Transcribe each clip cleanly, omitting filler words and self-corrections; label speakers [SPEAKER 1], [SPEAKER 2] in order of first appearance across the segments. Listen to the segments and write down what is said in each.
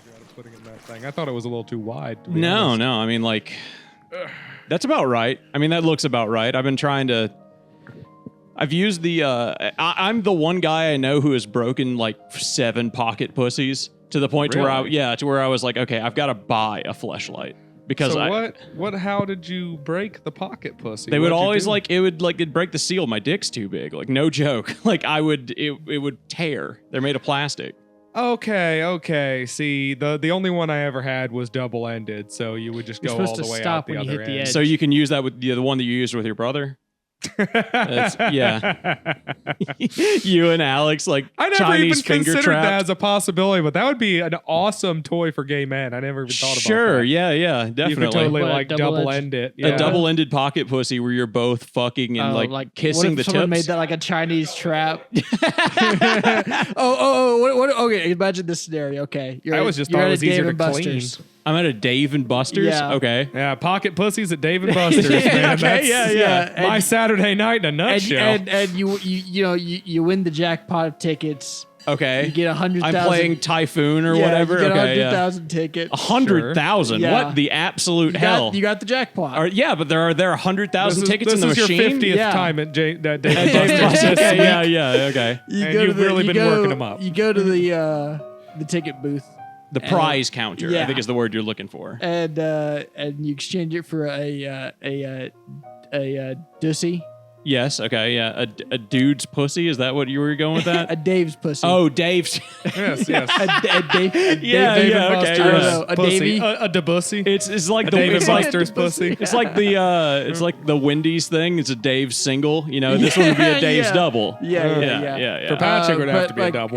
[SPEAKER 1] you out of putting in that thing. I thought it was a little too wide. To be
[SPEAKER 2] No.
[SPEAKER 1] honest.
[SPEAKER 2] I mean, like, that's about right. I mean, that looks about right. I've been trying to. I've used the. I'm the one guy I know who has broken like 7 pocket pussies to the point to where I was like, okay, I've got to buy a fleshlight because
[SPEAKER 1] so how did you break the pocket pussy?
[SPEAKER 2] They would always it'd break the seal. My dick's too big. Like, no joke. Like, it would tear. They're made of plastic.
[SPEAKER 1] Okay. See, the only one I ever had was double-ended, so you would just go all the way out the other end.
[SPEAKER 2] So you can use that with the one that you used with your brother? Yeah. You and Alex, like,
[SPEAKER 1] I never
[SPEAKER 2] Chinese
[SPEAKER 1] even
[SPEAKER 2] finger
[SPEAKER 1] considered
[SPEAKER 2] trapped.
[SPEAKER 1] that as a possibility, but that would be an awesome toy for gay men. I never even thought about that.
[SPEAKER 2] Sure, yeah, definitely.
[SPEAKER 1] You could totally
[SPEAKER 3] What,
[SPEAKER 1] like double-end it.
[SPEAKER 2] A double-ended pocket pussy where you're both fucking and like kissing the tips.
[SPEAKER 3] What if someone made that like a Chinese trap? What? Okay, imagine this scenario. Okay,
[SPEAKER 1] I always just thought it was easier to clean.
[SPEAKER 2] I'm at a Dave and Buster's.
[SPEAKER 3] Yeah.
[SPEAKER 2] Okay.
[SPEAKER 1] Yeah, pocket pussies at Dave and Buster's. Man.
[SPEAKER 2] Okay,
[SPEAKER 1] That's my Saturday night in a nutshell.
[SPEAKER 3] And you win the jackpot of tickets.
[SPEAKER 2] Okay.
[SPEAKER 3] You get 100,000.
[SPEAKER 2] I'm playing Typhoon or whatever.
[SPEAKER 3] You get
[SPEAKER 2] okay,
[SPEAKER 3] 100,000 tickets.
[SPEAKER 2] 100,000.
[SPEAKER 3] Sure.
[SPEAKER 2] What the absolute hell?
[SPEAKER 3] You got the jackpot.
[SPEAKER 2] Yeah, but there are 100,000 tickets in the machine.
[SPEAKER 1] This is your 50th time at Dave and Buster's.
[SPEAKER 2] Okay.
[SPEAKER 1] You've really been working them up.
[SPEAKER 3] You go to the ticket booth.
[SPEAKER 2] The prize counter, I think is the word you're looking for.
[SPEAKER 3] And you exchange it for a dussy.
[SPEAKER 2] Yes, okay, yeah. A dude's pussy, is that what you were going with that?
[SPEAKER 3] A Dave's pussy.
[SPEAKER 2] Oh, Dave's.
[SPEAKER 1] Yes.
[SPEAKER 3] A Dave
[SPEAKER 1] David Buster's
[SPEAKER 3] I don't know, a
[SPEAKER 1] pussy.
[SPEAKER 3] Davey.
[SPEAKER 1] A debussy.
[SPEAKER 2] It's like
[SPEAKER 1] a
[SPEAKER 2] the
[SPEAKER 1] David Buster's pussy.
[SPEAKER 2] It's like the Wendy's thing. It's a Dave's single. You know, this one would be a Dave's double.
[SPEAKER 3] Yeah.
[SPEAKER 1] For Patrick, it would have to be a double.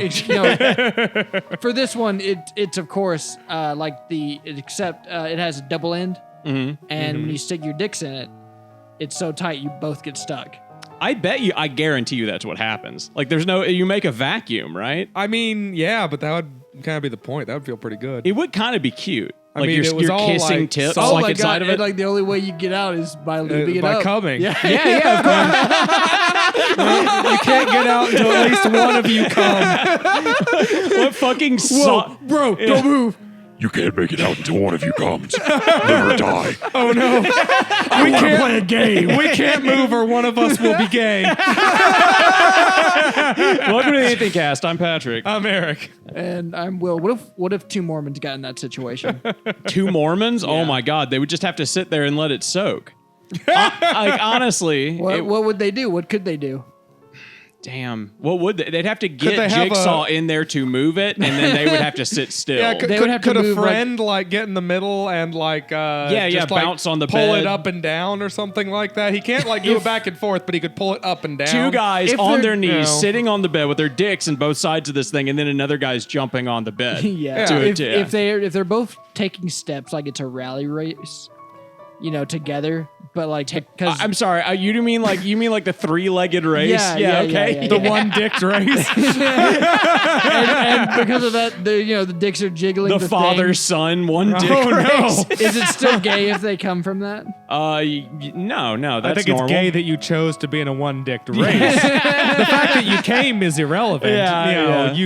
[SPEAKER 3] For this one, it's of course it has a double end, and when you stick your dicks in it, it's so tight you both get stuck.
[SPEAKER 2] I guarantee you that's what happens. Like, you make a vacuum, right?
[SPEAKER 1] I mean, yeah, but that would kind of be the point. That would feel pretty good.
[SPEAKER 2] It would kind of be cute.
[SPEAKER 1] I mean, it was
[SPEAKER 2] you're
[SPEAKER 1] all
[SPEAKER 2] kissing
[SPEAKER 1] like
[SPEAKER 2] tips
[SPEAKER 1] soft.
[SPEAKER 2] like inside of it.
[SPEAKER 3] And like the only way you get out is by lubing it
[SPEAKER 1] by
[SPEAKER 3] up.
[SPEAKER 1] coming.
[SPEAKER 3] Yeah,
[SPEAKER 2] of course.
[SPEAKER 1] You can't get out until at least one of you come.
[SPEAKER 2] What fucking
[SPEAKER 3] bro, don't move.
[SPEAKER 4] You can't make it out until one of you comes. Live or die.
[SPEAKER 1] Oh no.
[SPEAKER 4] We can't play a game.
[SPEAKER 1] We can't move or one of us will be gay.
[SPEAKER 2] Welcome to the AnythingCast. I'm Patrick.
[SPEAKER 1] I'm Eric.
[SPEAKER 3] And I'm Will. What if 2 Mormons got in that situation?
[SPEAKER 2] 2 Mormons? Oh my God. They would just have to sit there and let it soak. Honestly.
[SPEAKER 3] What would they do? What could they do?
[SPEAKER 2] Damn. What would they? They'd have to get
[SPEAKER 1] they have
[SPEAKER 2] Jigsaw in there to move it, and then they would have to sit still.
[SPEAKER 1] Yeah,
[SPEAKER 3] They would have to
[SPEAKER 1] could a
[SPEAKER 3] move,
[SPEAKER 1] friend like get in the middle and like just,
[SPEAKER 2] bounce on the
[SPEAKER 1] pull
[SPEAKER 2] bed.
[SPEAKER 1] it up and down or something like that? He can't like do it back and forth, but he could pull it up and down.
[SPEAKER 2] 2 guys
[SPEAKER 3] If
[SPEAKER 2] on
[SPEAKER 3] they're-
[SPEAKER 2] their knees,
[SPEAKER 1] you know.
[SPEAKER 2] sitting on the bed with their dicks in both sides of this thing, and then another guy's jumping on the bed.
[SPEAKER 3] If they're both taking steps like it's a rally race, together, but like because
[SPEAKER 2] I'm sorry. You mean like the 3-legged race?
[SPEAKER 3] Yeah,
[SPEAKER 2] okay.
[SPEAKER 3] yeah.
[SPEAKER 1] The one-dicked race.
[SPEAKER 3] and because of that, the dicks are jiggling.
[SPEAKER 2] The father-son one-dick race.
[SPEAKER 3] Is it still gay if they come from that?
[SPEAKER 2] No, that's
[SPEAKER 1] I think
[SPEAKER 2] normal.
[SPEAKER 1] it's gay that you chose to be in a one-dicked race. The fact that you came is irrelevant.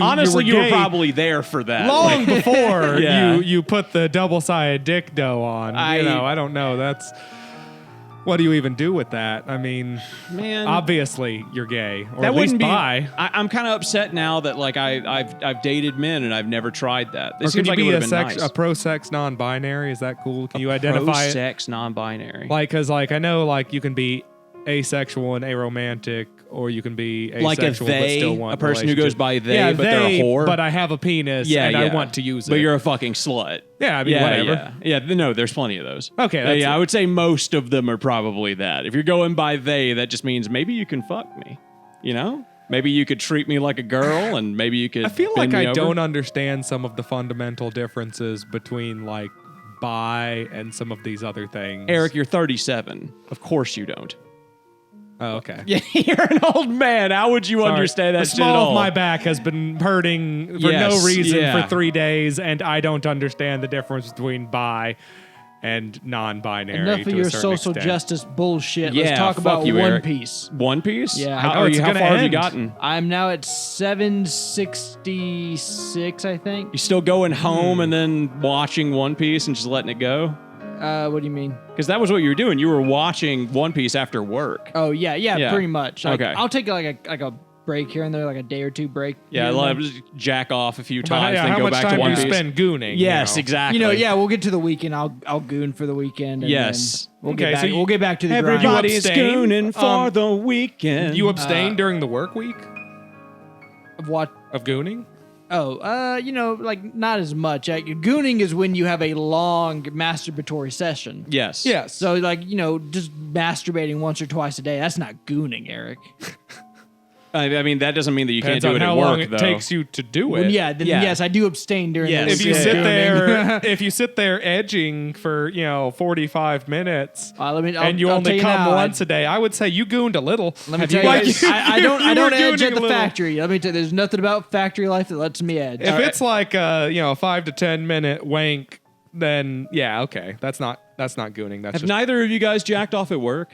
[SPEAKER 2] Honestly, you were
[SPEAKER 1] gay
[SPEAKER 2] probably there for that.
[SPEAKER 1] long before
[SPEAKER 2] Yeah.
[SPEAKER 1] you put the double-sided dick dough on. I don't know. That's what do you even do with that? I mean,
[SPEAKER 2] Man,
[SPEAKER 1] obviously you're gay, or
[SPEAKER 2] that
[SPEAKER 1] at least
[SPEAKER 2] wouldn't be.
[SPEAKER 1] bi.
[SPEAKER 2] I'm kind of upset now that like I've dated men and I've never tried that. It
[SPEAKER 1] Or
[SPEAKER 2] seems
[SPEAKER 1] can
[SPEAKER 2] like
[SPEAKER 1] you
[SPEAKER 2] it
[SPEAKER 1] be
[SPEAKER 2] would have been nice.
[SPEAKER 1] a pro-sex non-binary? Is that cool? Can you identify it?
[SPEAKER 2] Pro-sex non-binary.
[SPEAKER 1] Like, because like I know like you can be asexual and aromantic, or you can be asexual
[SPEAKER 2] like a
[SPEAKER 1] but
[SPEAKER 2] they,
[SPEAKER 1] still want
[SPEAKER 2] a person who goes by they,
[SPEAKER 1] yeah,
[SPEAKER 2] but they're a whore.
[SPEAKER 1] But I have a penis and I want to use it.
[SPEAKER 2] But you're a fucking slut.
[SPEAKER 1] Yeah, I mean, whatever.
[SPEAKER 2] Yeah, no, there's plenty of those.
[SPEAKER 1] Okay, that's
[SPEAKER 2] I
[SPEAKER 1] it.
[SPEAKER 2] would say most of them are probably that. If you're going by they, that just means maybe you can fuck me. Maybe you could treat me like a girl, and maybe you could.
[SPEAKER 1] I feel
[SPEAKER 2] bend
[SPEAKER 1] like
[SPEAKER 2] me
[SPEAKER 1] I
[SPEAKER 2] over.
[SPEAKER 1] don't understand some of the fundamental differences between like bi and some of these other things.
[SPEAKER 2] Eric, you're 37. Of course you don't.
[SPEAKER 1] Oh, okay.
[SPEAKER 2] Yeah, you're an old man. How would you understand that
[SPEAKER 1] The
[SPEAKER 2] shit
[SPEAKER 1] small
[SPEAKER 2] at all?
[SPEAKER 1] of my back has been hurting for no
[SPEAKER 2] Yes,
[SPEAKER 1] reason
[SPEAKER 2] yeah.
[SPEAKER 1] for 3 days, and I don't understand the difference between bi and non-binary.
[SPEAKER 3] Enough
[SPEAKER 1] to
[SPEAKER 3] of
[SPEAKER 1] a
[SPEAKER 3] your
[SPEAKER 1] certain
[SPEAKER 3] social
[SPEAKER 1] extent.
[SPEAKER 3] justice bullshit.
[SPEAKER 2] Yeah,
[SPEAKER 3] Let's talk
[SPEAKER 2] fuck
[SPEAKER 3] about
[SPEAKER 2] you,
[SPEAKER 3] One
[SPEAKER 2] Eric.
[SPEAKER 3] Piece.
[SPEAKER 2] One Piece?
[SPEAKER 3] Yeah.
[SPEAKER 2] How,
[SPEAKER 1] Oh,
[SPEAKER 2] are
[SPEAKER 1] it's
[SPEAKER 2] you, how
[SPEAKER 1] gonna
[SPEAKER 2] far have you
[SPEAKER 1] end.
[SPEAKER 2] gotten?
[SPEAKER 3] I'm now at 766, I think.
[SPEAKER 2] You still going home and then watching One Piece and just letting it go?
[SPEAKER 3] What do you mean?
[SPEAKER 2] Because that was what you were doing. You were watching One Piece after work.
[SPEAKER 3] Oh yeah, pretty much. Like,
[SPEAKER 2] Okay.
[SPEAKER 3] I'll take like a break here and there, like a day or two break.
[SPEAKER 2] Yeah,
[SPEAKER 3] here and
[SPEAKER 2] I'll
[SPEAKER 3] there.
[SPEAKER 2] just jack off a few
[SPEAKER 1] But
[SPEAKER 2] times, then
[SPEAKER 1] how
[SPEAKER 2] go
[SPEAKER 1] much
[SPEAKER 2] back
[SPEAKER 1] time
[SPEAKER 2] to
[SPEAKER 1] do
[SPEAKER 2] One
[SPEAKER 1] you
[SPEAKER 2] Piece.
[SPEAKER 1] spend gooning?
[SPEAKER 2] Yes,
[SPEAKER 1] you know?
[SPEAKER 2] exactly.
[SPEAKER 3] We'll get to the weekend. I'll goon for the weekend. And
[SPEAKER 2] Yes.
[SPEAKER 3] then we'll
[SPEAKER 1] Okay,
[SPEAKER 3] get back.
[SPEAKER 1] so you-
[SPEAKER 3] we'll get back to the grind.
[SPEAKER 2] Everybody's
[SPEAKER 1] abstain?
[SPEAKER 2] gooning for the weekend.
[SPEAKER 1] You abstain during the work week
[SPEAKER 3] Of what?
[SPEAKER 1] of gooning?
[SPEAKER 3] Oh, like not as much. Gooning is when you have a long masturbatory session.
[SPEAKER 2] Yes.
[SPEAKER 1] Yes.
[SPEAKER 3] So like just masturbating once or twice a day. That's not gooning, Eric.
[SPEAKER 2] I mean, that doesn't mean that you
[SPEAKER 1] Depends
[SPEAKER 2] can't do
[SPEAKER 1] on
[SPEAKER 2] it
[SPEAKER 1] how
[SPEAKER 2] at work,
[SPEAKER 1] long it
[SPEAKER 2] though.
[SPEAKER 1] takes you to do
[SPEAKER 3] Well,
[SPEAKER 1] it.
[SPEAKER 3] yeah, then
[SPEAKER 2] Yeah.
[SPEAKER 3] yes, I do abstain during
[SPEAKER 2] Yes.
[SPEAKER 3] the
[SPEAKER 1] If you
[SPEAKER 3] weekend.
[SPEAKER 1] sit
[SPEAKER 3] Gooning.
[SPEAKER 1] there, if you sit there edging for 45 minutes,
[SPEAKER 3] I'll
[SPEAKER 1] and you
[SPEAKER 3] tell
[SPEAKER 1] only
[SPEAKER 3] you
[SPEAKER 1] come
[SPEAKER 3] now,
[SPEAKER 1] once a day, I would say you gooned a little.
[SPEAKER 3] Let me
[SPEAKER 1] Have
[SPEAKER 3] tell you,
[SPEAKER 1] like-
[SPEAKER 3] guys, I don't
[SPEAKER 1] you
[SPEAKER 3] edge
[SPEAKER 1] were
[SPEAKER 3] at
[SPEAKER 1] gooning a
[SPEAKER 3] the
[SPEAKER 1] little.
[SPEAKER 3] factory. Let me tell you, there's nothing about factory life that lets me edge.
[SPEAKER 1] If it's like a 5 to 10 minute wank, then yeah, okay, that's not gooning. That's
[SPEAKER 2] Have
[SPEAKER 1] just.
[SPEAKER 2] neither of you guys jacked off at work?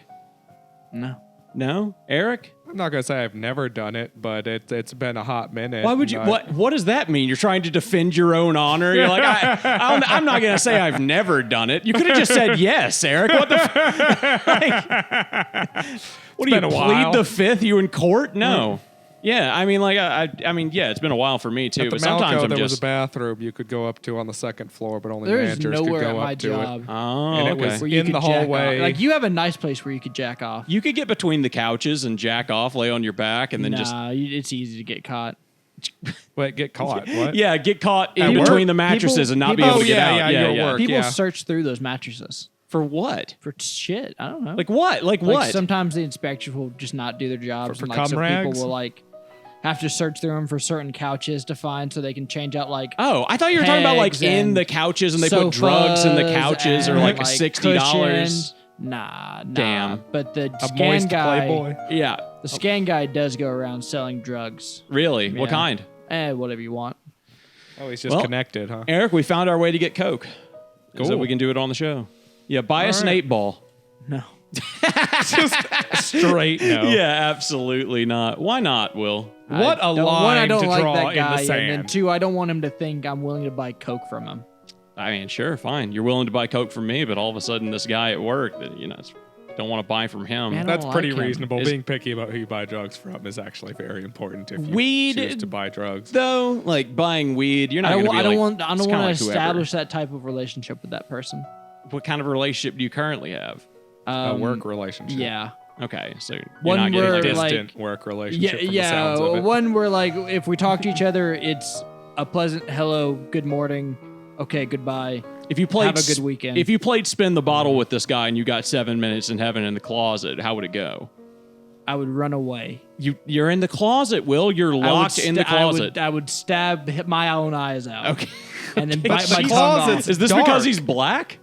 [SPEAKER 3] No.
[SPEAKER 2] No? Eric?
[SPEAKER 1] I'm not gonna say I've never done it, but it's been a hot minute.
[SPEAKER 2] Why would you?
[SPEAKER 1] and
[SPEAKER 2] What does that mean? You're trying to defend your own honor? You're like, I'm not going to say I've never done it. You could have just said yes, Eric. What the? What do you
[SPEAKER 1] been a
[SPEAKER 2] plead
[SPEAKER 1] while.
[SPEAKER 2] the fifth? You in court? No. Yeah, I mean, like, I mean, yeah, it's been a while for me too.
[SPEAKER 1] At the
[SPEAKER 2] But sometimes
[SPEAKER 1] Malco,
[SPEAKER 2] I'm
[SPEAKER 1] there was a
[SPEAKER 2] just.
[SPEAKER 1] bathroom you could go up to on the second floor, but only
[SPEAKER 3] There is
[SPEAKER 1] managers could
[SPEAKER 3] nowhere
[SPEAKER 1] go
[SPEAKER 3] at my
[SPEAKER 1] up to
[SPEAKER 3] job
[SPEAKER 1] it.
[SPEAKER 2] Oh,
[SPEAKER 1] And it
[SPEAKER 2] okay.
[SPEAKER 1] was
[SPEAKER 3] where you
[SPEAKER 1] in
[SPEAKER 3] could
[SPEAKER 1] the
[SPEAKER 3] jack
[SPEAKER 1] hallway.
[SPEAKER 3] off. Like you have a nice place where you could jack off.
[SPEAKER 2] You could get between the couches and jack off, lay on your back, and then just
[SPEAKER 3] it's easy to get caught.
[SPEAKER 1] Wait, get caught? What?
[SPEAKER 2] yeah, get caught in
[SPEAKER 1] At work?
[SPEAKER 2] between the mattresses and not be
[SPEAKER 3] people-
[SPEAKER 2] able to get
[SPEAKER 1] Oh,
[SPEAKER 2] out.
[SPEAKER 1] yeah, your work.
[SPEAKER 3] People
[SPEAKER 1] yeah.
[SPEAKER 3] search through those mattresses
[SPEAKER 2] For what?
[SPEAKER 3] for shit. I don't know.
[SPEAKER 2] Like what? Like
[SPEAKER 3] Like,
[SPEAKER 2] what?
[SPEAKER 3] sometimes the inspectors will just not do their jobs.
[SPEAKER 1] For
[SPEAKER 3] and,
[SPEAKER 1] cum
[SPEAKER 3] so
[SPEAKER 1] rags?
[SPEAKER 3] people will like have to search through them for certain couches to find so they can change out like
[SPEAKER 2] Oh, I thought you were talking about like
[SPEAKER 3] pegs
[SPEAKER 2] in
[SPEAKER 3] and
[SPEAKER 2] the couches and they put drugs in the
[SPEAKER 3] sofas
[SPEAKER 2] couches or
[SPEAKER 3] and,
[SPEAKER 2] like
[SPEAKER 3] like,
[SPEAKER 2] $60.
[SPEAKER 3] cushions. Nah.
[SPEAKER 2] Damn.
[SPEAKER 3] But the
[SPEAKER 1] A
[SPEAKER 3] scan
[SPEAKER 1] moist
[SPEAKER 3] guy,
[SPEAKER 1] Playboy.
[SPEAKER 2] Yeah.
[SPEAKER 3] the scan guy does go around selling drugs.
[SPEAKER 2] Really? What
[SPEAKER 3] Yeah.
[SPEAKER 2] kind?
[SPEAKER 3] Whatever you want.
[SPEAKER 1] Oh, he's just
[SPEAKER 2] Well,
[SPEAKER 1] connected, huh?
[SPEAKER 2] Eric, we found our way to get Coke. So
[SPEAKER 1] Cool.
[SPEAKER 2] we can do it on the show. Yeah, buy us an
[SPEAKER 1] right.
[SPEAKER 2] 8-ball.
[SPEAKER 3] No.
[SPEAKER 1] Just straight no.
[SPEAKER 2] Yeah, absolutely not. Why not, Will?
[SPEAKER 1] What a
[SPEAKER 3] One, I
[SPEAKER 1] line
[SPEAKER 3] don't
[SPEAKER 1] to
[SPEAKER 3] like
[SPEAKER 1] draw
[SPEAKER 3] that
[SPEAKER 1] in
[SPEAKER 3] guy,
[SPEAKER 1] the
[SPEAKER 3] and
[SPEAKER 1] sand.
[SPEAKER 3] then two, I don't want him to think I'm willing to buy Coke from him.
[SPEAKER 2] I mean, sure, fine. You're willing to buy Coke from me, but all of a sudden this guy at work that, don't want to buy from him.
[SPEAKER 3] Man,
[SPEAKER 1] That's
[SPEAKER 3] don't
[SPEAKER 1] pretty
[SPEAKER 3] like him.
[SPEAKER 1] reasonable.
[SPEAKER 2] Is-
[SPEAKER 1] Being picky about who you buy drugs from is actually very important if you
[SPEAKER 2] Weed-
[SPEAKER 1] choose to buy drugs.
[SPEAKER 2] Though, like buying weed, you're not
[SPEAKER 3] I
[SPEAKER 2] going
[SPEAKER 3] don't,
[SPEAKER 2] to be
[SPEAKER 3] I don't
[SPEAKER 2] like,
[SPEAKER 3] want. I
[SPEAKER 2] it's
[SPEAKER 3] don't
[SPEAKER 2] kinda
[SPEAKER 3] want
[SPEAKER 2] like
[SPEAKER 3] to
[SPEAKER 2] whoever.
[SPEAKER 3] establish that type of relationship with that person.
[SPEAKER 2] What kind of relationship do you currently have?
[SPEAKER 1] A work relationship.
[SPEAKER 3] Yeah.
[SPEAKER 2] Okay, so you're
[SPEAKER 3] One
[SPEAKER 2] not getting
[SPEAKER 3] where,
[SPEAKER 2] like
[SPEAKER 3] like-
[SPEAKER 1] Distant work relationship from the
[SPEAKER 3] Yeah.
[SPEAKER 1] sounds of it.
[SPEAKER 3] One where like if we talk to each other, it's a pleasant hello, good morning, okay, goodbye.
[SPEAKER 2] if you played
[SPEAKER 3] Have a good weekend.
[SPEAKER 2] If you played spin the bottle with this guy and you got 7 minutes in heaven in the closet, how would it go?
[SPEAKER 3] I would run away.
[SPEAKER 2] You're in the closet, Will. You're locked in the closet.
[SPEAKER 3] I would stab my own eyes out.
[SPEAKER 2] Okay.
[SPEAKER 3] And then
[SPEAKER 2] Okay,
[SPEAKER 3] bite my
[SPEAKER 2] but
[SPEAKER 3] tongue off.
[SPEAKER 1] closet's
[SPEAKER 2] Is this
[SPEAKER 1] dark.
[SPEAKER 2] because he's black?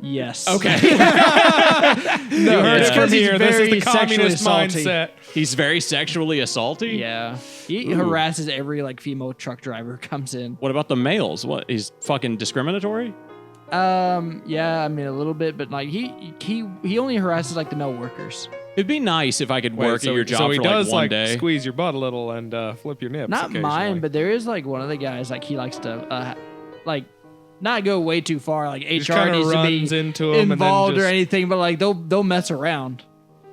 [SPEAKER 3] Yes.
[SPEAKER 2] Okay.
[SPEAKER 1] You heard
[SPEAKER 2] Yeah.
[SPEAKER 1] it from
[SPEAKER 3] Because he's
[SPEAKER 1] here. This is
[SPEAKER 3] very
[SPEAKER 1] the communist
[SPEAKER 3] sexually salty.
[SPEAKER 1] mindset.
[SPEAKER 2] He's very sexually assaulty?
[SPEAKER 3] Yeah. He harasses every like female truck driver who comes in.
[SPEAKER 2] What about the males? What? He's fucking discriminatory?
[SPEAKER 3] Yeah, I mean a little bit, but like he only harasses like the male workers.
[SPEAKER 2] It'd be nice if I could work
[SPEAKER 1] Wait,
[SPEAKER 2] at your job
[SPEAKER 1] so he
[SPEAKER 2] for
[SPEAKER 1] does
[SPEAKER 2] like one day.
[SPEAKER 1] squeeze your butt a little and flip your nips.
[SPEAKER 3] Not
[SPEAKER 1] occasionally.
[SPEAKER 3] mine, but there is like one of the guys like he likes to like not go way too far. Like
[SPEAKER 1] Just
[SPEAKER 3] HR
[SPEAKER 1] kinda
[SPEAKER 3] needs to
[SPEAKER 1] runs
[SPEAKER 3] be
[SPEAKER 1] into him and then
[SPEAKER 3] involved or
[SPEAKER 1] just-
[SPEAKER 3] anything, but like they'll mess around.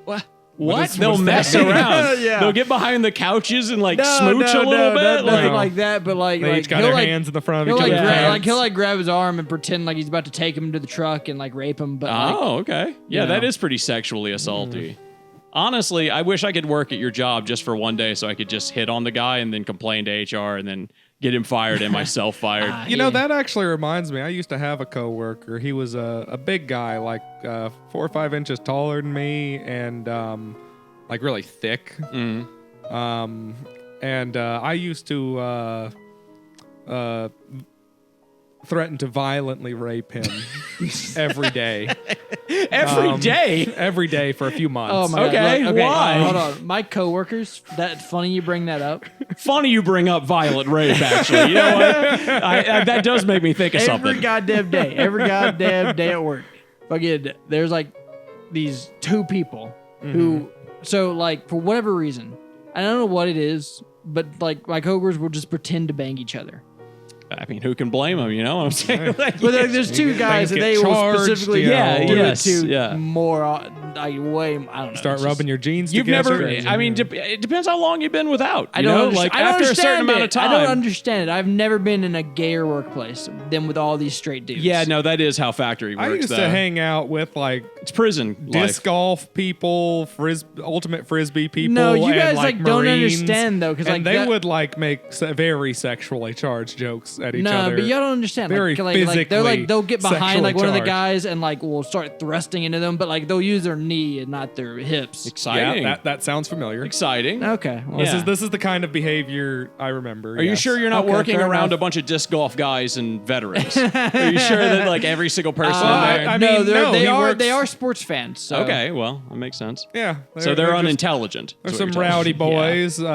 [SPEAKER 2] What?
[SPEAKER 1] What
[SPEAKER 2] They'll
[SPEAKER 1] does that
[SPEAKER 2] mess
[SPEAKER 1] mean?
[SPEAKER 2] around.
[SPEAKER 3] Yeah.
[SPEAKER 2] They'll get behind the couches and like smooch a little bit.
[SPEAKER 3] nothing
[SPEAKER 2] Like,
[SPEAKER 3] like that. But like,
[SPEAKER 1] They
[SPEAKER 3] like
[SPEAKER 1] each got
[SPEAKER 3] he'll
[SPEAKER 1] their
[SPEAKER 3] like
[SPEAKER 1] hands in the front
[SPEAKER 3] he'll
[SPEAKER 1] of each
[SPEAKER 3] like
[SPEAKER 1] other's
[SPEAKER 3] grab,
[SPEAKER 1] pants.
[SPEAKER 3] like he'll like grab his arm and pretend like he's about to take him to the truck and like rape him. But like,
[SPEAKER 2] oh, okay. Yeah,
[SPEAKER 3] you
[SPEAKER 2] that
[SPEAKER 3] know.
[SPEAKER 2] is pretty sexually assaulty. Honestly, I wish I could work at your job just for one day so I could just hit on the guy and then complain to HR and then get him fired and myself fired.
[SPEAKER 3] Ah,
[SPEAKER 1] You know,
[SPEAKER 3] yeah.
[SPEAKER 1] that actually reminds me. I used to have a coworker. He was a big guy, like 4 or 5 inches taller than me, and like really thick.
[SPEAKER 2] Mhm.
[SPEAKER 1] And I used to threatened to violently rape him every day.
[SPEAKER 2] Every day.
[SPEAKER 1] Every day for a few months.
[SPEAKER 3] Oh my
[SPEAKER 2] Okay,
[SPEAKER 3] God. Look,
[SPEAKER 2] why?
[SPEAKER 3] Hold on. My coworkers. That's funny you bring that up.
[SPEAKER 2] Funny you bring up violent rape, actually. You know what? That does make me think of something.
[SPEAKER 3] Every goddamn day. Every goddamn day at work. Fucking, there's like these two people who, so like for whatever reason, I don't know what it is, but like my coworkers will just pretend to bang each other.
[SPEAKER 2] I mean, who can blame them? You know what I'm saying? Like,
[SPEAKER 3] But like, there's two guys that
[SPEAKER 1] get
[SPEAKER 3] they will
[SPEAKER 1] charged,
[SPEAKER 3] specifically
[SPEAKER 1] you know.
[SPEAKER 3] do
[SPEAKER 2] Yes,
[SPEAKER 3] it to
[SPEAKER 2] yeah.
[SPEAKER 3] more, like way, I don't know.
[SPEAKER 1] Start
[SPEAKER 3] it's
[SPEAKER 1] rubbing your jeans
[SPEAKER 2] You've
[SPEAKER 1] together.
[SPEAKER 2] never. I mean, it depends how long you've been without.
[SPEAKER 3] I
[SPEAKER 2] You
[SPEAKER 3] don't
[SPEAKER 2] know,
[SPEAKER 3] understand,
[SPEAKER 2] like
[SPEAKER 3] I don't
[SPEAKER 2] after a certain
[SPEAKER 3] understand
[SPEAKER 2] amount
[SPEAKER 3] it.
[SPEAKER 2] of time.
[SPEAKER 3] I don't understand it. I've never been in a gayer workplace than with all these straight dudes.
[SPEAKER 2] Yeah, no, that is how factory works.
[SPEAKER 1] I used
[SPEAKER 2] though.
[SPEAKER 1] to hang out with like
[SPEAKER 2] It's prison
[SPEAKER 1] disc
[SPEAKER 2] life.
[SPEAKER 1] golf people, ultimate frisbee people.
[SPEAKER 3] No, you
[SPEAKER 1] and,
[SPEAKER 3] guys like don't
[SPEAKER 1] Marines,
[SPEAKER 3] understand though, because
[SPEAKER 1] and
[SPEAKER 3] like
[SPEAKER 1] they
[SPEAKER 3] that-
[SPEAKER 1] would like make very sexually charged jokes at each
[SPEAKER 3] No,
[SPEAKER 1] other.
[SPEAKER 3] but y'all don't understand.
[SPEAKER 1] Very
[SPEAKER 3] Like they're like they'll get behind
[SPEAKER 1] sexually
[SPEAKER 3] like one of the
[SPEAKER 1] charged.
[SPEAKER 3] guys and like will start thrusting into them, but like they'll use their knee and not their hips.
[SPEAKER 2] Exciting.
[SPEAKER 1] Yeah, that sounds familiar.
[SPEAKER 2] Exciting.
[SPEAKER 3] Okay, well,
[SPEAKER 2] Yeah.
[SPEAKER 1] This is the kind of behavior I remember.
[SPEAKER 2] Are you sure you're not
[SPEAKER 3] Okay,
[SPEAKER 2] working
[SPEAKER 3] fair
[SPEAKER 2] around
[SPEAKER 3] enough.
[SPEAKER 2] a bunch of disc golf guys and veterans? Are you sure that like every single person in there?
[SPEAKER 1] I
[SPEAKER 3] no,
[SPEAKER 1] mean, no,
[SPEAKER 3] they
[SPEAKER 1] he
[SPEAKER 3] are
[SPEAKER 1] works-
[SPEAKER 3] they are sports fans. So.
[SPEAKER 2] Okay, well, that makes sense.
[SPEAKER 1] Yeah.
[SPEAKER 2] So they're
[SPEAKER 1] just-
[SPEAKER 2] unintelligent.
[SPEAKER 1] They're
[SPEAKER 2] is
[SPEAKER 1] some
[SPEAKER 2] what you're telling
[SPEAKER 1] rowdy
[SPEAKER 2] me.
[SPEAKER 1] boys. You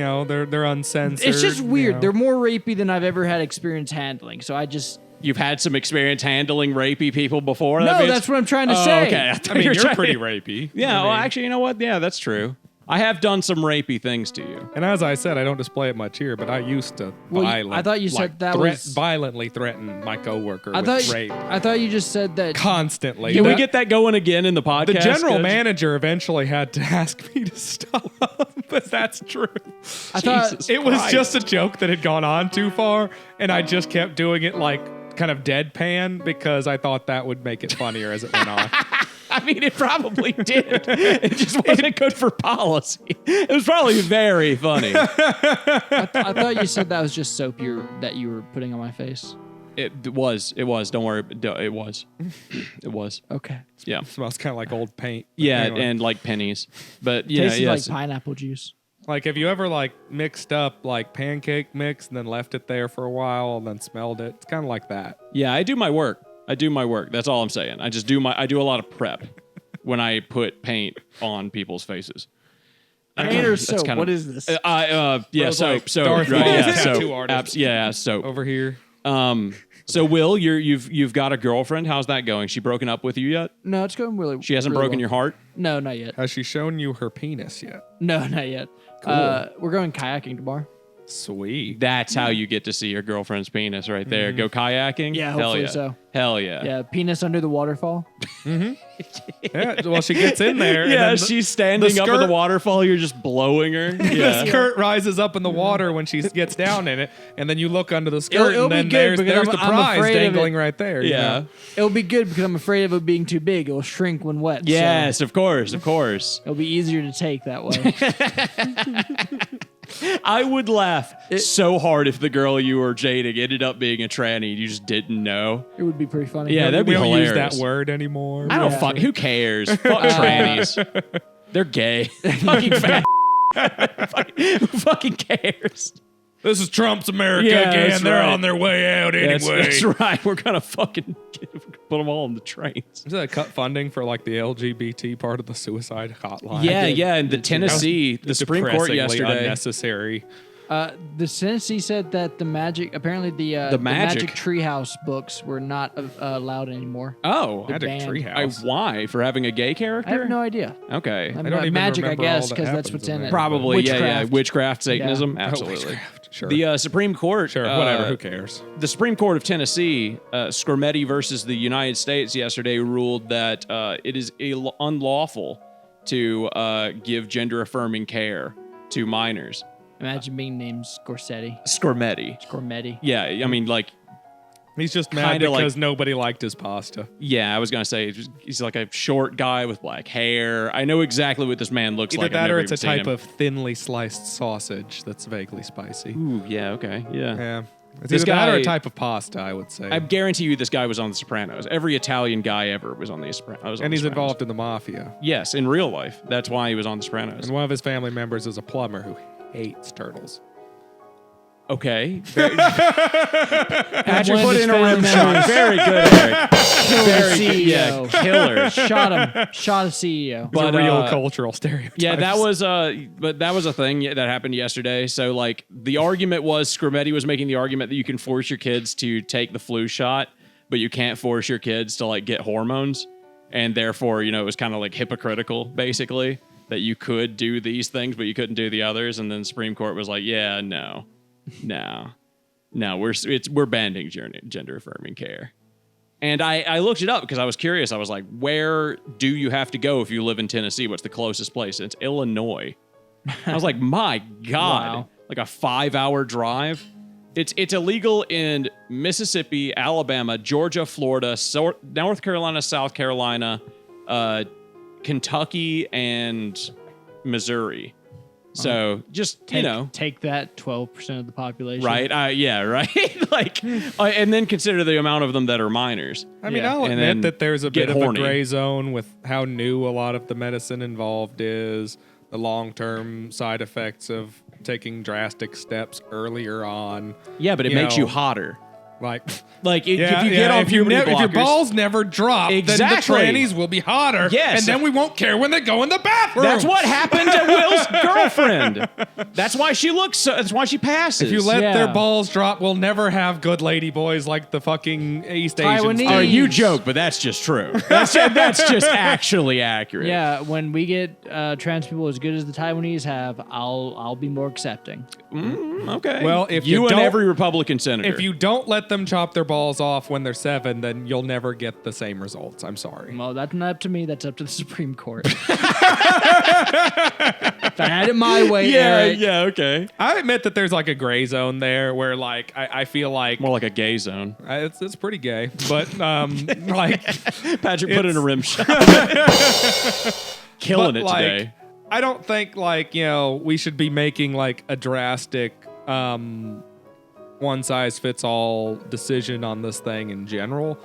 [SPEAKER 1] know, they're uncensored.
[SPEAKER 3] It's just weird.
[SPEAKER 1] You know.
[SPEAKER 3] They're more rapey than I've ever had experience handling. So I just
[SPEAKER 2] You've had some experience handling rapey people before.
[SPEAKER 3] no.
[SPEAKER 2] That means-
[SPEAKER 3] That's what I'm trying to
[SPEAKER 2] Oh,
[SPEAKER 3] say.
[SPEAKER 2] okay. I thought
[SPEAKER 1] I mean,
[SPEAKER 2] you were
[SPEAKER 1] you're
[SPEAKER 2] trying-
[SPEAKER 1] pretty rapey.
[SPEAKER 2] Yeah.
[SPEAKER 1] I
[SPEAKER 2] Well,
[SPEAKER 1] mean,
[SPEAKER 2] actually, you know what? Yeah, that's true. I have done some rapey things to you.
[SPEAKER 1] And as I said, I don't display it much here, but I used to
[SPEAKER 3] Well, I thought you said that was-
[SPEAKER 1] violently threaten my coworker
[SPEAKER 3] I
[SPEAKER 1] with
[SPEAKER 3] thought
[SPEAKER 1] rape
[SPEAKER 3] I thought you just said that.
[SPEAKER 1] constantly.
[SPEAKER 2] Can we
[SPEAKER 1] That-
[SPEAKER 2] get that going again in the podcast?
[SPEAKER 1] the general
[SPEAKER 2] Coach?
[SPEAKER 1] manager eventually had to ask me to stop, but that's true.
[SPEAKER 3] I thought
[SPEAKER 2] Jesus
[SPEAKER 1] It was
[SPEAKER 2] Christ.
[SPEAKER 1] just a joke that had gone on too far, and I just kept doing it like kind of deadpan because I thought that would make it funnier as it went on.
[SPEAKER 2] I mean, it probably did. It just wasn't good for policy. It was probably very funny.
[SPEAKER 3] I thought you said that was just soap that you were putting on my face.
[SPEAKER 2] It was. Don't worry. It was. It was.
[SPEAKER 3] Okay.
[SPEAKER 2] Yeah.
[SPEAKER 1] Smells kind of like old paint.
[SPEAKER 2] Yeah,
[SPEAKER 1] Anyway.
[SPEAKER 2] and like pennies. But yeah,
[SPEAKER 3] Tastes
[SPEAKER 2] yes.
[SPEAKER 3] like pineapple juice.
[SPEAKER 1] Like, have you ever like mixed up like pancake mix and then left it there for a while and then smelled it? It's kind of like that.
[SPEAKER 2] Yeah, I do my work. That's all I'm saying. I do a lot of prep when I put paint on people's faces.
[SPEAKER 3] Paint or
[SPEAKER 2] That's
[SPEAKER 3] soap?
[SPEAKER 2] kind of-
[SPEAKER 3] What is this?
[SPEAKER 2] Yeah,
[SPEAKER 1] Those,
[SPEAKER 2] soap,
[SPEAKER 1] like,
[SPEAKER 2] soap,
[SPEAKER 1] Darth
[SPEAKER 2] right,
[SPEAKER 1] Maul's
[SPEAKER 2] yeah,
[SPEAKER 1] tattoo
[SPEAKER 2] soap,
[SPEAKER 1] artist.
[SPEAKER 2] yeah, soap.
[SPEAKER 1] Over here.
[SPEAKER 2] So Will, you've got a girlfriend. How's that going? She broken up with you yet?
[SPEAKER 3] No, it's going really.
[SPEAKER 2] She hasn't
[SPEAKER 3] really
[SPEAKER 2] broken
[SPEAKER 3] well.
[SPEAKER 2] your heart?
[SPEAKER 3] No, not yet.
[SPEAKER 1] Has she shown you her penis yet?
[SPEAKER 3] No, not yet.
[SPEAKER 2] Cool.
[SPEAKER 3] We're going kayaking tomorrow.
[SPEAKER 1] Sweet.
[SPEAKER 2] That's how you get to see your girlfriend's penis right there. Go kayaking?
[SPEAKER 3] Yeah,
[SPEAKER 2] Hell
[SPEAKER 3] hopefully
[SPEAKER 2] yeah.
[SPEAKER 3] so.
[SPEAKER 2] Hell yeah.
[SPEAKER 3] Yeah, penis under the waterfall.
[SPEAKER 1] Yeah, well, she gets in there. and
[SPEAKER 2] Yeah,
[SPEAKER 1] then
[SPEAKER 2] she's standing
[SPEAKER 1] the
[SPEAKER 2] up in the
[SPEAKER 1] skirt-
[SPEAKER 2] waterfall. You're just blowing her.
[SPEAKER 1] the
[SPEAKER 2] Yeah.
[SPEAKER 1] skirt rises up in the water when she gets down in it, and then you look under the skirt,
[SPEAKER 3] It'll
[SPEAKER 1] and then
[SPEAKER 3] be good because
[SPEAKER 1] there's the
[SPEAKER 3] I'm
[SPEAKER 1] prize
[SPEAKER 3] afraid of
[SPEAKER 1] dangling
[SPEAKER 3] it.
[SPEAKER 1] right there. you
[SPEAKER 2] Yeah.
[SPEAKER 1] know?
[SPEAKER 3] It'll be good because I'm afraid of it being too big. It'll shrink when wet. so
[SPEAKER 2] Yes, of course, of course.
[SPEAKER 3] it'll be easier to take that way.
[SPEAKER 2] I would laugh so hard if the girl you were dating ended up being a tranny and you just didn't know.
[SPEAKER 3] It would be pretty funny.
[SPEAKER 2] Yeah, that'd be
[SPEAKER 1] we don't use
[SPEAKER 2] hilarious.
[SPEAKER 1] that word anymore.
[SPEAKER 2] I don't
[SPEAKER 3] Yeah.
[SPEAKER 2] fuck. Who cares? Fuck trannies. They're gay. Fucking fat. Who fucking cares?
[SPEAKER 1] This is Trump's America
[SPEAKER 2] Yeah,
[SPEAKER 1] again.
[SPEAKER 2] that's
[SPEAKER 1] They're
[SPEAKER 2] right.
[SPEAKER 1] on their way out anyway.
[SPEAKER 2] That's right. We're gonna fucking put them all on the trains.
[SPEAKER 1] Is that cut funding for like the LGBT part of the suicide hotline?
[SPEAKER 2] Yeah,
[SPEAKER 3] did.
[SPEAKER 2] yeah. And the Tennessee, the Supreme Court
[SPEAKER 1] Depressingly
[SPEAKER 2] yesterday.
[SPEAKER 1] unnecessary.
[SPEAKER 3] The Tennessee said that the magic, apparently the
[SPEAKER 2] Magic.
[SPEAKER 3] Treehouse books were not allowed anymore.
[SPEAKER 2] Oh,
[SPEAKER 1] Magic
[SPEAKER 3] band.
[SPEAKER 1] Treehouse.
[SPEAKER 2] why? For having a gay
[SPEAKER 3] I
[SPEAKER 2] character?
[SPEAKER 3] have no idea.
[SPEAKER 2] Okay.
[SPEAKER 3] I
[SPEAKER 1] don't even
[SPEAKER 3] magic, I
[SPEAKER 1] remember
[SPEAKER 3] guess,
[SPEAKER 1] all that
[SPEAKER 3] because that's
[SPEAKER 1] happens
[SPEAKER 3] what's
[SPEAKER 1] in
[SPEAKER 3] in
[SPEAKER 1] that.
[SPEAKER 3] it.
[SPEAKER 2] Probably, yeah.
[SPEAKER 3] Witchcraft.
[SPEAKER 2] Witchcraft, Satanism,
[SPEAKER 1] Oh,
[SPEAKER 2] absolutely.
[SPEAKER 1] witchcraft, sure.
[SPEAKER 2] The Supreme Court,
[SPEAKER 1] Sure, whatever. Who cares?
[SPEAKER 2] the Supreme Court of Tennessee, Scormetti versus the United States yesterday ruled that it is unlawful to give gender-affirming care to minors.
[SPEAKER 3] Imagine being named Scorsetti.
[SPEAKER 2] Scormetti. Yeah, I mean, like,
[SPEAKER 1] He's just mad
[SPEAKER 2] Kinda like-
[SPEAKER 1] because nobody liked his pasta.
[SPEAKER 2] yeah, I was gonna say he's like a short guy with black hair. I know exactly what this man looks
[SPEAKER 1] Either
[SPEAKER 2] like. I've
[SPEAKER 1] that or
[SPEAKER 2] never
[SPEAKER 1] it's a
[SPEAKER 2] even seen
[SPEAKER 1] type
[SPEAKER 2] him.
[SPEAKER 1] of thinly sliced sausage that's vaguely spicy.
[SPEAKER 2] Ooh, yeah, okay, yeah.
[SPEAKER 1] Yeah. It's
[SPEAKER 2] This
[SPEAKER 1] either that or
[SPEAKER 2] guy-
[SPEAKER 1] a type of pasta, I would say.
[SPEAKER 2] I guarantee you, this guy was on The Sopranos. Every Italian guy ever was on The Sopranos.
[SPEAKER 1] and he's involved in the mafia.
[SPEAKER 2] Yes, in real life. That's why he was on The Sopranos.
[SPEAKER 1] And one of his family members is a plumber who hates turtles.
[SPEAKER 2] Okay. Patrick
[SPEAKER 3] one of
[SPEAKER 2] put
[SPEAKER 3] his
[SPEAKER 2] in a
[SPEAKER 3] family
[SPEAKER 2] rim shot.
[SPEAKER 3] members
[SPEAKER 2] Very good, Eric.
[SPEAKER 3] killed
[SPEAKER 2] Very
[SPEAKER 3] the
[SPEAKER 2] good. Yeah,
[SPEAKER 3] CEO.
[SPEAKER 2] killer.
[SPEAKER 3] Shot him. Shot a CEO.
[SPEAKER 1] But
[SPEAKER 2] But,
[SPEAKER 1] real cultural stereotypes.
[SPEAKER 2] Yeah, that was a thing that happened yesterday. So like the argument was Scrimetti was making the argument that you can force your kids to take the flu shot, but you can't force your kids to like get hormones, and therefore it was kind of like hypocritical basically that you could do these things but you couldn't do the others. And then the Supreme Court was like, yeah, no, we're banning gender affirming care. And I looked it up because I was curious. I was like, where do you have to go if you live in Tennessee? What's the closest place? And it's Illinois. I was like, my God,
[SPEAKER 3] Wow.
[SPEAKER 2] like a 5-hour drive. It's illegal in Mississippi, Alabama, Georgia, Florida, North Carolina, South Carolina, Kentucky, and Missouri. So just,
[SPEAKER 3] Take that 12% of the population.
[SPEAKER 2] right? Yeah, right? Like, and then consider the amount of them that are minors.
[SPEAKER 1] I mean,
[SPEAKER 3] Yeah.
[SPEAKER 1] I'll
[SPEAKER 2] And then
[SPEAKER 1] admit that there's a
[SPEAKER 2] get
[SPEAKER 1] bit of
[SPEAKER 2] horny.
[SPEAKER 1] a gray zone with how new a lot of the medicine involved is, the long-term side effects of taking drastic steps earlier on.
[SPEAKER 2] Yeah, but it
[SPEAKER 1] You
[SPEAKER 2] makes you
[SPEAKER 1] know,
[SPEAKER 2] hotter.
[SPEAKER 1] Like,
[SPEAKER 2] Like, if you get on
[SPEAKER 1] if, you
[SPEAKER 2] puberty
[SPEAKER 1] if your
[SPEAKER 2] blockers-
[SPEAKER 1] balls never drop,
[SPEAKER 2] Exactly.
[SPEAKER 1] then the trannies will be hotter.
[SPEAKER 2] Yes.
[SPEAKER 1] And then we won't care when they go in the bathroom.
[SPEAKER 2] That's what happened to Will's girlfriend. That's why she looks. That's why she passes.
[SPEAKER 1] If you let their
[SPEAKER 3] Yeah.
[SPEAKER 1] balls drop, we'll never have good lady boys like the fucking East Asians.
[SPEAKER 3] Taiwanese.
[SPEAKER 2] Oh, you joke, but that's just true. That's just actually accurate.
[SPEAKER 3] Yeah, when we get trans people as good as the Taiwanese have, I'll be more accepting.
[SPEAKER 2] Okay.
[SPEAKER 1] Well, if
[SPEAKER 2] you
[SPEAKER 1] you
[SPEAKER 2] and
[SPEAKER 1] don't-
[SPEAKER 2] every Republican senator.
[SPEAKER 1] If you don't let them chop their balls off when they're 7, then you'll never get the same results. I'm sorry.
[SPEAKER 3] Well, that's not up to me. That's up to the Supreme Court. If I had it my way, Eric,
[SPEAKER 2] okay.
[SPEAKER 1] I admit that there's like a gray zone there where like I feel like
[SPEAKER 2] More like a gay zone.
[SPEAKER 1] it's pretty gay, but like
[SPEAKER 2] Patrick put in a rim shot. Killing
[SPEAKER 1] but,
[SPEAKER 2] it
[SPEAKER 1] like,
[SPEAKER 2] today.
[SPEAKER 1] I don't think like we should be making like a drastic one size fits all decision on this thing in general.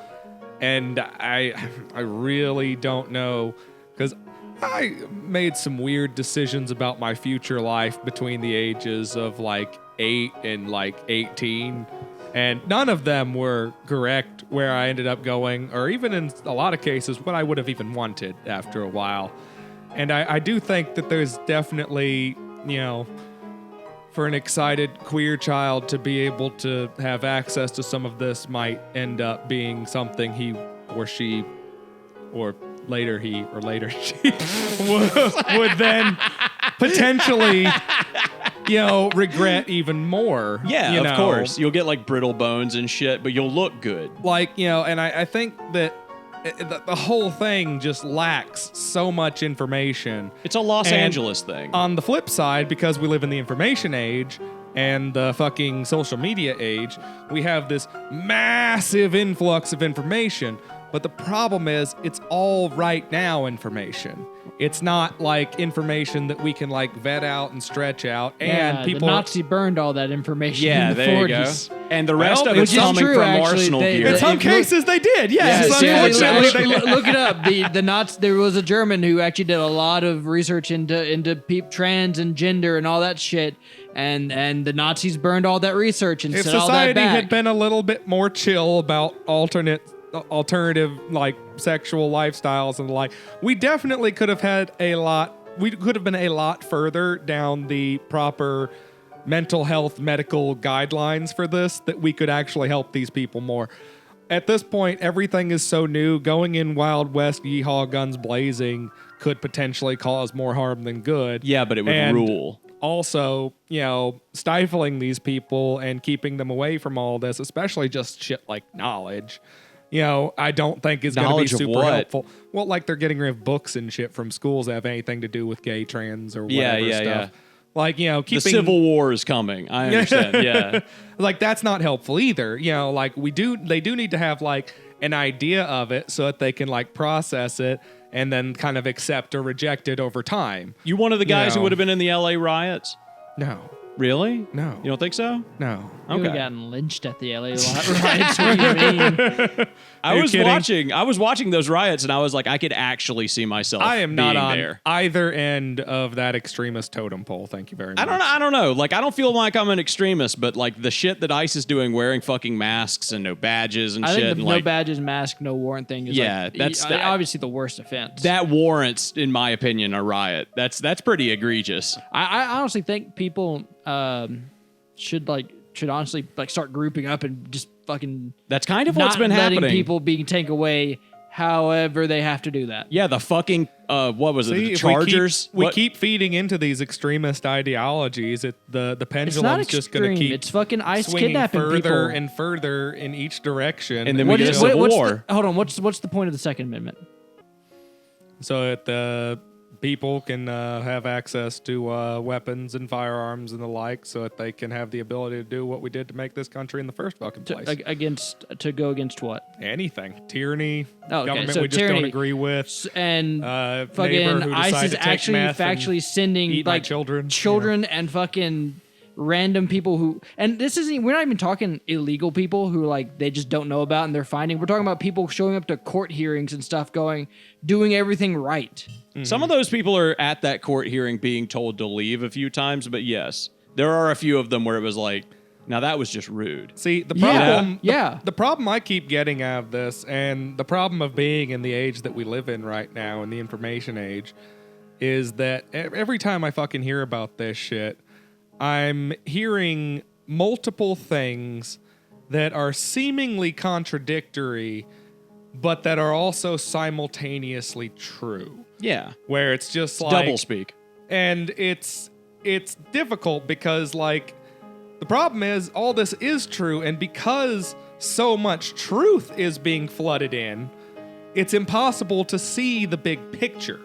[SPEAKER 1] And I really don't know, because I made some weird decisions about my future life between the ages of like 8 and like 18. And none of them were correct where I ended up going, or even in a lot of cases, what I would have even wanted after a while. And I do think that there's definitely, for an excited queer child to be able to have access to some of this might end up being something he or she, or later he or later she, would then potentially, regret even more.
[SPEAKER 2] Yeah, of course. You'll get like brittle bones and shit, but you'll look good.
[SPEAKER 1] Like, and I think that the whole thing just lacks so much information.
[SPEAKER 2] It's a Los
[SPEAKER 1] And
[SPEAKER 2] Angeles thing.
[SPEAKER 1] On the flip side, because we live in the information age and the fucking social media age, we have this massive influx of information. But the problem is, it's all right now information. It's not like information that we can like vet out and stretch out. And
[SPEAKER 3] yeah,
[SPEAKER 1] people
[SPEAKER 3] the Nazi burned all that information
[SPEAKER 2] yeah,
[SPEAKER 3] in the
[SPEAKER 2] there
[SPEAKER 3] 40s.
[SPEAKER 2] you go. And the rest
[SPEAKER 1] Well,
[SPEAKER 2] of it's
[SPEAKER 1] which is
[SPEAKER 2] coming
[SPEAKER 3] true,
[SPEAKER 2] from
[SPEAKER 3] actually.
[SPEAKER 2] Arsenal
[SPEAKER 3] They-
[SPEAKER 2] gear.
[SPEAKER 1] in some
[SPEAKER 3] look-
[SPEAKER 1] cases they did. Yes,
[SPEAKER 2] Yes,
[SPEAKER 1] unfortunately
[SPEAKER 2] exactly.
[SPEAKER 1] they did.
[SPEAKER 3] Look it up. The Nazi. There was a German who actually did a lot of research into trans and gender and all that shit, and the Nazis burned all that research and
[SPEAKER 1] If
[SPEAKER 3] set all that
[SPEAKER 1] society
[SPEAKER 3] back.
[SPEAKER 1] had been a little bit more chill about alternative like sexual lifestyles and the like, we definitely could have had we could have been a lot further down the proper mental health medical guidelines for this, that we could actually help these people more. At this point, everything is so new. Going in Wild West, yeehaw, guns blazing could potentially cause more harm than good.
[SPEAKER 2] Yeah, but it would
[SPEAKER 1] And
[SPEAKER 2] rule.
[SPEAKER 1] Also, stifling these people and keeping them away from all this, especially just shit like knowledge, I don't think is going to be
[SPEAKER 2] Knowledge of
[SPEAKER 1] super
[SPEAKER 2] what?
[SPEAKER 1] helpful. Well, like they're getting rid of books and shit from schools that have anything to do with gay, trans, or whatever
[SPEAKER 2] Yeah,
[SPEAKER 1] stuff. Like, keeping
[SPEAKER 2] The Civil War is coming. I understand. Yeah.
[SPEAKER 1] like that's not helpful either. Like they do need to have like an idea of it so that they can like process it and then kind of accept or reject it over time.
[SPEAKER 2] You one of the guys who
[SPEAKER 1] No.
[SPEAKER 2] would have been in the LA riots?
[SPEAKER 1] No.
[SPEAKER 2] Really?
[SPEAKER 1] No.
[SPEAKER 2] You don't think so?
[SPEAKER 1] No.
[SPEAKER 3] You would have
[SPEAKER 2] Okay.
[SPEAKER 3] gotten lynched at the LA riots. What do you mean?
[SPEAKER 2] I
[SPEAKER 1] you
[SPEAKER 2] was
[SPEAKER 1] kidding?
[SPEAKER 2] watching those riots, and I was like, I could actually see myself.
[SPEAKER 1] I am not
[SPEAKER 2] being
[SPEAKER 1] on
[SPEAKER 2] there.
[SPEAKER 1] either end of that extremist totem pole. Thank you very much.
[SPEAKER 2] I don't know. Like, I don't feel like I'm an extremist, but like the shit that ICE is doing, wearing fucking masks and no badges and
[SPEAKER 3] I
[SPEAKER 2] shit,
[SPEAKER 3] think
[SPEAKER 2] and
[SPEAKER 3] the
[SPEAKER 2] like
[SPEAKER 3] no badges, mask, no warrant thing is
[SPEAKER 2] Yeah,
[SPEAKER 3] like,
[SPEAKER 2] that's
[SPEAKER 3] obviously the worst offense.
[SPEAKER 2] that warrants, in my opinion, a riot. That's pretty egregious.
[SPEAKER 3] I honestly think people should honestly like start grouping up and just fucking
[SPEAKER 2] That's kind of
[SPEAKER 3] not
[SPEAKER 2] what's been
[SPEAKER 3] letting
[SPEAKER 2] happening.
[SPEAKER 3] people being taken away however they have to do that.
[SPEAKER 2] Yeah, the fucking what was it?
[SPEAKER 1] See,
[SPEAKER 2] The
[SPEAKER 1] if
[SPEAKER 2] Chargers.
[SPEAKER 1] We
[SPEAKER 2] What-
[SPEAKER 1] keep feeding into these extremist ideologies. The
[SPEAKER 3] It's not
[SPEAKER 1] pendulum's just going to
[SPEAKER 3] extreme.
[SPEAKER 1] keep
[SPEAKER 3] It's fucking ICE
[SPEAKER 1] swinging
[SPEAKER 3] kidnapping
[SPEAKER 1] further
[SPEAKER 3] people.
[SPEAKER 1] and further in each direction.
[SPEAKER 2] And then we get a
[SPEAKER 1] until-
[SPEAKER 2] civil war.
[SPEAKER 3] Hold on. What's the point of the Second Amendment?
[SPEAKER 1] so that the people can have access to weapons and firearms and the like, so that they can have the ability to do what we did to make this country in the first fucking place.
[SPEAKER 3] To go against what?
[SPEAKER 1] Anything, tyranny,
[SPEAKER 3] Oh, okay.
[SPEAKER 1] government
[SPEAKER 3] So
[SPEAKER 1] we just
[SPEAKER 3] tyranny.
[SPEAKER 1] don't agree with.
[SPEAKER 3] And
[SPEAKER 1] Neighbor
[SPEAKER 3] fucking
[SPEAKER 1] who
[SPEAKER 3] ICE
[SPEAKER 1] decided
[SPEAKER 3] is
[SPEAKER 1] to take
[SPEAKER 3] actually
[SPEAKER 1] meth and
[SPEAKER 3] factually sending
[SPEAKER 1] eat my
[SPEAKER 3] like
[SPEAKER 1] children.
[SPEAKER 3] and fucking random people who, and this isn't, we're not even talking illegal people who like they just don't know about and they're finding. We're talking about people showing up to court hearings and stuff, doing everything right.
[SPEAKER 2] Some of those people are at that court hearing being told to leave a few times, but yes, there are a few of them where it was like, now that was just rude.
[SPEAKER 1] See, the
[SPEAKER 3] Yeah,
[SPEAKER 1] problem,
[SPEAKER 3] yeah.
[SPEAKER 1] The problem I keep getting out of this, and the problem of being in the age that we live in right now, in the information age, is that every time I fucking hear about this shit, I'm hearing multiple things that are seemingly contradictory, but that are also simultaneously true.
[SPEAKER 2] Yeah,
[SPEAKER 1] Where it's just like
[SPEAKER 2] double speak.
[SPEAKER 1] and it's difficult because like the problem is all this is true, and because so much truth is being flooded in, it's impossible to see the big picture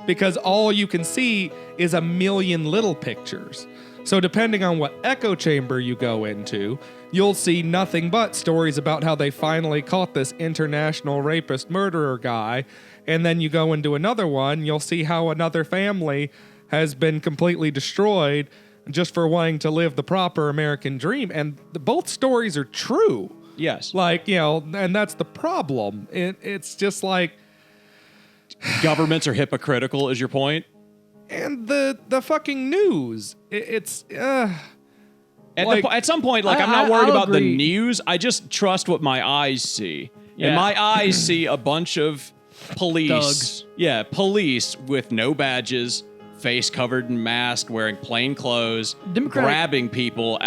[SPEAKER 1] because all you can see is a million little pictures. So depending on what echo chamber you go into, you'll see nothing but stories about how they finally caught this international rapist murderer guy. And then you go into another one, you'll see how another family has been completely destroyed just for wanting to live the proper American dream. And both stories are true.
[SPEAKER 2] Yes,
[SPEAKER 1] Like, you know, and that's the problem. It's just like,
[SPEAKER 2] governments are hypocritical. Is your point?
[SPEAKER 1] and the fucking news. It's
[SPEAKER 2] At some point, like, I'm not
[SPEAKER 3] I'll
[SPEAKER 2] worried about the
[SPEAKER 3] agree.
[SPEAKER 2] news. I just trust what my eyes see.
[SPEAKER 3] Yeah.
[SPEAKER 2] And my eyes see a bunch of police.
[SPEAKER 3] Thugs.
[SPEAKER 2] Yeah, police with no badges, face covered in masks, wearing plain clothes, grabbing people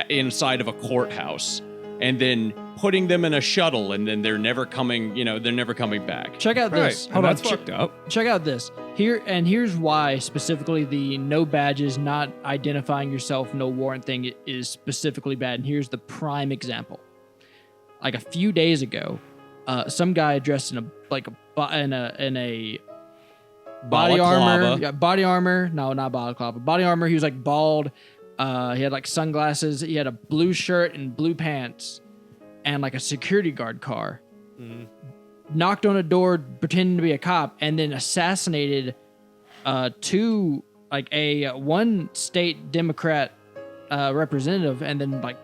[SPEAKER 2] inside of a courthouse, and then putting them in a shuttle, and then they're never coming back.
[SPEAKER 3] Check out this.
[SPEAKER 1] right.
[SPEAKER 3] Hold
[SPEAKER 1] and
[SPEAKER 3] on.
[SPEAKER 1] that's fucked up.
[SPEAKER 3] Check out this. Here's why specifically the no badges, not identifying yourself, no warrant thing is specifically bad. And here's the prime example. Like a few days ago, some guy dressed in a body
[SPEAKER 2] Balaclava.
[SPEAKER 3] armor. Yeah, body armor. No, not balaclava. Body armor. He was like bald. He had like sunglasses. He had a blue shirt and blue pants, and like a security guard car. Knocked on a door pretending to be a cop, and then assassinated one state Democrat representative, and then like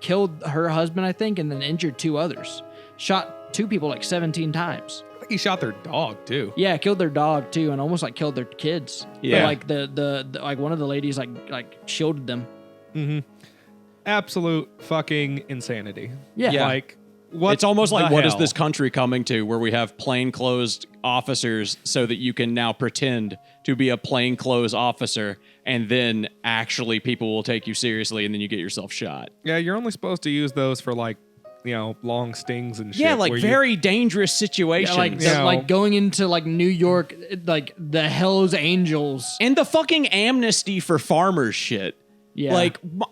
[SPEAKER 3] killed her husband, I think, and then injured two others. Shot two people like 17 times.
[SPEAKER 1] I think he shot their dog too.
[SPEAKER 3] Yeah, killed their dog too, and almost like killed their kids.
[SPEAKER 2] Yeah.
[SPEAKER 3] But, like the like one of the ladies like shielded them.
[SPEAKER 1] Absolute fucking insanity.
[SPEAKER 3] Yeah.
[SPEAKER 1] Like what?
[SPEAKER 2] It's almost like,
[SPEAKER 1] the
[SPEAKER 2] what is
[SPEAKER 1] hell?
[SPEAKER 2] this country coming to, where we have plainclothes officers so that you can now pretend to be a plainclothes officer, and then actually people will take you seriously, and then you get yourself shot.
[SPEAKER 1] Yeah, you're only supposed to use those for like, you know, long stings and shit.
[SPEAKER 2] Yeah, like
[SPEAKER 1] where you-
[SPEAKER 2] very dangerous
[SPEAKER 3] Yeah,
[SPEAKER 2] situations.
[SPEAKER 3] like
[SPEAKER 1] Yeah.
[SPEAKER 3] like going into like New York, like the Hell's Angels.
[SPEAKER 2] And the fucking amnesty for farmers shit.
[SPEAKER 3] Yeah.
[SPEAKER 2] Like,
[SPEAKER 1] Oh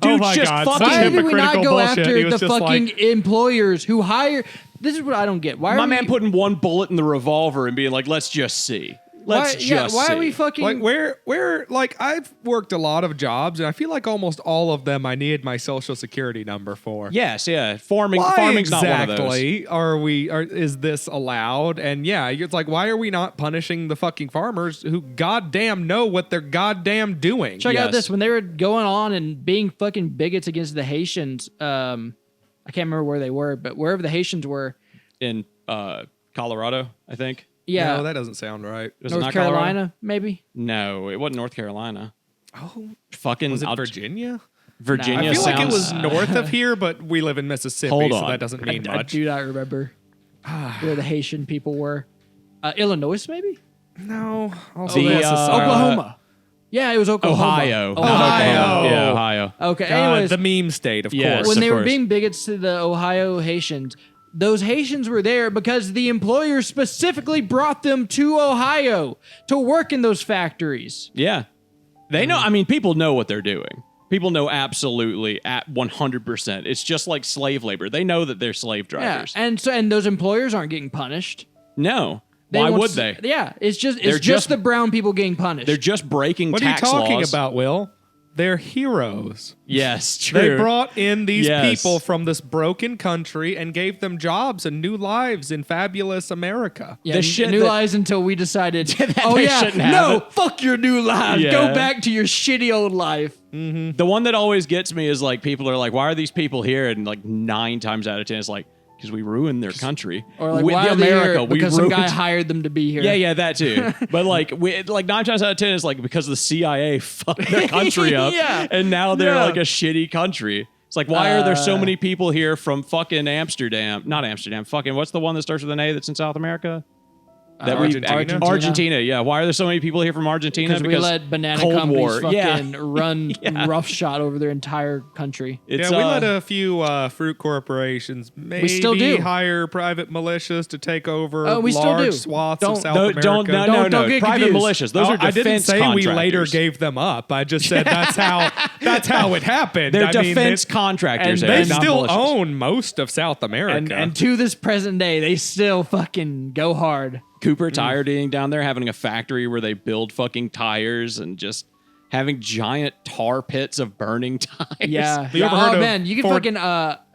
[SPEAKER 2] dude,
[SPEAKER 1] my
[SPEAKER 2] just
[SPEAKER 1] God,
[SPEAKER 2] fucking.
[SPEAKER 1] such
[SPEAKER 3] Why did we not
[SPEAKER 1] hypocritical
[SPEAKER 3] go
[SPEAKER 1] bullshit. He
[SPEAKER 3] after
[SPEAKER 1] was
[SPEAKER 3] the
[SPEAKER 1] just
[SPEAKER 3] fucking
[SPEAKER 1] like-
[SPEAKER 3] employers who hire? This is what I don't get. Why
[SPEAKER 2] My
[SPEAKER 3] are
[SPEAKER 2] man
[SPEAKER 3] we,
[SPEAKER 2] putting one bullet in the revolver and being like, let's just see. Let's just
[SPEAKER 3] why
[SPEAKER 2] see.
[SPEAKER 3] are we fucking
[SPEAKER 1] Like where like I've worked a lot of jobs and I feel like almost all of them I needed my social security number for.
[SPEAKER 2] Yes, yeah. Farming's
[SPEAKER 1] Why
[SPEAKER 2] not one of those.
[SPEAKER 1] exactly is this allowed? And yeah, it's like why are we not punishing the fucking farmers who goddamn know what they're goddamn doing?
[SPEAKER 3] check out
[SPEAKER 2] Yes.
[SPEAKER 3] this when they were going on and being fucking bigots against the Haitians. I can't remember where they were, but wherever the Haitians were,
[SPEAKER 2] In Colorado, I think.
[SPEAKER 3] yeah,
[SPEAKER 1] No, that doesn't sound right.
[SPEAKER 2] Was it
[SPEAKER 3] North
[SPEAKER 2] not Colorado?
[SPEAKER 3] Carolina, maybe.
[SPEAKER 2] No, it wasn't North Carolina.
[SPEAKER 1] Oh,
[SPEAKER 2] Fucking
[SPEAKER 1] was it
[SPEAKER 2] I'll-
[SPEAKER 1] Virginia?
[SPEAKER 2] Virginia
[SPEAKER 1] I feel like it
[SPEAKER 2] sounds-
[SPEAKER 1] was north of here, but we live in Mississippi,
[SPEAKER 2] Hold
[SPEAKER 1] so
[SPEAKER 2] on.
[SPEAKER 1] that doesn't mean
[SPEAKER 3] I
[SPEAKER 1] much.
[SPEAKER 3] do not remember where the Haitian people were. Illinois, maybe.
[SPEAKER 1] No, also
[SPEAKER 2] The,
[SPEAKER 1] Mississippi.
[SPEAKER 3] Oklahoma. Yeah, it was Oklahoma.
[SPEAKER 2] Ohio. not
[SPEAKER 3] Ohio.
[SPEAKER 2] Oklahoma. Yeah, Ohio.
[SPEAKER 3] Okay.
[SPEAKER 1] God,
[SPEAKER 3] Anyways,
[SPEAKER 1] the meme state, of
[SPEAKER 2] Yes.
[SPEAKER 1] course.
[SPEAKER 3] when
[SPEAKER 2] of
[SPEAKER 3] they were
[SPEAKER 2] course.
[SPEAKER 3] being bigots to the Ohio Haitians, those Haitians were there because the employer specifically brought them to Ohio to work in those factories.
[SPEAKER 2] Yeah. They know, I mean, people know what they're doing. People know absolutely at 100%. It's just like slave labor. They know that they're slave
[SPEAKER 3] Yeah,
[SPEAKER 2] drivers.
[SPEAKER 3] and those employers aren't getting punished.
[SPEAKER 2] No.
[SPEAKER 3] They
[SPEAKER 2] Why
[SPEAKER 3] want
[SPEAKER 2] would
[SPEAKER 3] s-
[SPEAKER 2] they?
[SPEAKER 3] Yeah, it's just
[SPEAKER 2] They're
[SPEAKER 3] just
[SPEAKER 2] just-
[SPEAKER 3] the brown people getting punished.
[SPEAKER 2] They're just breaking
[SPEAKER 1] What are you
[SPEAKER 2] tax
[SPEAKER 1] talking
[SPEAKER 2] laws.
[SPEAKER 1] about, Will? They're heroes.
[SPEAKER 2] Yes, true.
[SPEAKER 1] They brought in these
[SPEAKER 2] Yes.
[SPEAKER 1] people from this broken country and gave them jobs and new lives in fabulous America.
[SPEAKER 3] yeah,
[SPEAKER 2] the shit
[SPEAKER 3] new
[SPEAKER 2] that-
[SPEAKER 3] lives until we decided.
[SPEAKER 2] That
[SPEAKER 3] oh
[SPEAKER 2] they
[SPEAKER 3] yeah,
[SPEAKER 2] shouldn't have
[SPEAKER 3] no,
[SPEAKER 2] it.
[SPEAKER 3] fuck your new lives.
[SPEAKER 2] Yeah.
[SPEAKER 3] Go back to your shitty old life.
[SPEAKER 2] The one that always gets me is like people are like, why are these people here? And like 9 times out of 10, it's like, because we ruined their country.
[SPEAKER 3] Or like,
[SPEAKER 2] With
[SPEAKER 3] why
[SPEAKER 2] the
[SPEAKER 3] are they
[SPEAKER 2] America,
[SPEAKER 3] here?
[SPEAKER 2] we
[SPEAKER 3] Because some
[SPEAKER 2] ruined.
[SPEAKER 3] guy hired them to be here.
[SPEAKER 2] Yeah, that too. But like, 9 times out of 10 is like because the CIA fucked their country up,
[SPEAKER 3] Yeah.
[SPEAKER 2] and now they're
[SPEAKER 3] Yeah.
[SPEAKER 2] like a shitty country. It's like, why are there so many people here from fucking Amsterdam? Not Amsterdam. Fucking what's the one that starts with an A that's in South America?
[SPEAKER 1] Argentina?
[SPEAKER 2] Argentina. Yeah. Why are there so many people here from Argentina?
[SPEAKER 3] Because we let banana
[SPEAKER 2] Cold
[SPEAKER 3] companies
[SPEAKER 2] War. Yeah.
[SPEAKER 3] fucking run roughshod over their entire country.
[SPEAKER 2] It's,
[SPEAKER 1] Yeah, we let a few fruit corporations maybe
[SPEAKER 3] still do.
[SPEAKER 1] hire private militias to take over
[SPEAKER 3] Oh, we still
[SPEAKER 1] large
[SPEAKER 3] do.
[SPEAKER 1] swaths
[SPEAKER 3] Don't-
[SPEAKER 1] of South
[SPEAKER 2] don't,
[SPEAKER 1] America.
[SPEAKER 2] don't, no, no,
[SPEAKER 3] Don't
[SPEAKER 2] no.
[SPEAKER 3] get
[SPEAKER 2] Private
[SPEAKER 3] confused.
[SPEAKER 2] militias. Those
[SPEAKER 1] Oh,
[SPEAKER 2] are
[SPEAKER 1] I didn't
[SPEAKER 2] defense
[SPEAKER 1] say we later
[SPEAKER 2] contractors.
[SPEAKER 1] gave them up. I just said that's how it happened.
[SPEAKER 2] They're
[SPEAKER 1] I mean,
[SPEAKER 2] defense contractors.
[SPEAKER 3] and
[SPEAKER 1] They
[SPEAKER 2] Eric, not
[SPEAKER 1] still
[SPEAKER 2] militias.
[SPEAKER 1] own most of South America.
[SPEAKER 3] And to this present day, they still fucking go hard.
[SPEAKER 2] Cooper Tire Dealing down there having a factory where they build fucking tires and just having giant tar pits of burning tires.
[SPEAKER 3] Yeah.
[SPEAKER 1] you ever heard
[SPEAKER 3] Oh
[SPEAKER 1] of
[SPEAKER 3] man, you can
[SPEAKER 1] Ford-
[SPEAKER 3] fucking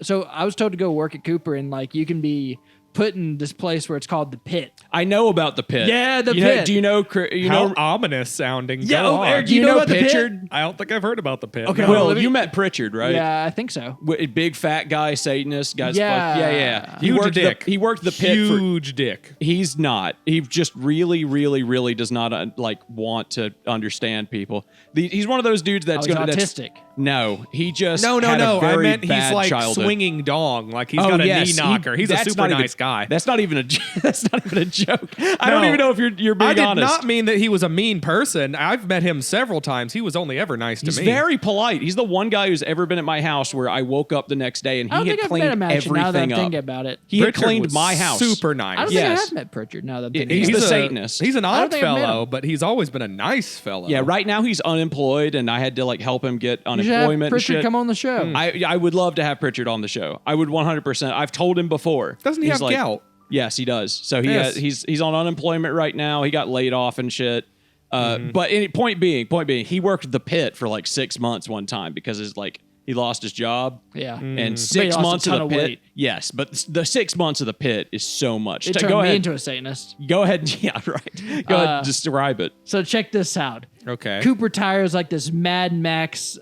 [SPEAKER 3] so I was told to go work at Cooper and like you can be put in this place where it's called the Pit.
[SPEAKER 2] I know about the pit.
[SPEAKER 3] Yeah, the
[SPEAKER 2] You know-
[SPEAKER 3] pit.
[SPEAKER 2] do you know? You
[SPEAKER 1] how
[SPEAKER 2] know?
[SPEAKER 1] ominous sounding.
[SPEAKER 3] Yeah,
[SPEAKER 1] Go
[SPEAKER 3] oh,
[SPEAKER 1] on.
[SPEAKER 3] Eric,
[SPEAKER 2] Do you
[SPEAKER 3] know
[SPEAKER 2] know
[SPEAKER 3] about the Pit?
[SPEAKER 2] Pritchard?
[SPEAKER 1] I don't think I've heard about the pit.
[SPEAKER 3] Okay,
[SPEAKER 1] no.
[SPEAKER 3] well,
[SPEAKER 2] Will,
[SPEAKER 3] let me-
[SPEAKER 2] you met Pritchard, right?
[SPEAKER 3] Yeah, I think so.
[SPEAKER 2] Big fat guy, Satanist, guys.
[SPEAKER 3] Yeah.
[SPEAKER 2] Yeah.
[SPEAKER 1] Huge
[SPEAKER 2] worked
[SPEAKER 1] dick.
[SPEAKER 2] he worked the pit for.
[SPEAKER 1] Huge dick.
[SPEAKER 2] He's not. He just really, really, really does not like want to understand people. He's one of those dudes that's
[SPEAKER 3] he's
[SPEAKER 2] gonna.
[SPEAKER 3] autistic.
[SPEAKER 2] No, he just
[SPEAKER 1] No.
[SPEAKER 2] had a
[SPEAKER 1] I
[SPEAKER 2] very
[SPEAKER 1] meant he's
[SPEAKER 2] bad
[SPEAKER 1] like
[SPEAKER 2] childhood.
[SPEAKER 1] swinging dong, like he's
[SPEAKER 2] Oh,
[SPEAKER 1] got a
[SPEAKER 2] yes,
[SPEAKER 1] knee knocker. He's a
[SPEAKER 2] that's
[SPEAKER 1] super
[SPEAKER 2] not even-
[SPEAKER 1] nice guy.
[SPEAKER 2] That's not even a. That's not even a joke. I don't
[SPEAKER 1] No.
[SPEAKER 2] even know if you're being
[SPEAKER 1] I did
[SPEAKER 2] honest.
[SPEAKER 1] not mean that he was a mean person. I've met him several times. He was only ever nice
[SPEAKER 2] He's
[SPEAKER 1] to me.
[SPEAKER 2] very polite. He's the one guy who's ever been at my house where I woke up the next day and
[SPEAKER 3] I don't
[SPEAKER 2] he had
[SPEAKER 3] think I've met
[SPEAKER 2] cleaned
[SPEAKER 3] him actually. Now that I'm
[SPEAKER 2] everything
[SPEAKER 3] thinking
[SPEAKER 2] up.
[SPEAKER 3] about it,
[SPEAKER 2] He had
[SPEAKER 1] Pritchard
[SPEAKER 2] cleaned
[SPEAKER 1] was
[SPEAKER 2] my house.
[SPEAKER 1] Super nice.
[SPEAKER 3] I don't think I
[SPEAKER 2] Yes.
[SPEAKER 3] have met Pritchard. Now that I'm
[SPEAKER 2] Yeah,
[SPEAKER 3] thinking
[SPEAKER 2] he's
[SPEAKER 3] about
[SPEAKER 2] the
[SPEAKER 3] it.
[SPEAKER 2] Satanist.
[SPEAKER 1] He's an
[SPEAKER 3] I don't
[SPEAKER 1] odd
[SPEAKER 3] think I've met
[SPEAKER 1] fellow,
[SPEAKER 3] him.
[SPEAKER 1] but he's always been a nice fellow.
[SPEAKER 2] Yeah, right now he's unemployed and I had to like help him get
[SPEAKER 3] You should have
[SPEAKER 2] unemployment and
[SPEAKER 3] Pritchard
[SPEAKER 2] shit.
[SPEAKER 3] come on the show.
[SPEAKER 2] I would love to have Pritchard on the show. I would 100%. I've told him before.
[SPEAKER 1] Doesn't he
[SPEAKER 2] He's
[SPEAKER 1] have
[SPEAKER 2] like,
[SPEAKER 1] gout?
[SPEAKER 2] Yes, he does. So
[SPEAKER 1] Yes.
[SPEAKER 2] he's on unemployment right now. He got laid off and shit.
[SPEAKER 1] Mm-hmm.
[SPEAKER 2] But point being, he worked the pit for like 6 months one time because it's like he lost his job.
[SPEAKER 3] yeah.
[SPEAKER 1] Mm.
[SPEAKER 2] And
[SPEAKER 3] But he
[SPEAKER 2] 6
[SPEAKER 3] lost a
[SPEAKER 2] months of
[SPEAKER 3] ton
[SPEAKER 2] the
[SPEAKER 3] of
[SPEAKER 2] pit.
[SPEAKER 3] weight.
[SPEAKER 2] Yes, but the 6 months of the pit is so much.
[SPEAKER 3] It
[SPEAKER 2] Go
[SPEAKER 3] turned me
[SPEAKER 2] ahead.
[SPEAKER 3] into a Satanist.
[SPEAKER 2] Go ahead. Yeah, right. Go ahead and describe it.
[SPEAKER 3] So check this out.
[SPEAKER 1] Okay.
[SPEAKER 3] Cooper Tire is like this Mad Max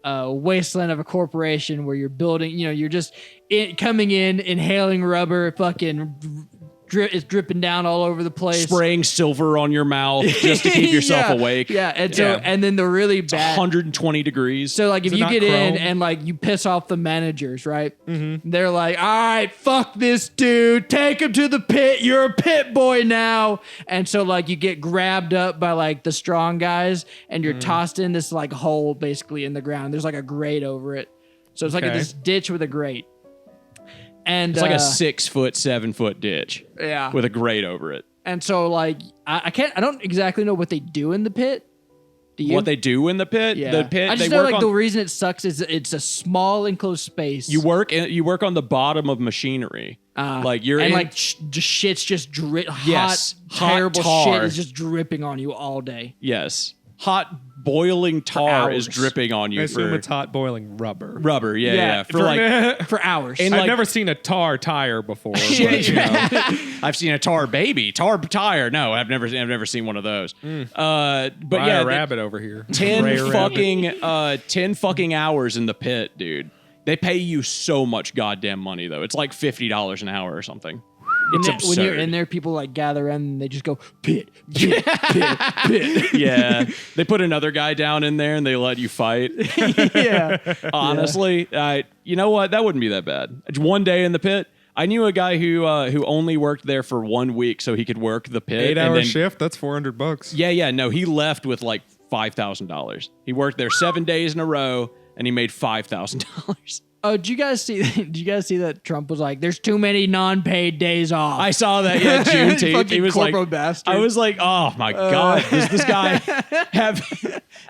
[SPEAKER 3] wasteland of a corporation where you're building, you're just coming in, inhaling rubber, fucking it's dripping down all over the place.
[SPEAKER 2] Spraying silver on your mouth just to keep yourself
[SPEAKER 3] Yeah,
[SPEAKER 2] awake.
[SPEAKER 3] Yeah, and so
[SPEAKER 1] Yeah.
[SPEAKER 3] and then the really bad
[SPEAKER 2] 120 degrees.
[SPEAKER 3] So like if
[SPEAKER 1] Is it
[SPEAKER 3] you
[SPEAKER 1] not
[SPEAKER 3] get in
[SPEAKER 1] chrome?
[SPEAKER 3] and like you piss off the managers, right? They're like, all right, fuck this dude, take him to the pit. You're a pit boy now. And so like you get grabbed up by like the strong guys and you're tossed in this like hole basically in the ground. There's like a grate over it. So it's like
[SPEAKER 1] Okay.
[SPEAKER 3] this ditch with a grate. And
[SPEAKER 2] It's like a 6 foot, 7 foot ditch
[SPEAKER 3] yeah.
[SPEAKER 2] with a grate over it.
[SPEAKER 3] And so like I don't exactly know what they do in the pit. Do you?
[SPEAKER 2] What they do in the pit?
[SPEAKER 3] Yeah.
[SPEAKER 2] The pit.
[SPEAKER 3] I just
[SPEAKER 2] they
[SPEAKER 3] know
[SPEAKER 2] work
[SPEAKER 3] like
[SPEAKER 2] on,
[SPEAKER 3] the reason it sucks is it's a small enclosed space.
[SPEAKER 2] you work on the bottom of machinery. Like you're
[SPEAKER 3] and
[SPEAKER 2] in,
[SPEAKER 3] like just shit's just
[SPEAKER 2] Yes.
[SPEAKER 3] hot,
[SPEAKER 2] Hot
[SPEAKER 3] terrible
[SPEAKER 2] tar.
[SPEAKER 3] shit is just dripping on you all day.
[SPEAKER 2] yes, hot boiling tar is
[SPEAKER 3] hours.
[SPEAKER 2] dripping on
[SPEAKER 1] I
[SPEAKER 2] you
[SPEAKER 1] assume
[SPEAKER 2] for
[SPEAKER 1] it's hot boiling rubber.
[SPEAKER 2] rubber. Yeah. For like,
[SPEAKER 3] For hours.
[SPEAKER 2] And
[SPEAKER 1] I've
[SPEAKER 2] like-
[SPEAKER 1] never seen a tar tire before. But, you know.
[SPEAKER 2] I've seen a tar tire. No, I've never seen one of those. But
[SPEAKER 1] Buy
[SPEAKER 2] yeah,
[SPEAKER 1] a rabbit over here.
[SPEAKER 2] 10
[SPEAKER 1] Gray rabbit.
[SPEAKER 2] 10 fucking hours in the pit, dude. They pay you so much goddamn money though. It's like $50 an hour or something. It's
[SPEAKER 3] And then when you're
[SPEAKER 2] absurd.
[SPEAKER 3] in there, people like gather in and they just go pit, pit, pit, pit.
[SPEAKER 2] Yeah, they put another guy down in there and they let you fight.
[SPEAKER 3] Yeah.
[SPEAKER 2] Honestly, you know what? That wouldn't be that bad. One day in the pit. I knew a guy who only worked there for 1 week so he could work the pit.
[SPEAKER 1] 8-hour
[SPEAKER 2] and then,
[SPEAKER 1] shift. That's $400.
[SPEAKER 2] Yeah. No, he left with like $5,000. He worked there 7 days in a row and he made $5,000.
[SPEAKER 3] Oh, did you guys see? Did you guys see that Trump was like, "There's too many non-paid days off."
[SPEAKER 2] I saw that. Yeah, Juneteenth.
[SPEAKER 3] Fucking
[SPEAKER 2] He was like,
[SPEAKER 3] corpo bastard.
[SPEAKER 2] I was like, oh my god, does this guy have?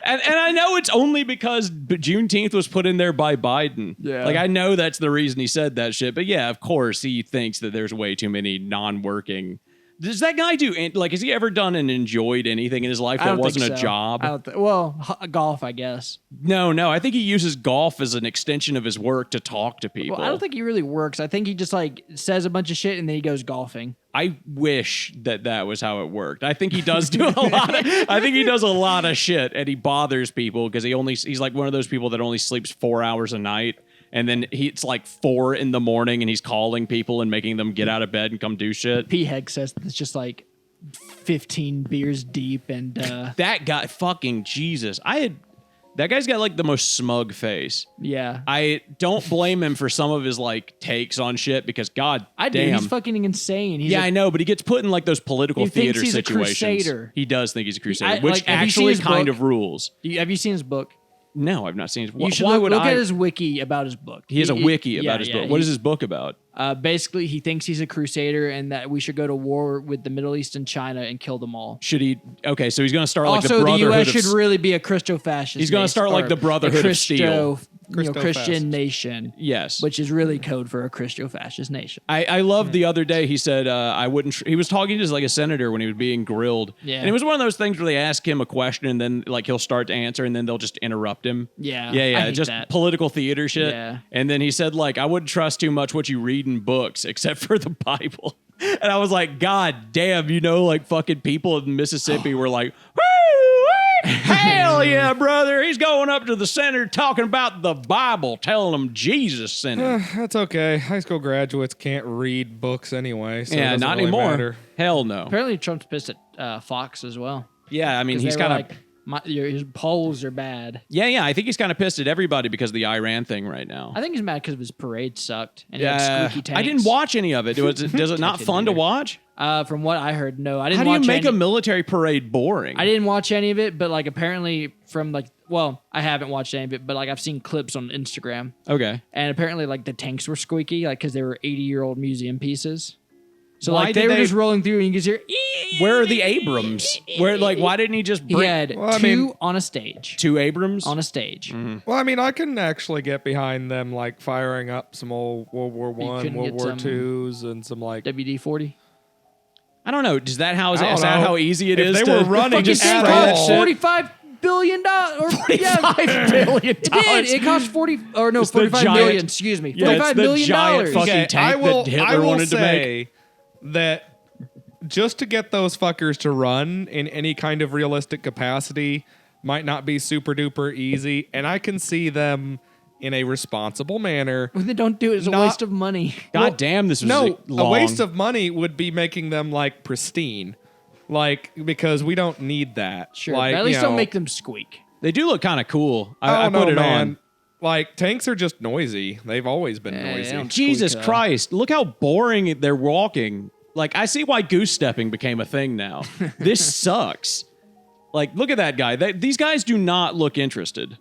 [SPEAKER 2] And I know it's only because Juneteenth was put in there by Biden.
[SPEAKER 3] Yeah.
[SPEAKER 2] Like I know that's the reason he said that shit. But yeah, of course he thinks that there's way too many non-working. Does that guy do like? Has he ever done and enjoyed anything in his life
[SPEAKER 3] I
[SPEAKER 2] that
[SPEAKER 3] don't
[SPEAKER 2] wasn't
[SPEAKER 3] think
[SPEAKER 2] a
[SPEAKER 3] so.
[SPEAKER 2] job?
[SPEAKER 3] I don't well, golf, I guess.
[SPEAKER 2] No. I think he uses golf as an extension of his work to talk to people.
[SPEAKER 3] Well, I don't think he really works. I think he just like says a bunch of shit and then he goes golfing.
[SPEAKER 2] I wish that was how it worked. I think he does do a lot. I think he does a lot of shit, and he bothers people because he's like one of those people that only sleeps 4 hours a night, and then it's like 4 in the morning, and he's calling people and making them get out of bed and come do shit.
[SPEAKER 3] P. Heg says it's just like 15 beers deep and
[SPEAKER 2] That guy, fucking Jesus! That guy's got like the most smug face.
[SPEAKER 3] yeah.
[SPEAKER 2] I don't blame him for some of his like takes on shit because god
[SPEAKER 3] I do.
[SPEAKER 2] damn.
[SPEAKER 3] He's fucking insane. He's
[SPEAKER 2] Yeah,
[SPEAKER 3] a-
[SPEAKER 2] I know, but he gets put in like those political
[SPEAKER 3] He thinks
[SPEAKER 2] theater
[SPEAKER 3] he's a
[SPEAKER 2] situations.
[SPEAKER 3] crusader.
[SPEAKER 2] He does think he's a crusader,
[SPEAKER 3] I-
[SPEAKER 2] which
[SPEAKER 3] like, have you seen
[SPEAKER 2] actually
[SPEAKER 3] his
[SPEAKER 2] kind
[SPEAKER 3] book?
[SPEAKER 2] of rules.
[SPEAKER 3] Have you seen his book?
[SPEAKER 2] No, I've not seen his.
[SPEAKER 3] You should
[SPEAKER 2] Why
[SPEAKER 3] look,
[SPEAKER 2] would
[SPEAKER 3] look
[SPEAKER 2] I?
[SPEAKER 3] at his wiki about his book.
[SPEAKER 2] He has a wiki about his book. What is
[SPEAKER 3] he-
[SPEAKER 2] his book about?
[SPEAKER 3] Basically, he thinks he's a crusader and that we should go to war with the Middle East and China and kill them all.
[SPEAKER 2] Should he? Okay, so he's going to start like
[SPEAKER 3] Also,
[SPEAKER 2] the
[SPEAKER 3] the
[SPEAKER 2] Brotherhood
[SPEAKER 3] U.S.
[SPEAKER 2] of.
[SPEAKER 3] should really be a Christo-fascist.
[SPEAKER 2] He's gonna start like the Brotherhood of Steel.
[SPEAKER 1] Christo-fascist.
[SPEAKER 3] Christian nation.
[SPEAKER 2] Yes.
[SPEAKER 3] Which is really code for a Christo-fascist nation.
[SPEAKER 2] I love the other day he said I wouldn't. He was talking to like a senator when he was being grilled.
[SPEAKER 3] Yeah.
[SPEAKER 2] And it was one of those things where they ask him a question and then like he'll start to answer and then they'll just interrupt him.
[SPEAKER 3] Yeah,
[SPEAKER 2] Yeah.
[SPEAKER 3] I hate
[SPEAKER 2] Just
[SPEAKER 3] that.
[SPEAKER 2] political theater shit.
[SPEAKER 3] Yeah.
[SPEAKER 2] And then he said like I wouldn't trust too much what you read in books except for the Bible. And I was like, God damn, like fucking people in Mississippi were like, hell yeah, brother. He's going up to the center talking about the Bible, telling them Jesus sent him.
[SPEAKER 1] That's okay. High school graduates can't read books anyway. So it
[SPEAKER 2] Yeah,
[SPEAKER 1] doesn't
[SPEAKER 2] not
[SPEAKER 1] really
[SPEAKER 2] anymore.
[SPEAKER 1] matter.
[SPEAKER 2] Hell no.
[SPEAKER 3] Apparently, Trump's pissed at Fox as well.
[SPEAKER 2] Yeah, I mean,
[SPEAKER 3] 'Cause
[SPEAKER 2] he's
[SPEAKER 3] they were
[SPEAKER 2] kind of.
[SPEAKER 3] like, his polls are bad.
[SPEAKER 2] Yeah, I think he's kind of pissed at everybody because of the Iran thing right now.
[SPEAKER 3] I think he's mad because his parade sucked and he had
[SPEAKER 2] Yeah,
[SPEAKER 3] squeaky tanks.
[SPEAKER 2] I didn't watch any of it. Does it not
[SPEAKER 3] didn't
[SPEAKER 2] fun to
[SPEAKER 3] either.
[SPEAKER 2] watch?
[SPEAKER 3] From what I heard, no, I didn't.
[SPEAKER 2] How do you
[SPEAKER 3] watch
[SPEAKER 2] make
[SPEAKER 3] any,
[SPEAKER 2] a military parade boring?
[SPEAKER 3] I didn't watch any of it, but like apparently from like, well, I haven't watched any of it, but like I've seen clips on Instagram,
[SPEAKER 2] Okay.
[SPEAKER 3] and apparently like the tanks were squeaky, like because they were 80-year-old museum pieces. So
[SPEAKER 2] Why
[SPEAKER 3] like
[SPEAKER 2] did
[SPEAKER 3] they were
[SPEAKER 2] they-
[SPEAKER 3] just rolling through, and you could hear.
[SPEAKER 2] Where are the Abrams? Where why didn't he just
[SPEAKER 3] He
[SPEAKER 2] bring
[SPEAKER 3] had
[SPEAKER 1] Well, I
[SPEAKER 3] two
[SPEAKER 1] mean-
[SPEAKER 3] on a stage.
[SPEAKER 2] two Abrams?
[SPEAKER 3] On a stage.
[SPEAKER 1] Well, I mean, I can actually get behind them, like firing up some old World War One,
[SPEAKER 3] couldn't
[SPEAKER 1] World
[SPEAKER 3] get
[SPEAKER 1] War
[SPEAKER 3] some
[SPEAKER 1] Twos, and some like.
[SPEAKER 3] WD-40.
[SPEAKER 2] I don't know. Is that how
[SPEAKER 1] I don't
[SPEAKER 2] that
[SPEAKER 1] know.
[SPEAKER 2] how easy it
[SPEAKER 1] If
[SPEAKER 2] is
[SPEAKER 1] they
[SPEAKER 2] to
[SPEAKER 1] were running
[SPEAKER 3] Fucking
[SPEAKER 2] just
[SPEAKER 3] thing
[SPEAKER 1] at
[SPEAKER 2] spray that
[SPEAKER 3] cost
[SPEAKER 2] shit?
[SPEAKER 3] $45 billion. Or yeah,
[SPEAKER 2] $45 billion.
[SPEAKER 3] it did. It cost 40 or no,
[SPEAKER 2] It's the
[SPEAKER 3] 45
[SPEAKER 2] giant-
[SPEAKER 3] million. Excuse me,
[SPEAKER 2] Yeah, it's
[SPEAKER 3] $45
[SPEAKER 2] the
[SPEAKER 3] million
[SPEAKER 2] giant fucking
[SPEAKER 1] Okay,
[SPEAKER 2] tank that Hitler
[SPEAKER 1] I will
[SPEAKER 2] wanted to make.
[SPEAKER 1] say that just to get those fuckers to run in any kind of realistic capacity might not be super duper easy, and I can see them in a responsible manner.
[SPEAKER 3] When they don't do it, it's a
[SPEAKER 1] Not-
[SPEAKER 3] waste of money.
[SPEAKER 2] God damn, this was
[SPEAKER 1] No,
[SPEAKER 2] long.
[SPEAKER 1] a waste of money would be making them like pristine, like because we don't need that.
[SPEAKER 3] Sure,
[SPEAKER 1] like,
[SPEAKER 3] but at least
[SPEAKER 1] you
[SPEAKER 3] don't
[SPEAKER 1] know,
[SPEAKER 3] make them squeak.
[SPEAKER 2] They do look kind of cool.
[SPEAKER 1] I
[SPEAKER 2] I
[SPEAKER 1] don't
[SPEAKER 2] put
[SPEAKER 1] know,
[SPEAKER 2] it
[SPEAKER 1] man.
[SPEAKER 2] on.
[SPEAKER 1] Like tanks are just noisy. They've always been
[SPEAKER 3] Yeah,
[SPEAKER 1] noisy.
[SPEAKER 3] they don't-
[SPEAKER 2] Jesus
[SPEAKER 3] Squeak,
[SPEAKER 2] Christ, look how boring they're walking. Like, I see why goose stepping became a thing now. This sucks. Like, look at that guy. These guys do not look interested.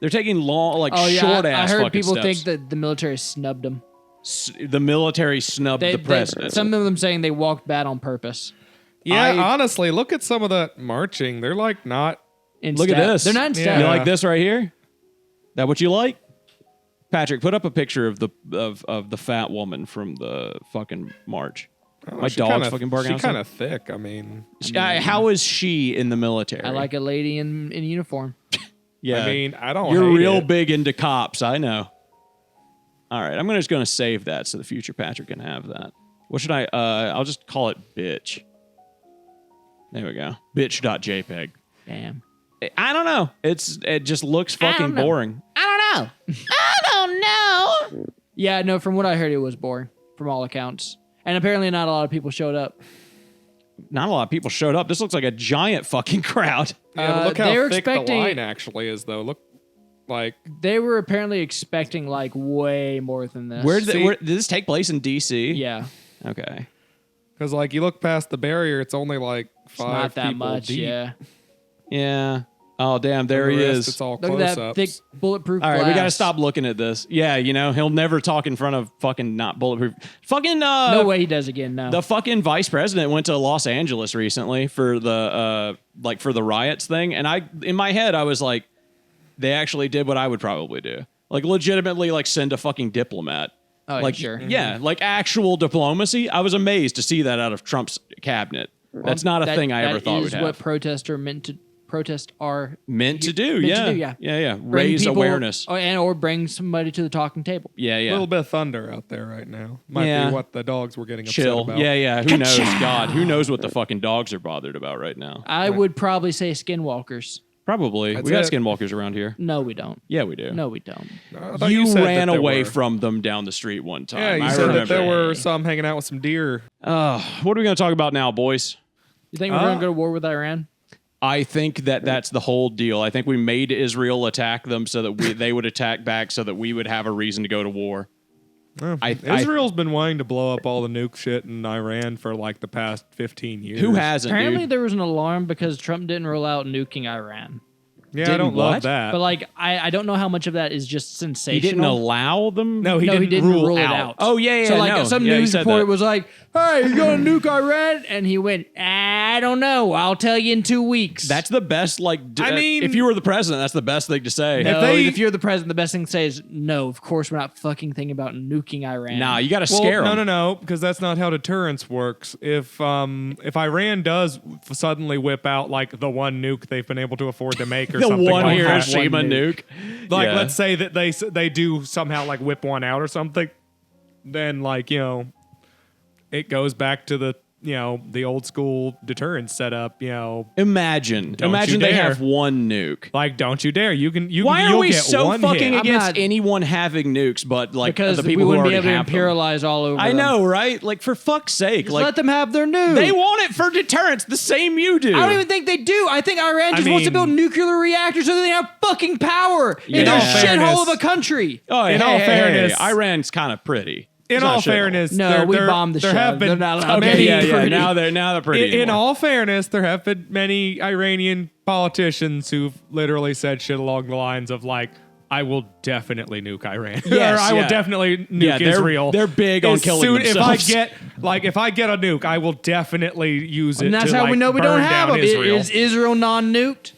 [SPEAKER 2] They're taking long, like,
[SPEAKER 3] Oh yeah,
[SPEAKER 2] short
[SPEAKER 3] I
[SPEAKER 2] ass
[SPEAKER 3] heard
[SPEAKER 2] fucking
[SPEAKER 3] people
[SPEAKER 2] steps.
[SPEAKER 3] think that the military snubbed them.
[SPEAKER 2] The military snubbed the president.
[SPEAKER 3] Some of them saying they walked bad on purpose.
[SPEAKER 1] Yeah,
[SPEAKER 2] I-
[SPEAKER 1] honestly, look at some of that marching. They're like not
[SPEAKER 3] in
[SPEAKER 2] Look at
[SPEAKER 3] step.
[SPEAKER 2] this.
[SPEAKER 3] They're not in step.
[SPEAKER 2] You
[SPEAKER 1] Yeah.
[SPEAKER 2] like this right here? That what you like? Patrick, put up a picture of the fat woman from the fucking march. My dog's fucking barking
[SPEAKER 1] She's
[SPEAKER 2] outside.
[SPEAKER 1] kind of thick. I mean,
[SPEAKER 2] How is she in the military?
[SPEAKER 3] I like a lady in uniform.
[SPEAKER 2] Yeah.
[SPEAKER 1] I mean, I don't.
[SPEAKER 2] You're
[SPEAKER 1] hate
[SPEAKER 2] real
[SPEAKER 1] it.
[SPEAKER 2] big into cops. I know. All right, I'm just gonna save that so the future Patrick can have that. What should I? I'll just call it bitch. There we go. Bitch.jpg.
[SPEAKER 3] Damn.
[SPEAKER 2] I don't know. It just looks
[SPEAKER 3] don't
[SPEAKER 2] fucking
[SPEAKER 3] know.
[SPEAKER 2] boring.
[SPEAKER 3] I don't know. Yeah, no, from what I heard, it was boring from all accounts. And apparently not a lot of people showed up.
[SPEAKER 2] Not a lot of people showed up. This looks like a giant fucking crowd.
[SPEAKER 1] Yeah, but look
[SPEAKER 3] they
[SPEAKER 1] how
[SPEAKER 3] were
[SPEAKER 1] thick the
[SPEAKER 3] expecting-
[SPEAKER 1] line actually is, though. Look, like
[SPEAKER 3] They were apparently expecting like way more than this.
[SPEAKER 2] Where
[SPEAKER 1] See-
[SPEAKER 2] did this take place in D.C.?
[SPEAKER 3] Yeah.
[SPEAKER 2] Okay.
[SPEAKER 1] because like you look past the barrier, it's only like
[SPEAKER 3] It's
[SPEAKER 1] 5
[SPEAKER 3] not that
[SPEAKER 1] people
[SPEAKER 3] much,
[SPEAKER 1] deep.
[SPEAKER 3] yeah.
[SPEAKER 2] Yeah. Oh damn! There
[SPEAKER 1] And
[SPEAKER 2] he
[SPEAKER 1] the rest,
[SPEAKER 2] is.
[SPEAKER 1] It's all
[SPEAKER 3] Look at that
[SPEAKER 1] close-ups.
[SPEAKER 3] thick bulletproof
[SPEAKER 2] All right, we
[SPEAKER 3] glass.
[SPEAKER 2] gotta stop looking at this. Yeah, he'll never talk in front of fucking not bulletproof. Fucking
[SPEAKER 3] No way he does again, no.
[SPEAKER 2] The fucking vice president went to Los Angeles recently for the for the riots thing, and in my head I was like, they actually did what I would probably do, like legitimately like send a fucking diplomat.
[SPEAKER 3] Oh, yeah,
[SPEAKER 2] like
[SPEAKER 3] sure.
[SPEAKER 2] yeah, like actual diplomacy. I was amazed to see that out of Trump's cabinet. That's not a thing I ever thought
[SPEAKER 3] would
[SPEAKER 2] would
[SPEAKER 3] That is what
[SPEAKER 2] have.
[SPEAKER 3] protests are
[SPEAKER 2] Meant to do.
[SPEAKER 3] meant
[SPEAKER 2] Yeah.
[SPEAKER 3] to do, yeah.
[SPEAKER 2] Yeah.
[SPEAKER 3] bring
[SPEAKER 2] Raise
[SPEAKER 3] people-
[SPEAKER 2] awareness.
[SPEAKER 3] or bring somebody to the talking table.
[SPEAKER 2] Yeah.
[SPEAKER 1] A
[SPEAKER 2] Yeah.
[SPEAKER 1] little bit of thunder out there right now. Might
[SPEAKER 2] Yeah.
[SPEAKER 1] be what the dogs were getting
[SPEAKER 2] Chill.
[SPEAKER 1] upset about.
[SPEAKER 2] Yeah. Who knows? God, who knows what the fucking dogs are bothered about right now?
[SPEAKER 3] I would probably say skinwalkers.
[SPEAKER 2] Probably.
[SPEAKER 1] That's
[SPEAKER 2] We got
[SPEAKER 1] it.
[SPEAKER 2] skinwalkers around here.
[SPEAKER 3] No, we don't.
[SPEAKER 2] Yeah, we do.
[SPEAKER 3] No, we don't.
[SPEAKER 1] I thought
[SPEAKER 2] You
[SPEAKER 1] said that
[SPEAKER 2] ran
[SPEAKER 1] there
[SPEAKER 2] away
[SPEAKER 1] were.
[SPEAKER 2] from them down the street one time.
[SPEAKER 1] Yeah, you
[SPEAKER 2] I
[SPEAKER 1] said
[SPEAKER 2] remember.
[SPEAKER 1] that there were some hanging out with some deer.
[SPEAKER 2] What are we going to talk about now, boys?
[SPEAKER 3] You think we're going to go to war with Iran?
[SPEAKER 2] I think that's the whole deal. I think we made Israel attack them so that they would attack back so that we would have a reason to go to war.
[SPEAKER 1] Israel's been wanting to blow up all the nuke shit in Iran for like the past 15 years.
[SPEAKER 2] Who hasn't,
[SPEAKER 3] Apparently,
[SPEAKER 2] dude?
[SPEAKER 3] there was an alarm because Trump didn't roll out nuking Iran.
[SPEAKER 1] Yeah, I
[SPEAKER 2] Didn't
[SPEAKER 1] don't
[SPEAKER 2] what?
[SPEAKER 1] love that.
[SPEAKER 3] But like, I don't know how much of that is just sensational.
[SPEAKER 2] He didn't allow them?
[SPEAKER 1] no, he
[SPEAKER 3] No,
[SPEAKER 1] didn't,
[SPEAKER 3] he didn't
[SPEAKER 1] rule,
[SPEAKER 3] rule it
[SPEAKER 1] out.
[SPEAKER 3] out.
[SPEAKER 2] Oh, yeah,
[SPEAKER 3] So like
[SPEAKER 2] no.
[SPEAKER 3] some
[SPEAKER 2] Yeah, he
[SPEAKER 3] news
[SPEAKER 2] said
[SPEAKER 3] reporter
[SPEAKER 2] that.
[SPEAKER 3] was like, "Hey, you gonna nuke Iran?" And he went, "I don't know. I'll tell you in 2 weeks."
[SPEAKER 2] That's the best, like,
[SPEAKER 1] I mean-
[SPEAKER 2] if you were the president, that's the best thing to say.
[SPEAKER 3] no,
[SPEAKER 1] they-
[SPEAKER 3] if you're the president, the best thing to say is no. Of course, we're not fucking thinking about nuking Iran.
[SPEAKER 2] Nah, you got to
[SPEAKER 1] Well,
[SPEAKER 2] scare them.
[SPEAKER 1] no, because that's not how deterrence works. If Iran does suddenly whip out like the one nuke they've been able to afford to make or
[SPEAKER 2] The
[SPEAKER 1] something
[SPEAKER 2] one
[SPEAKER 1] like that,
[SPEAKER 2] Hiroshima
[SPEAKER 3] One
[SPEAKER 2] nuke.
[SPEAKER 1] like
[SPEAKER 2] Yeah.
[SPEAKER 1] let's say that they do somehow like whip one out or something, then like it goes back to the old school deterrence setup.
[SPEAKER 2] Imagine
[SPEAKER 1] you
[SPEAKER 2] they
[SPEAKER 1] dare.
[SPEAKER 2] have one nuke.
[SPEAKER 1] Like don't you dare!
[SPEAKER 2] Why are
[SPEAKER 1] you'll
[SPEAKER 2] we
[SPEAKER 1] get
[SPEAKER 2] so
[SPEAKER 1] one
[SPEAKER 2] fucking
[SPEAKER 1] hit.
[SPEAKER 2] against
[SPEAKER 3] not-
[SPEAKER 2] anyone having nukes but like
[SPEAKER 3] because
[SPEAKER 2] the
[SPEAKER 3] we
[SPEAKER 2] people who
[SPEAKER 3] wouldn't be
[SPEAKER 2] already
[SPEAKER 3] able
[SPEAKER 2] have
[SPEAKER 3] to
[SPEAKER 2] them?
[SPEAKER 3] imperialize all over.
[SPEAKER 2] I
[SPEAKER 3] them.
[SPEAKER 2] know, right? Like for fuck's sake,
[SPEAKER 3] Just
[SPEAKER 2] like
[SPEAKER 3] let them have their nuke.
[SPEAKER 2] they want it for deterrence, the same you do.
[SPEAKER 3] I don't even think they do. I think Iran just wants to build
[SPEAKER 1] mean-
[SPEAKER 3] nuclear reactors so that they have fucking power in
[SPEAKER 2] In
[SPEAKER 3] their
[SPEAKER 2] all
[SPEAKER 3] shithole of
[SPEAKER 1] fairness-
[SPEAKER 3] a country.
[SPEAKER 2] Oh,
[SPEAKER 1] in
[SPEAKER 2] hey,
[SPEAKER 1] all
[SPEAKER 2] hey,
[SPEAKER 1] fairness-
[SPEAKER 2] hey, Iran's kind of pretty.
[SPEAKER 1] In
[SPEAKER 2] It's not
[SPEAKER 1] all
[SPEAKER 2] shit.
[SPEAKER 1] fairness,
[SPEAKER 3] No, we bombed the
[SPEAKER 1] there
[SPEAKER 3] shit.
[SPEAKER 1] have been
[SPEAKER 3] They're not allowed to
[SPEAKER 2] Okay,
[SPEAKER 3] be
[SPEAKER 2] yeah.
[SPEAKER 3] pretty.
[SPEAKER 2] Now they're pretty.
[SPEAKER 1] in
[SPEAKER 2] anymore.
[SPEAKER 1] all fairness, there have been many Iranian politicians who've literally said shit along the lines of like, "I will definitely nuke Iran,"
[SPEAKER 2] Yes,
[SPEAKER 1] or "I will
[SPEAKER 2] yeah.
[SPEAKER 1] definitely nuke
[SPEAKER 2] Yeah, they're-
[SPEAKER 1] Israel."
[SPEAKER 2] they're big on
[SPEAKER 1] As
[SPEAKER 2] killing
[SPEAKER 1] soon-
[SPEAKER 2] themselves.
[SPEAKER 1] If I get a nuke, I will definitely use it.
[SPEAKER 3] And that's
[SPEAKER 1] to,
[SPEAKER 3] how
[SPEAKER 1] like,
[SPEAKER 3] we know we don't
[SPEAKER 1] burn
[SPEAKER 3] have
[SPEAKER 1] down
[SPEAKER 3] them.
[SPEAKER 1] Israel.
[SPEAKER 3] Is Israel non-nuked?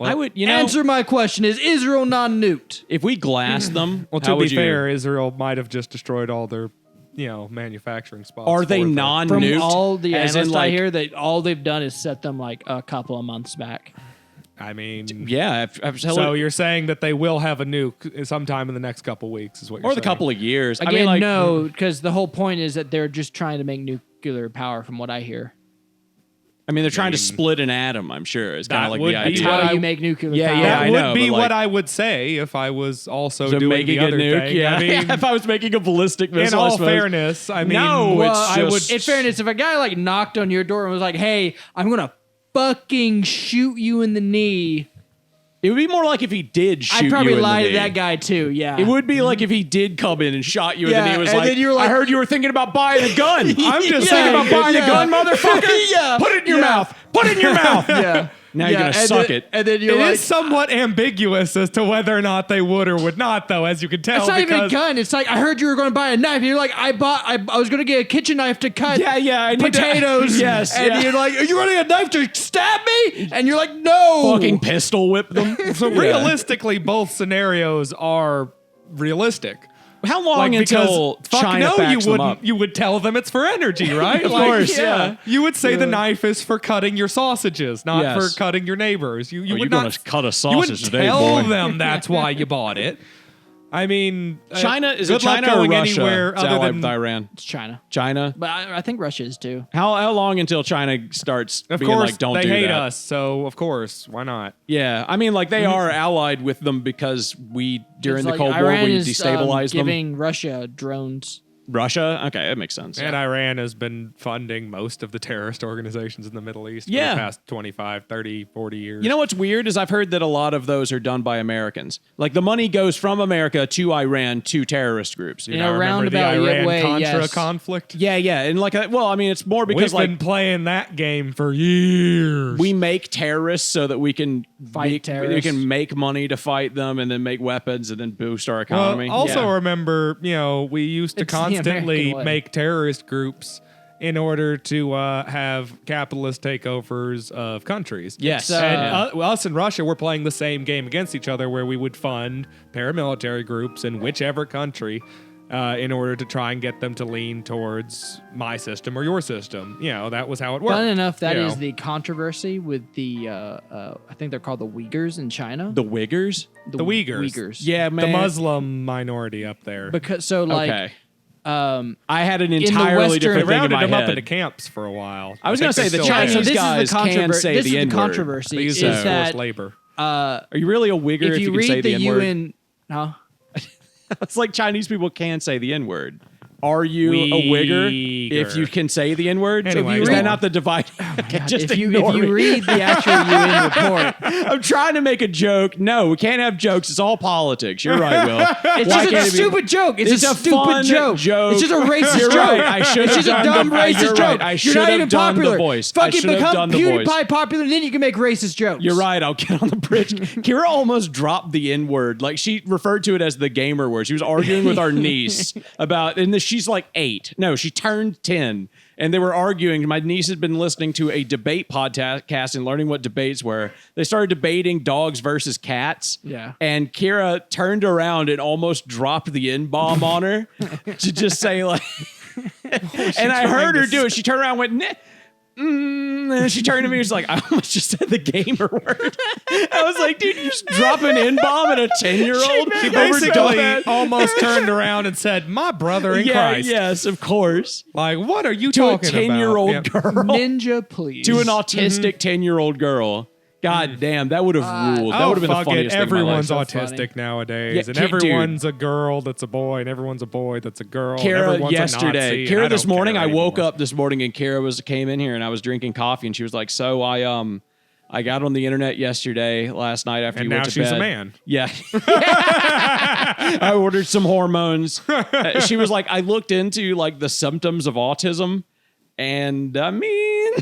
[SPEAKER 2] I would,
[SPEAKER 3] Answer my question. Is Israel non-nuked?
[SPEAKER 2] if we glass them.
[SPEAKER 1] Well,
[SPEAKER 2] how
[SPEAKER 1] to be
[SPEAKER 2] would you-
[SPEAKER 1] fair, Israel might have just destroyed all their, manufacturing spots.
[SPEAKER 2] are they
[SPEAKER 1] for them.
[SPEAKER 3] From
[SPEAKER 2] non-nuked?
[SPEAKER 3] all the
[SPEAKER 2] As in,
[SPEAKER 3] analysts I
[SPEAKER 2] like-
[SPEAKER 3] hear, that all they've done is set them like a couple of months back.
[SPEAKER 1] I mean,
[SPEAKER 2] Yeah,
[SPEAKER 1] so you're saying that they will have a nuke sometime in the next couple weeks, is what you're
[SPEAKER 2] or
[SPEAKER 1] saying?
[SPEAKER 2] the couple of years.
[SPEAKER 3] Again,
[SPEAKER 2] I mean, like,
[SPEAKER 3] no, because the whole point is that they're just trying to make nuclear power, from what I hear.
[SPEAKER 2] I mean, they're trying to split an atom. I'm sure it's kind
[SPEAKER 1] That
[SPEAKER 2] of like
[SPEAKER 1] would
[SPEAKER 2] the
[SPEAKER 1] be
[SPEAKER 2] idea.
[SPEAKER 1] what
[SPEAKER 3] How
[SPEAKER 1] I-
[SPEAKER 3] you make nuclear
[SPEAKER 2] Yeah,
[SPEAKER 3] power.
[SPEAKER 2] yeah,
[SPEAKER 1] That
[SPEAKER 2] I
[SPEAKER 1] would
[SPEAKER 2] know,
[SPEAKER 1] be
[SPEAKER 2] but,
[SPEAKER 1] what
[SPEAKER 2] like-
[SPEAKER 1] I would say if I was also
[SPEAKER 2] So
[SPEAKER 1] doing
[SPEAKER 2] making
[SPEAKER 1] the other
[SPEAKER 2] a nuke,
[SPEAKER 1] thing.
[SPEAKER 2] yeah.
[SPEAKER 1] I mean,
[SPEAKER 2] if I was making a ballistic
[SPEAKER 1] in
[SPEAKER 2] missile, I
[SPEAKER 1] all
[SPEAKER 2] suppose.
[SPEAKER 1] fairness, I mean,
[SPEAKER 2] No, it's
[SPEAKER 1] I would.
[SPEAKER 2] just-
[SPEAKER 3] In fairness, if a guy like knocked on your door and was like, "Hey, I'm gonna fucking shoot you in the knee,"
[SPEAKER 2] It would be more like if he did shoot
[SPEAKER 3] I'd probably
[SPEAKER 2] you in
[SPEAKER 3] lie
[SPEAKER 2] the
[SPEAKER 3] to
[SPEAKER 2] knee.
[SPEAKER 3] that guy too. Yeah,
[SPEAKER 2] It would be like if he did come in and shot you
[SPEAKER 3] Yeah,
[SPEAKER 2] and then he was
[SPEAKER 3] and
[SPEAKER 2] like,
[SPEAKER 3] then you were like-
[SPEAKER 2] I heard you were thinking about buying a gun.
[SPEAKER 1] I'm just
[SPEAKER 2] thinking
[SPEAKER 1] saying,
[SPEAKER 2] about buying a
[SPEAKER 3] yeah.
[SPEAKER 2] gun, motherfucker.
[SPEAKER 3] Yeah.
[SPEAKER 2] Put it in your
[SPEAKER 3] Yeah.
[SPEAKER 2] mouth. Put it in your mouth.
[SPEAKER 3] Yeah.
[SPEAKER 2] Now you're gonna suck it.
[SPEAKER 3] And then you're
[SPEAKER 1] It
[SPEAKER 3] like,
[SPEAKER 1] is somewhat ambiguous as to whether or not they would or would not, though, as you can tell.
[SPEAKER 3] it's not even a
[SPEAKER 1] because
[SPEAKER 3] gun. It's like, I heard you were going to buy a knife. And you're like, I was going to get a kitchen knife to cut
[SPEAKER 2] Yeah, I need to-
[SPEAKER 3] potatoes.
[SPEAKER 2] Yes,
[SPEAKER 3] And
[SPEAKER 2] yeah.
[SPEAKER 3] you're like, are you running a knife to stab me? And you're like, no.
[SPEAKER 2] Fucking pistol whip them.
[SPEAKER 1] So realistically, both scenarios are realistic.
[SPEAKER 2] How long
[SPEAKER 1] Because
[SPEAKER 2] until
[SPEAKER 1] fuck
[SPEAKER 2] China
[SPEAKER 1] no,
[SPEAKER 2] backs
[SPEAKER 1] you
[SPEAKER 2] them
[SPEAKER 1] wouldn't.
[SPEAKER 2] up?
[SPEAKER 1] You would tell them it's for energy, right?
[SPEAKER 2] Of course, yeah.
[SPEAKER 1] You would say the knife is for cutting your sausages, not
[SPEAKER 2] Yes.
[SPEAKER 1] for cutting your neighbors. You
[SPEAKER 2] you're
[SPEAKER 1] would
[SPEAKER 2] gonna
[SPEAKER 1] not
[SPEAKER 2] cut a
[SPEAKER 1] You
[SPEAKER 2] sausage
[SPEAKER 1] wouldn't
[SPEAKER 2] today,
[SPEAKER 1] tell
[SPEAKER 2] boy.
[SPEAKER 1] them that's why you bought it. I mean,
[SPEAKER 2] China is it
[SPEAKER 1] good luck
[SPEAKER 2] China or
[SPEAKER 1] going
[SPEAKER 2] Russia?
[SPEAKER 1] anywhere
[SPEAKER 2] It's
[SPEAKER 1] other
[SPEAKER 2] allied
[SPEAKER 1] than
[SPEAKER 2] with Iran.
[SPEAKER 3] It's China.
[SPEAKER 2] China.
[SPEAKER 3] But I think Russia is too.
[SPEAKER 2] How long until China starts
[SPEAKER 1] Of
[SPEAKER 2] being
[SPEAKER 1] course,
[SPEAKER 2] like, don't
[SPEAKER 1] they
[SPEAKER 2] do
[SPEAKER 1] hate
[SPEAKER 2] that?
[SPEAKER 1] us, so of course, why not?
[SPEAKER 2] Yeah, I mean, like they are allied with them because we during
[SPEAKER 3] It's
[SPEAKER 2] the
[SPEAKER 3] like
[SPEAKER 2] Cold War
[SPEAKER 3] Iran
[SPEAKER 2] we
[SPEAKER 3] is,
[SPEAKER 2] destabilized them.
[SPEAKER 3] giving Russia drones.
[SPEAKER 2] Russia, okay, that makes sense.
[SPEAKER 1] And Iran has been funding most of the terrorist organizations in the Middle East for
[SPEAKER 2] Yeah.
[SPEAKER 1] the past 25, 30, 40 years.
[SPEAKER 2] You know what's weird is I've heard that a lot of those are done by Americans. Like the money goes from America to Iran to terrorist groups.
[SPEAKER 1] You
[SPEAKER 3] In a
[SPEAKER 1] know, remember the
[SPEAKER 3] roundabout
[SPEAKER 1] Iran
[SPEAKER 3] way,
[SPEAKER 1] Contra
[SPEAKER 3] yes.
[SPEAKER 1] conflict?
[SPEAKER 2] Yeah, and like, well, I mean, it's more because
[SPEAKER 1] We've
[SPEAKER 2] like
[SPEAKER 1] been playing that game for years.
[SPEAKER 2] we make terrorists so that we can
[SPEAKER 3] Fight
[SPEAKER 2] We
[SPEAKER 3] terrorists.
[SPEAKER 2] can make money to fight them and then make weapons and then boost our economy.
[SPEAKER 1] Also
[SPEAKER 2] Yeah.
[SPEAKER 1] remember, we used to
[SPEAKER 3] It's the
[SPEAKER 1] constantly
[SPEAKER 3] American way.
[SPEAKER 1] make terrorist groups in order to have capitalist takeovers of countries.
[SPEAKER 2] Yes.
[SPEAKER 1] And us and Russia were playing the same game against each other where we would fund paramilitary groups in whichever country in order to try and get them to lean towards my system or your system. That was how it worked.
[SPEAKER 3] Fun enough, that
[SPEAKER 1] you
[SPEAKER 3] is
[SPEAKER 1] know.
[SPEAKER 3] the controversy with the, I think they're called the Uyghurs in China.
[SPEAKER 2] the Wiggers?
[SPEAKER 1] The Uyghurs.
[SPEAKER 3] Uyghurs.
[SPEAKER 2] Yeah,
[SPEAKER 1] the
[SPEAKER 2] man.
[SPEAKER 1] Muslim minority up there.
[SPEAKER 3] Because, so like,
[SPEAKER 2] Okay.
[SPEAKER 3] um,
[SPEAKER 2] I had an
[SPEAKER 3] the
[SPEAKER 2] entirely
[SPEAKER 3] Western-
[SPEAKER 2] different
[SPEAKER 1] They
[SPEAKER 2] thing in
[SPEAKER 1] rounded
[SPEAKER 2] my
[SPEAKER 1] them up
[SPEAKER 2] head.
[SPEAKER 1] into camps for a while.
[SPEAKER 2] I was
[SPEAKER 1] think
[SPEAKER 2] gonna say
[SPEAKER 1] they
[SPEAKER 2] the
[SPEAKER 1] still
[SPEAKER 2] Chinese
[SPEAKER 1] are.
[SPEAKER 3] this
[SPEAKER 2] guys
[SPEAKER 3] is the
[SPEAKER 2] can say
[SPEAKER 3] this
[SPEAKER 2] the
[SPEAKER 3] is the
[SPEAKER 2] N-word.
[SPEAKER 3] controversy
[SPEAKER 1] They use
[SPEAKER 3] is
[SPEAKER 1] it as
[SPEAKER 3] that
[SPEAKER 1] forced labor.
[SPEAKER 2] Are you really a Wigger
[SPEAKER 3] if
[SPEAKER 2] if
[SPEAKER 3] you
[SPEAKER 2] can say
[SPEAKER 3] read
[SPEAKER 2] the
[SPEAKER 3] the
[SPEAKER 2] N-word?
[SPEAKER 3] UN, huh?
[SPEAKER 2] It's like Chinese people can say the N-word. Are you a Wigger if you can say the N-word?
[SPEAKER 1] Anyway,
[SPEAKER 2] is
[SPEAKER 1] go
[SPEAKER 2] that
[SPEAKER 1] on.
[SPEAKER 2] not the divide? Just
[SPEAKER 3] if you
[SPEAKER 2] ignore me.
[SPEAKER 3] read the actual UN report,
[SPEAKER 2] I'm trying to make a joke. No, we can't have jokes. It's all politics. You're right, Will.
[SPEAKER 3] it's
[SPEAKER 2] Why
[SPEAKER 3] just a
[SPEAKER 2] can't it be-
[SPEAKER 3] stupid joke. It's a stupid
[SPEAKER 2] fun
[SPEAKER 3] joke. It's just a racist
[SPEAKER 2] You're
[SPEAKER 3] joke.
[SPEAKER 2] right. I should
[SPEAKER 3] It's
[SPEAKER 2] have
[SPEAKER 3] just a
[SPEAKER 2] done
[SPEAKER 3] dumb
[SPEAKER 2] the-
[SPEAKER 3] racist
[SPEAKER 2] you're
[SPEAKER 3] joke.
[SPEAKER 2] right. I
[SPEAKER 3] You're
[SPEAKER 2] should
[SPEAKER 3] not
[SPEAKER 2] have
[SPEAKER 3] even
[SPEAKER 2] done
[SPEAKER 3] popular.
[SPEAKER 2] the voice. I
[SPEAKER 3] Fucking
[SPEAKER 2] should have
[SPEAKER 3] become
[SPEAKER 2] done the
[SPEAKER 3] PewDiePie
[SPEAKER 2] voice.
[SPEAKER 3] popular, and then you can make racist jokes.
[SPEAKER 2] You're right. I'll get on the bridge. Kira almost dropped the N-word. Like she referred to it as the gamer word. She was arguing with our niece about, and she's like 8. No, she turned 10. And they were arguing. My niece had been listening to a debate podcast and learning what debates were. They started debating dogs versus cats.
[SPEAKER 3] Yeah.
[SPEAKER 2] And Kira turned around and almost dropped the N-bomb on her to just say like, and I heard her do it. She turned around and went, "Nah." And then she turned to me and was like, I almost just said the gamer word. I was like, dude, you just drop an N-bomb at a 10-year-old?
[SPEAKER 1] She basically almost turned around and said, "My brother in Christ."
[SPEAKER 2] Yes, of course.
[SPEAKER 1] Like, what are you
[SPEAKER 2] To a
[SPEAKER 1] talking about?
[SPEAKER 2] 10-year-old
[SPEAKER 1] Yeah.
[SPEAKER 2] girl.
[SPEAKER 3] Ninja, please.
[SPEAKER 2] To an autistic 10-year-old girl. God damn, that would have ruled. That would have been the
[SPEAKER 1] fuck
[SPEAKER 2] funniest
[SPEAKER 1] it.
[SPEAKER 2] thing in my
[SPEAKER 1] Everyone's
[SPEAKER 2] life.
[SPEAKER 1] autistic nowadays,
[SPEAKER 2] Yeah,
[SPEAKER 1] and
[SPEAKER 2] dude.
[SPEAKER 1] everyone's a girl that's a boy, and everyone's a boy that's a girl. and
[SPEAKER 2] Kara
[SPEAKER 1] everyone's
[SPEAKER 2] yesterday.
[SPEAKER 1] a Nazi, and
[SPEAKER 2] Kara
[SPEAKER 1] I
[SPEAKER 2] this
[SPEAKER 1] don't
[SPEAKER 2] morning.
[SPEAKER 1] care
[SPEAKER 2] I woke
[SPEAKER 1] anymore.
[SPEAKER 2] up this morning and Kara came in here and I was drinking coffee and she was like, "So I got on the internet yesterday last night after
[SPEAKER 1] and
[SPEAKER 2] you
[SPEAKER 1] now
[SPEAKER 2] went to
[SPEAKER 1] she's
[SPEAKER 2] bed."
[SPEAKER 1] a man.
[SPEAKER 2] Yeah. I ordered some hormones. She was like, I looked into like the symptoms of autism, and I mean,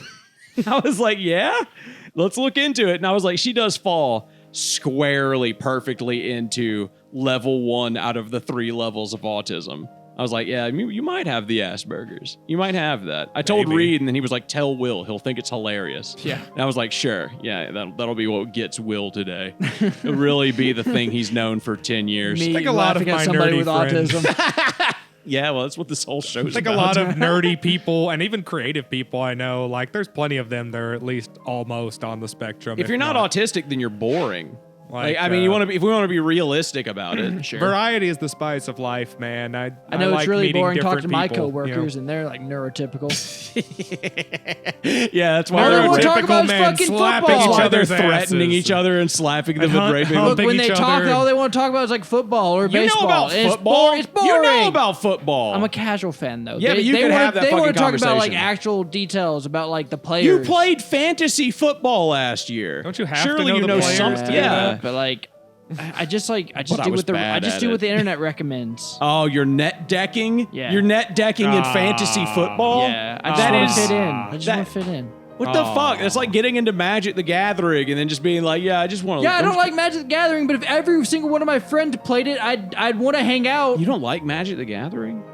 [SPEAKER 2] I was like, yeah, let's look into it. And I was like, she does fall squarely, perfectly into level 1 out of the 3 levels of autism. I was like, yeah, you might have the Asperger's. You might have that. I told
[SPEAKER 1] Maybe.
[SPEAKER 2] Reed, and then he was like, tell Will. He'll think it's hilarious.
[SPEAKER 3] Yeah.
[SPEAKER 2] And I was like, sure. Yeah, that'll be what gets Will today. It'll really be the thing he's known for 10 years.
[SPEAKER 3] Me
[SPEAKER 1] think a lot of
[SPEAKER 3] laughing at
[SPEAKER 1] my
[SPEAKER 3] somebody
[SPEAKER 1] nerdy
[SPEAKER 3] with
[SPEAKER 1] friends-
[SPEAKER 3] autism.
[SPEAKER 2] Yeah, well, that's what this whole show is
[SPEAKER 1] I think a
[SPEAKER 2] about.
[SPEAKER 1] lot of nerdy people and even creative people I know, like there's plenty of them that are at least almost on the spectrum.
[SPEAKER 2] If you're not autistic, then you're boring. Like,
[SPEAKER 1] Like,
[SPEAKER 2] I mean, you want to be. If we want to be realistic about it, sure.
[SPEAKER 1] Variety is the spice of life, man. I
[SPEAKER 3] know
[SPEAKER 1] like
[SPEAKER 3] it's really
[SPEAKER 1] meeting
[SPEAKER 3] boring talking
[SPEAKER 1] different
[SPEAKER 3] to my
[SPEAKER 1] people,
[SPEAKER 3] coworkers, and they're like neurotypical.
[SPEAKER 2] Yeah, that's why
[SPEAKER 3] All they
[SPEAKER 2] they're
[SPEAKER 3] want to talk
[SPEAKER 1] typical
[SPEAKER 3] about is
[SPEAKER 1] men
[SPEAKER 3] fucking
[SPEAKER 1] slapping
[SPEAKER 3] football.
[SPEAKER 1] each
[SPEAKER 2] why
[SPEAKER 1] other.
[SPEAKER 2] they're
[SPEAKER 1] other's
[SPEAKER 2] threatening
[SPEAKER 1] asses.
[SPEAKER 2] each other and slapping them and
[SPEAKER 1] hunt-
[SPEAKER 2] raping
[SPEAKER 1] hunt-
[SPEAKER 2] them.
[SPEAKER 3] Look, when
[SPEAKER 1] each
[SPEAKER 3] they talk,
[SPEAKER 1] other.
[SPEAKER 3] all they want to talk about is like football or
[SPEAKER 2] You know
[SPEAKER 3] baseball.
[SPEAKER 2] about
[SPEAKER 3] And
[SPEAKER 2] football.
[SPEAKER 3] It's boring.
[SPEAKER 2] You know about football.
[SPEAKER 3] I'm a casual fan though.
[SPEAKER 2] Yeah, but you could
[SPEAKER 3] wanna,
[SPEAKER 2] have that
[SPEAKER 3] They want
[SPEAKER 2] fucking
[SPEAKER 3] to talk about like
[SPEAKER 2] conversation.
[SPEAKER 3] actual details about like the players.
[SPEAKER 2] You played fantasy football last year.
[SPEAKER 1] Don't you have to
[SPEAKER 2] Surely
[SPEAKER 1] know
[SPEAKER 2] you
[SPEAKER 1] the
[SPEAKER 2] know
[SPEAKER 1] players
[SPEAKER 2] something.
[SPEAKER 1] to do
[SPEAKER 2] Yeah.
[SPEAKER 3] but like, I just
[SPEAKER 2] But I
[SPEAKER 3] do
[SPEAKER 2] was
[SPEAKER 3] what the
[SPEAKER 2] bad at
[SPEAKER 3] do
[SPEAKER 2] it.
[SPEAKER 3] what the internet recommends.
[SPEAKER 2] Oh, you're net decking?
[SPEAKER 3] Yeah.
[SPEAKER 2] You're net decking in fantasy football?
[SPEAKER 3] Yeah, I just
[SPEAKER 2] That
[SPEAKER 3] want
[SPEAKER 2] is-
[SPEAKER 3] to fit in. I just
[SPEAKER 2] that-
[SPEAKER 3] want to fit in.
[SPEAKER 2] What the fuck? It's like getting into Magic the Gathering and then just being like, yeah, I just want to.
[SPEAKER 3] Yeah, I don't like Magic the Gathering, but if every single one of my friends played it, I'd want to hang out.
[SPEAKER 2] You don't like Magic the Gathering?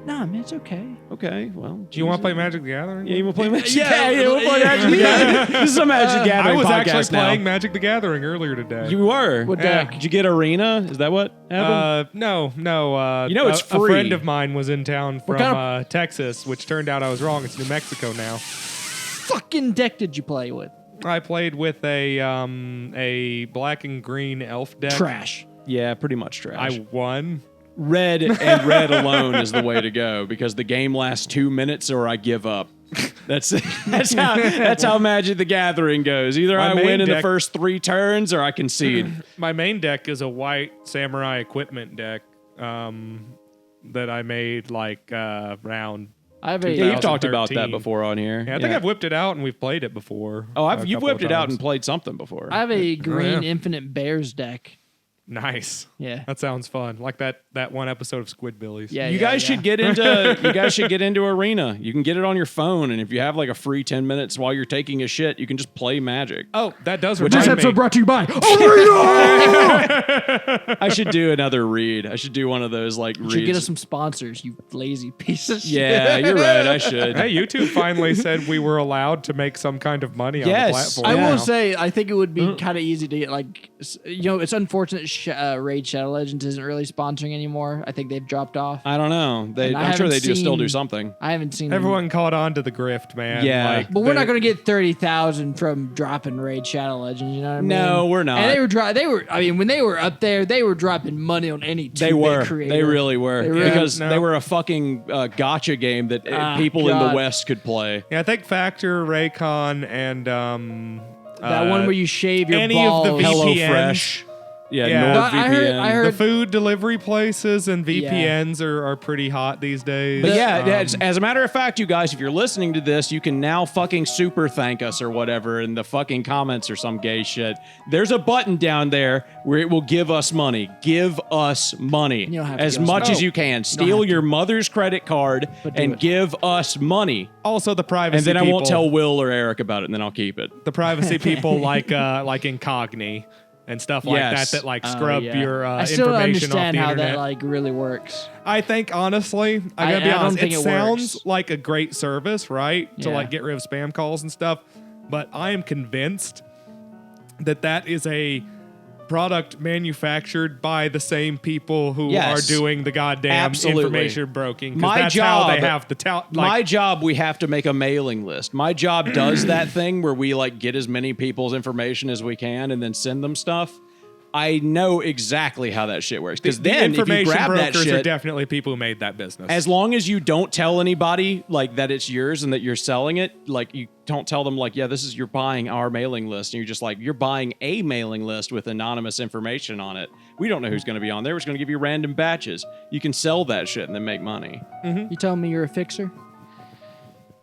[SPEAKER 3] Nah, man, it's okay.
[SPEAKER 2] Okay, well.
[SPEAKER 1] Do you want to play Magic the Gathering?
[SPEAKER 2] Yeah, you want to play Magic?
[SPEAKER 3] Yeah,
[SPEAKER 2] we'll play Magic the Gathering. This is a Magic the Gathering
[SPEAKER 1] I was
[SPEAKER 2] podcast
[SPEAKER 1] actually
[SPEAKER 2] now.
[SPEAKER 1] playing Magic the Gathering earlier today.
[SPEAKER 2] You were?
[SPEAKER 3] What
[SPEAKER 1] Yeah.
[SPEAKER 3] deck?
[SPEAKER 2] Did you get Arena? Is that what happened?
[SPEAKER 1] No.
[SPEAKER 2] You know it's
[SPEAKER 1] A
[SPEAKER 2] free.
[SPEAKER 1] friend of mine was in town from
[SPEAKER 3] kind
[SPEAKER 1] Texas, which turned out I was wrong. It's New Mexico now.
[SPEAKER 3] Fucking deck did you play with?
[SPEAKER 1] I played with a black and green elf deck.
[SPEAKER 3] Trash.
[SPEAKER 2] Yeah, pretty much trash.
[SPEAKER 1] I won.
[SPEAKER 2] Red and red alone is the way to go because the game lasts 2 minutes or I give up. That's how Magic the Gathering goes. Either
[SPEAKER 1] My
[SPEAKER 2] I
[SPEAKER 1] main
[SPEAKER 2] win in the
[SPEAKER 1] deck-
[SPEAKER 2] first 3 turns or I concede.
[SPEAKER 1] My main deck is a white samurai equipment deck that I made like around.
[SPEAKER 3] I have a.
[SPEAKER 2] Yeah, you've talked about that
[SPEAKER 1] 2013.
[SPEAKER 2] before on here.
[SPEAKER 1] Yeah, I think I've whipped it out and we've played it before.
[SPEAKER 2] Oh,
[SPEAKER 1] a
[SPEAKER 2] you've
[SPEAKER 1] couple
[SPEAKER 2] whipped
[SPEAKER 1] of
[SPEAKER 2] it out
[SPEAKER 1] times.
[SPEAKER 2] and played something before.
[SPEAKER 3] I have a green
[SPEAKER 1] yeah.
[SPEAKER 3] Infinite Bears deck.
[SPEAKER 1] Nice.
[SPEAKER 3] Yeah.
[SPEAKER 1] That sounds fun. Like that one episode of Squidbillies.
[SPEAKER 3] Yeah.
[SPEAKER 2] You guys should get into Arena. You can get it on your phone, and if you have like a free 10 minutes while you're taking a shit, you can just play Magic.
[SPEAKER 1] Oh, that does
[SPEAKER 3] This
[SPEAKER 1] remind
[SPEAKER 3] episode
[SPEAKER 1] me.
[SPEAKER 3] brought to you by
[SPEAKER 2] I should do another read. I should do one of those like
[SPEAKER 3] You
[SPEAKER 2] reads.
[SPEAKER 3] should get us some sponsors, you lazy piece of shit.
[SPEAKER 2] Yeah, you're right. I should.
[SPEAKER 1] Hey, YouTube finally said we were allowed to make some kind of money on the
[SPEAKER 2] Yes.
[SPEAKER 1] platform.
[SPEAKER 3] I
[SPEAKER 2] Yeah.
[SPEAKER 3] will say, I think it would be kind of easy to get, like, it's unfortunate Raid Shadow Legends isn't really sponsoring anymore. I think they've dropped off.
[SPEAKER 2] I don't know.
[SPEAKER 3] And I
[SPEAKER 2] I'm sure
[SPEAKER 3] haven't
[SPEAKER 2] they do still do
[SPEAKER 3] seen-
[SPEAKER 2] something.
[SPEAKER 3] I haven't seen them.
[SPEAKER 1] Everyone caught on to the grift, man.
[SPEAKER 2] Yeah.
[SPEAKER 1] Like,
[SPEAKER 3] But we're not going to get 30,000 from dropping Raid Shadow Legends. You know what I mean?
[SPEAKER 2] No, we're not.
[SPEAKER 3] And they were. I mean, when they were up there, they were dropping money on any.
[SPEAKER 2] They
[SPEAKER 3] 2-bit
[SPEAKER 2] were.
[SPEAKER 3] creator.
[SPEAKER 2] They really were.
[SPEAKER 3] They really-
[SPEAKER 2] because
[SPEAKER 1] No.
[SPEAKER 2] they were a fucking gotcha game that people in the
[SPEAKER 3] God.
[SPEAKER 2] West could play.
[SPEAKER 1] Yeah, I think Factor, Raycon, and
[SPEAKER 3] That one where you shave your
[SPEAKER 1] any
[SPEAKER 3] balls.
[SPEAKER 1] of the
[SPEAKER 2] Hello
[SPEAKER 1] VPNs.
[SPEAKER 2] Fresh. Yeah,
[SPEAKER 1] Yeah.
[SPEAKER 2] NordVPN.
[SPEAKER 3] I heard
[SPEAKER 1] The food delivery places and VPNs are pretty hot these days.
[SPEAKER 2] But yeah,
[SPEAKER 1] Um,
[SPEAKER 2] as a matter of fact, you guys, if you're listening to this, you can now fucking super thank us or whatever in the fucking comments or some gay shit. There's a button down there where it will give us money. Give us money.
[SPEAKER 3] You don't have to
[SPEAKER 2] as
[SPEAKER 3] give us
[SPEAKER 2] much
[SPEAKER 3] money.
[SPEAKER 2] as you can. Steal
[SPEAKER 3] have
[SPEAKER 2] your mother's credit card
[SPEAKER 3] But do
[SPEAKER 2] and
[SPEAKER 3] it.
[SPEAKER 2] give us money.
[SPEAKER 1] also the privacy
[SPEAKER 2] And then I
[SPEAKER 1] people,
[SPEAKER 2] won't tell Will or Eric about it, and then I'll keep it.
[SPEAKER 1] the privacy people like Incogni and stuff like
[SPEAKER 2] Yes.
[SPEAKER 1] that like scrub
[SPEAKER 3] Yeah.
[SPEAKER 1] your
[SPEAKER 3] I still don't
[SPEAKER 1] information off
[SPEAKER 3] understand
[SPEAKER 1] the
[SPEAKER 3] how
[SPEAKER 1] internet.
[SPEAKER 3] that like really works.
[SPEAKER 1] I think honestly, I gotta be
[SPEAKER 3] I don't
[SPEAKER 1] honest.
[SPEAKER 3] think
[SPEAKER 1] It
[SPEAKER 3] it
[SPEAKER 1] sounds
[SPEAKER 3] works.
[SPEAKER 1] like a great service, right? To
[SPEAKER 3] Yeah.
[SPEAKER 1] like get rid of spam calls and stuff. But I am convinced that is a product manufactured by the same people who
[SPEAKER 2] Yes.
[SPEAKER 1] are doing the goddamn
[SPEAKER 2] Absolutely.
[SPEAKER 1] information broking. 'Cause
[SPEAKER 2] My
[SPEAKER 1] that's
[SPEAKER 2] job,
[SPEAKER 1] how they have the talent.
[SPEAKER 2] my job, we have to make a mailing list. My job does that thing where we like get as many people's information as we can and then send them stuff. I know exactly how that shit works. Because
[SPEAKER 1] the
[SPEAKER 2] then if you
[SPEAKER 1] information
[SPEAKER 2] grab that
[SPEAKER 1] brokers are
[SPEAKER 2] shit,
[SPEAKER 1] definitely people who made that business.
[SPEAKER 2] as long as you don't tell anybody like that it's yours and that you're selling it, like you don't tell them like, yeah, this is you're buying our mailing list, and you're just like, you're buying a mailing list with anonymous information on it. We don't know who's going to be on there. We're just going to give you random batches. You can sell that shit and then make money.
[SPEAKER 3] You telling me you're a fixer?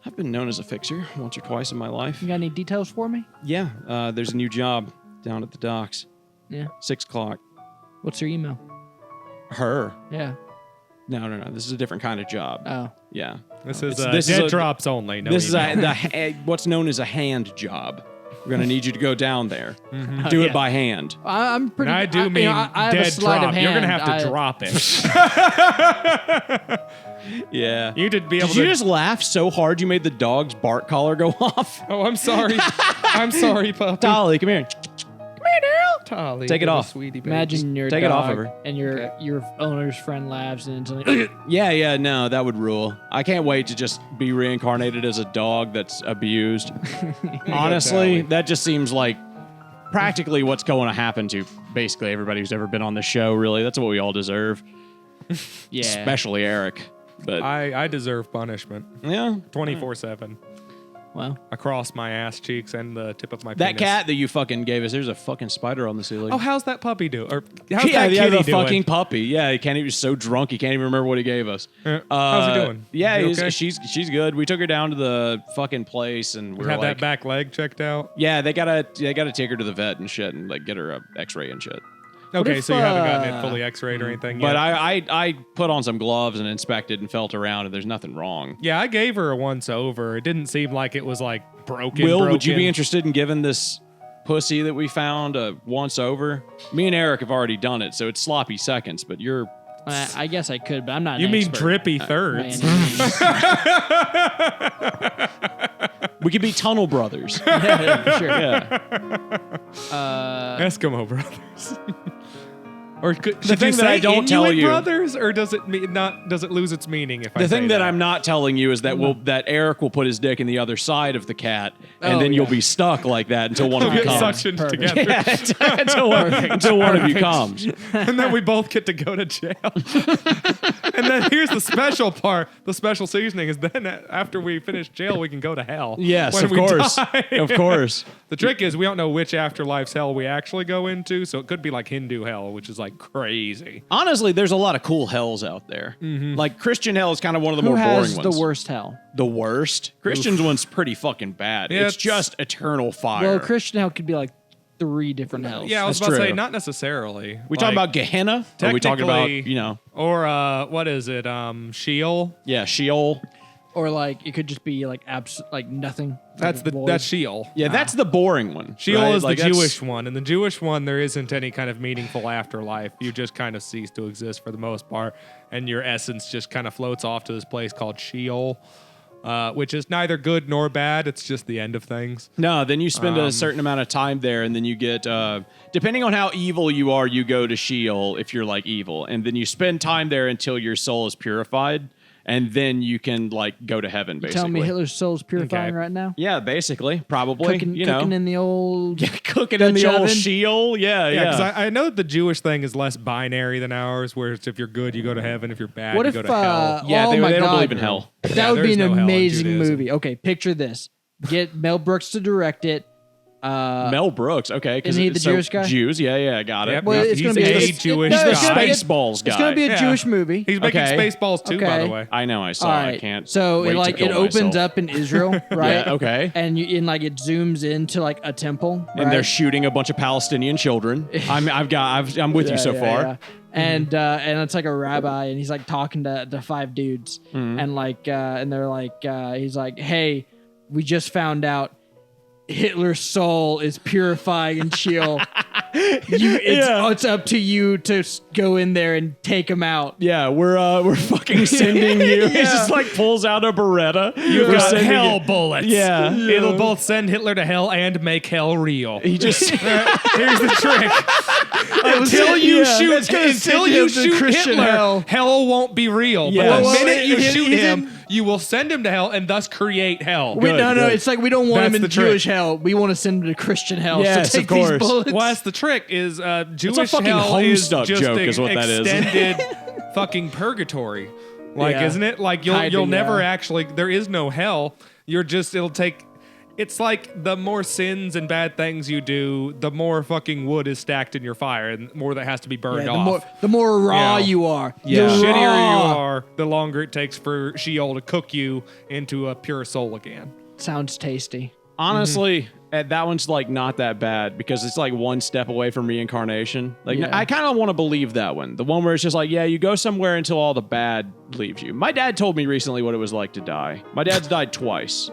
[SPEAKER 2] I've been known as a fixer once or twice in my life.
[SPEAKER 3] You got any details for me?
[SPEAKER 2] Yeah, there's a new job down at the docks.
[SPEAKER 3] Yeah.
[SPEAKER 2] 6 o'clock.
[SPEAKER 3] What's your email?
[SPEAKER 2] Her.
[SPEAKER 3] Yeah.
[SPEAKER 2] No. This is a different kind of job.
[SPEAKER 3] Oh.
[SPEAKER 2] Yeah.
[SPEAKER 1] this is
[SPEAKER 2] this is
[SPEAKER 1] dead
[SPEAKER 2] a-
[SPEAKER 1] drops only. No
[SPEAKER 2] This is
[SPEAKER 1] email.
[SPEAKER 2] what's known as a hand job. We're gonna need you to go down there,
[SPEAKER 1] Mm-hmm.
[SPEAKER 2] do
[SPEAKER 3] yeah.
[SPEAKER 2] it by hand.
[SPEAKER 3] I'm pretty.
[SPEAKER 1] And I do mean
[SPEAKER 3] I have a
[SPEAKER 1] dead
[SPEAKER 3] sleight
[SPEAKER 1] drop.
[SPEAKER 3] of hand.
[SPEAKER 1] You're gonna have to
[SPEAKER 3] I-
[SPEAKER 1] drop it.
[SPEAKER 2] Yeah.
[SPEAKER 1] You did be able
[SPEAKER 2] Did you
[SPEAKER 1] to.
[SPEAKER 2] just laugh so hard you made the dog's bark collar go off?
[SPEAKER 1] Oh, I'm sorry. I'm sorry, puppy.
[SPEAKER 2] Dolly, come here.
[SPEAKER 1] Tolly,
[SPEAKER 2] Take it
[SPEAKER 1] little
[SPEAKER 2] off.
[SPEAKER 1] sweetie baby.
[SPEAKER 3] Imagine your
[SPEAKER 2] Take it
[SPEAKER 3] dog
[SPEAKER 2] off of her.
[SPEAKER 3] and your owner's friend laughs and something.
[SPEAKER 2] Yeah, no, that would rule. I can't wait to just be reincarnated as a dog that's abused. Honestly, that just seems like practically what's going to happen to basically everybody who's ever been on the show, really. That's what we all deserve,
[SPEAKER 3] Yeah.
[SPEAKER 2] especially Eric. But
[SPEAKER 1] I deserve punishment
[SPEAKER 2] yeah,
[SPEAKER 1] 24/7
[SPEAKER 3] Well,
[SPEAKER 1] across my ass cheeks and the tip of my
[SPEAKER 2] that
[SPEAKER 1] penis.
[SPEAKER 2] cat that you fucking gave us, there's a fucking spider on the ceiling.
[SPEAKER 1] Oh, how's that puppy do? Or how's
[SPEAKER 2] yeah,
[SPEAKER 1] that
[SPEAKER 2] yeah,
[SPEAKER 1] kitty
[SPEAKER 2] the
[SPEAKER 1] doing?
[SPEAKER 2] fucking puppy. Yeah, he can't. He was so drunk he can't even remember what he gave us.
[SPEAKER 1] How's he doing?
[SPEAKER 2] Yeah,
[SPEAKER 1] Is he okay?
[SPEAKER 2] she's good. We took her down to the fucking place and we were
[SPEAKER 1] Had
[SPEAKER 2] like,
[SPEAKER 1] that back leg checked out.
[SPEAKER 2] yeah, they gotta take her to the vet and shit and like get her a X-ray and shit.
[SPEAKER 1] Okay,
[SPEAKER 3] if,
[SPEAKER 1] so you haven't gotten it fully X-rayed or anything
[SPEAKER 2] But
[SPEAKER 1] yet.
[SPEAKER 2] I put on some gloves and inspected and felt around, and there's nothing wrong.
[SPEAKER 1] Yeah, I gave her a once over. It didn't seem like it was like broken.
[SPEAKER 2] Will, would you be
[SPEAKER 1] broken.
[SPEAKER 2] interested in giving this pussy that we found a once over? Me and Eric have already done it, so it's sloppy seconds, but you're...
[SPEAKER 3] I guess I could, but I'm not.
[SPEAKER 1] You
[SPEAKER 3] an
[SPEAKER 1] mean
[SPEAKER 3] expert
[SPEAKER 1] drippy
[SPEAKER 3] by
[SPEAKER 1] thirds?
[SPEAKER 3] any means.
[SPEAKER 2] We could be tunnel brothers.
[SPEAKER 3] Yeah, for sure.
[SPEAKER 2] Yeah.
[SPEAKER 1] Eskimo brothers. Or should
[SPEAKER 2] thing
[SPEAKER 1] you
[SPEAKER 2] that I
[SPEAKER 1] say
[SPEAKER 2] don't tell
[SPEAKER 1] Inuit
[SPEAKER 2] you-
[SPEAKER 1] brothers, or does it not? Does it lose its meaning if I
[SPEAKER 2] The
[SPEAKER 1] say
[SPEAKER 2] thing that I'm not telling you is that that Eric will put his dick in the other side of the cat, and
[SPEAKER 3] Oh,
[SPEAKER 2] then you'll
[SPEAKER 3] yeah.
[SPEAKER 2] be stuck like that until one of you
[SPEAKER 1] get
[SPEAKER 2] comes.
[SPEAKER 1] suctioned
[SPEAKER 3] Perfect.
[SPEAKER 1] together,
[SPEAKER 2] Yeah, until one of you comes.
[SPEAKER 1] and then we both get to go to jail. And then here's the special part: the special seasoning is then after we finish jail, we can go to hell.
[SPEAKER 2] Yes,
[SPEAKER 1] when
[SPEAKER 2] of
[SPEAKER 1] we
[SPEAKER 2] course.
[SPEAKER 1] die.
[SPEAKER 2] Of course.
[SPEAKER 1] The trick is we don't know which afterlife's hell we actually go into, so it could be like Hindu hell, which is like crazy.
[SPEAKER 2] Honestly, there's a lot of cool hells out there. Like Christian hell is kind of one of the
[SPEAKER 3] Who
[SPEAKER 2] more
[SPEAKER 3] has
[SPEAKER 2] boring
[SPEAKER 3] the
[SPEAKER 2] ones.
[SPEAKER 3] worst hell?
[SPEAKER 2] The worst? Christian's one's pretty fucking bad.
[SPEAKER 1] Yeah,
[SPEAKER 2] it's just eternal fire.
[SPEAKER 3] Well, Christian hell could be like 3 different hells.
[SPEAKER 1] Yeah, I was
[SPEAKER 2] That's
[SPEAKER 1] about to say
[SPEAKER 2] true.
[SPEAKER 1] not necessarily.
[SPEAKER 2] we talking about Gehenna? Or we talking about,
[SPEAKER 1] technically- or what is it? Sheol.
[SPEAKER 2] yeah, Sheol.
[SPEAKER 3] Or like it could just be like like nothing. Like void.
[SPEAKER 1] That's Sheol.
[SPEAKER 2] Yeah, that's the boring one.
[SPEAKER 1] Sheol
[SPEAKER 2] right?
[SPEAKER 1] is
[SPEAKER 2] Like,
[SPEAKER 1] the
[SPEAKER 2] that's-
[SPEAKER 1] Jewish one, and the Jewish one there isn't any kind of meaningful afterlife. You just kind of cease to exist for the most part, and your essence just kind of floats off to this place called Sheol, which is neither good nor bad. It's just the end of things.
[SPEAKER 2] No, then you spend a certain amount of time there, and then you get, depending on how evil you are, you go to Sheol if you're like evil, and then you spend time there until your soul is purified, and then you can like go to heaven. Basically,
[SPEAKER 3] Telling me Hitler's soul's purifying
[SPEAKER 1] Okay.
[SPEAKER 3] right now.
[SPEAKER 2] yeah, basically, probably,
[SPEAKER 3] Cooking,
[SPEAKER 2] you
[SPEAKER 3] cooking
[SPEAKER 2] know,
[SPEAKER 3] in the old.
[SPEAKER 2] cooking in the
[SPEAKER 3] Dutch
[SPEAKER 2] old
[SPEAKER 3] oven?
[SPEAKER 2] Sheol. Yeah,
[SPEAKER 1] Yeah,
[SPEAKER 2] yeah.
[SPEAKER 1] because I know the Jewish thing is less binary than ours, where it's if you're good, you go to heaven. If you're bad,
[SPEAKER 3] What
[SPEAKER 1] you
[SPEAKER 3] if?
[SPEAKER 1] go to hell.
[SPEAKER 2] Yeah,
[SPEAKER 3] oh
[SPEAKER 2] they
[SPEAKER 3] my
[SPEAKER 2] don't
[SPEAKER 3] God,
[SPEAKER 2] believe in
[SPEAKER 3] bro.
[SPEAKER 2] hell.
[SPEAKER 3] That
[SPEAKER 1] Yeah,
[SPEAKER 3] would be
[SPEAKER 1] there's
[SPEAKER 3] an
[SPEAKER 1] no hell in
[SPEAKER 3] amazing
[SPEAKER 1] Judaism.
[SPEAKER 3] movie. Okay, picture this: get Mel Brooks to direct it.
[SPEAKER 2] Mel Brooks, okay, because
[SPEAKER 3] Isn't he the Jewish guy?
[SPEAKER 2] Jews, yeah, got it.
[SPEAKER 1] Yep.
[SPEAKER 3] Well, it's
[SPEAKER 1] He's
[SPEAKER 3] gonna be
[SPEAKER 1] a
[SPEAKER 3] it's-
[SPEAKER 1] Jewish
[SPEAKER 3] no, it's
[SPEAKER 1] guy.
[SPEAKER 3] gonna be-
[SPEAKER 2] Spaceballs guy.
[SPEAKER 3] It's gonna be a
[SPEAKER 1] Yeah.
[SPEAKER 3] Jewish movie.
[SPEAKER 1] He's making
[SPEAKER 2] Okay.
[SPEAKER 1] Spaceballs too, by the way.
[SPEAKER 2] I know, I saw.
[SPEAKER 3] All
[SPEAKER 2] I
[SPEAKER 3] right.
[SPEAKER 2] can't.
[SPEAKER 3] So
[SPEAKER 2] wait
[SPEAKER 3] it
[SPEAKER 2] to
[SPEAKER 3] like
[SPEAKER 2] kill
[SPEAKER 3] it opens
[SPEAKER 2] myself.
[SPEAKER 3] up in Israel, right?
[SPEAKER 2] Yeah, okay.
[SPEAKER 3] And it zooms into like a temple,
[SPEAKER 2] And they're
[SPEAKER 3] right?
[SPEAKER 2] shooting a bunch of Palestinian children. I'm with you so far.
[SPEAKER 3] Yeah. And it's like a rabbi, and he's like talking to 5 dudes,
[SPEAKER 2] Mm-hmm.
[SPEAKER 3] and and they're like, he's like, hey, we just found out Hitler's soul is purifying in Sheol. It's up to you to go in there and take him out.
[SPEAKER 2] Yeah, we're fucking sending you. He just like pulls out a Beretta.
[SPEAKER 1] You've
[SPEAKER 2] We're
[SPEAKER 1] got
[SPEAKER 2] sending
[SPEAKER 1] hell
[SPEAKER 2] you-
[SPEAKER 1] bullets.
[SPEAKER 2] Yeah.
[SPEAKER 1] It'll both send Hitler to hell and make hell real.
[SPEAKER 2] He just
[SPEAKER 1] Here's the trick. Until you
[SPEAKER 2] yeah,
[SPEAKER 1] shoot,
[SPEAKER 3] it's gonna
[SPEAKER 1] until
[SPEAKER 3] send
[SPEAKER 1] you
[SPEAKER 3] him to
[SPEAKER 1] shoot
[SPEAKER 3] Christian
[SPEAKER 1] Hitler,
[SPEAKER 3] hell.
[SPEAKER 1] won't be real.
[SPEAKER 2] Yeah.
[SPEAKER 1] But the
[SPEAKER 2] Well,
[SPEAKER 1] minute you shoot
[SPEAKER 3] he's
[SPEAKER 1] him,
[SPEAKER 3] in-
[SPEAKER 1] you will send him to hell and thus create hell.
[SPEAKER 3] No,
[SPEAKER 2] good.
[SPEAKER 3] it's like we don't want
[SPEAKER 1] That's
[SPEAKER 3] him in
[SPEAKER 1] the trick.
[SPEAKER 3] Jewish hell. We want to send him to Christian hell.
[SPEAKER 2] Yes,
[SPEAKER 3] so take
[SPEAKER 2] of course.
[SPEAKER 3] these bullets.
[SPEAKER 1] Well, that's the trick. Is Jewish
[SPEAKER 2] fucking
[SPEAKER 1] hell is
[SPEAKER 2] Homestuck
[SPEAKER 1] just
[SPEAKER 2] joke
[SPEAKER 1] an
[SPEAKER 2] is what that is.
[SPEAKER 1] extended fucking purgatory. Like,
[SPEAKER 3] Yeah.
[SPEAKER 1] isn't it? Like you'll
[SPEAKER 3] Kinda,
[SPEAKER 1] never
[SPEAKER 3] yeah.
[SPEAKER 1] actually. There is no hell. It'll take. It's like the more sins and bad things you do, the more fucking wood is stacked in your fire, and the more that has to be burned
[SPEAKER 3] Yeah,
[SPEAKER 1] off.
[SPEAKER 3] the more raw
[SPEAKER 1] Yeah.
[SPEAKER 3] you are.
[SPEAKER 2] Yeah.
[SPEAKER 1] The
[SPEAKER 3] The
[SPEAKER 1] shittier
[SPEAKER 3] raw.
[SPEAKER 1] you are, the longer it takes for Sheol to cook you into a pure soul again.
[SPEAKER 3] Sounds tasty.
[SPEAKER 2] honestly, that one's like not that bad because it's like one step away from reincarnation. Like
[SPEAKER 3] Yeah.
[SPEAKER 2] I kind of want to believe that one, the one where it's just like, yeah, you go somewhere until all the bad leaves you. My dad told me recently what it was like to die. My dad's died twice,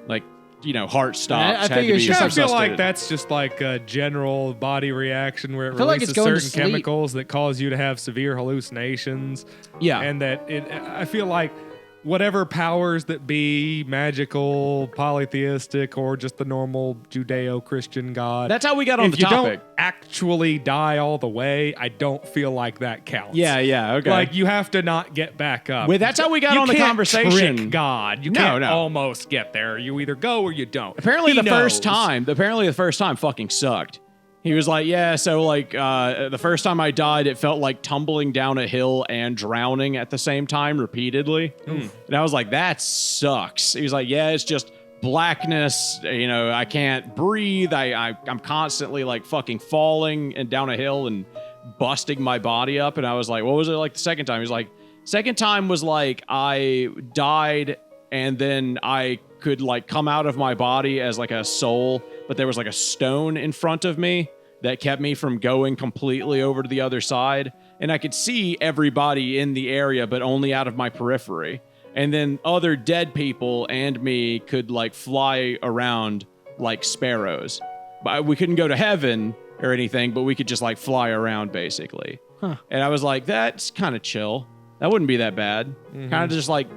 [SPEAKER 2] like heart stopped.
[SPEAKER 3] I
[SPEAKER 2] had
[SPEAKER 3] think
[SPEAKER 2] to
[SPEAKER 3] it's
[SPEAKER 2] be
[SPEAKER 3] just
[SPEAKER 1] I feel like
[SPEAKER 2] resuscitated.
[SPEAKER 1] that's just like a general body reaction where it
[SPEAKER 3] feel like
[SPEAKER 1] releases
[SPEAKER 3] it's going to
[SPEAKER 1] certain
[SPEAKER 3] sleep.
[SPEAKER 1] chemicals that cause you to have severe hallucinations.
[SPEAKER 2] Yeah.
[SPEAKER 1] And I feel like whatever powers that be, magical, polytheistic, or just the normal Judeo-Christian God.
[SPEAKER 2] That's how we got on
[SPEAKER 1] if
[SPEAKER 2] the
[SPEAKER 1] you
[SPEAKER 2] topic.
[SPEAKER 1] don't actually die all the way, I don't feel like that counts.
[SPEAKER 2] Yeah, okay.
[SPEAKER 1] Like you have to not get back up.
[SPEAKER 2] Well, that's how we got
[SPEAKER 1] You
[SPEAKER 2] on the
[SPEAKER 1] can't
[SPEAKER 2] conversation.
[SPEAKER 1] Trick God, you
[SPEAKER 2] No,
[SPEAKER 1] can't
[SPEAKER 2] no.
[SPEAKER 1] almost get there. You either go or you don't.
[SPEAKER 2] Apparently
[SPEAKER 1] He
[SPEAKER 2] the first
[SPEAKER 1] knows.
[SPEAKER 2] time fucking sucked. He was like, yeah, so like the first time I died, it felt like tumbling down a hill and drowning at the same time repeatedly. And I was like, that sucks. He was like, yeah, it's just blackness. I can't breathe. I'm constantly like fucking falling and down a hill and busting my body up. And I was like, what was it like the second time? He was like, second time was like I died and then I could like come out of my body as like a soul, but there was like a stone in front of me that kept me from going completely over to the other side. And I could see everybody in the area, but only out of my periphery. And then other dead people and me could like fly around like sparrows. But we couldn't go to heaven or anything, but we could just like fly around basically.
[SPEAKER 3] Huh.
[SPEAKER 2] And I was like, that's kind of chill. That wouldn't be that bad. Kind of just like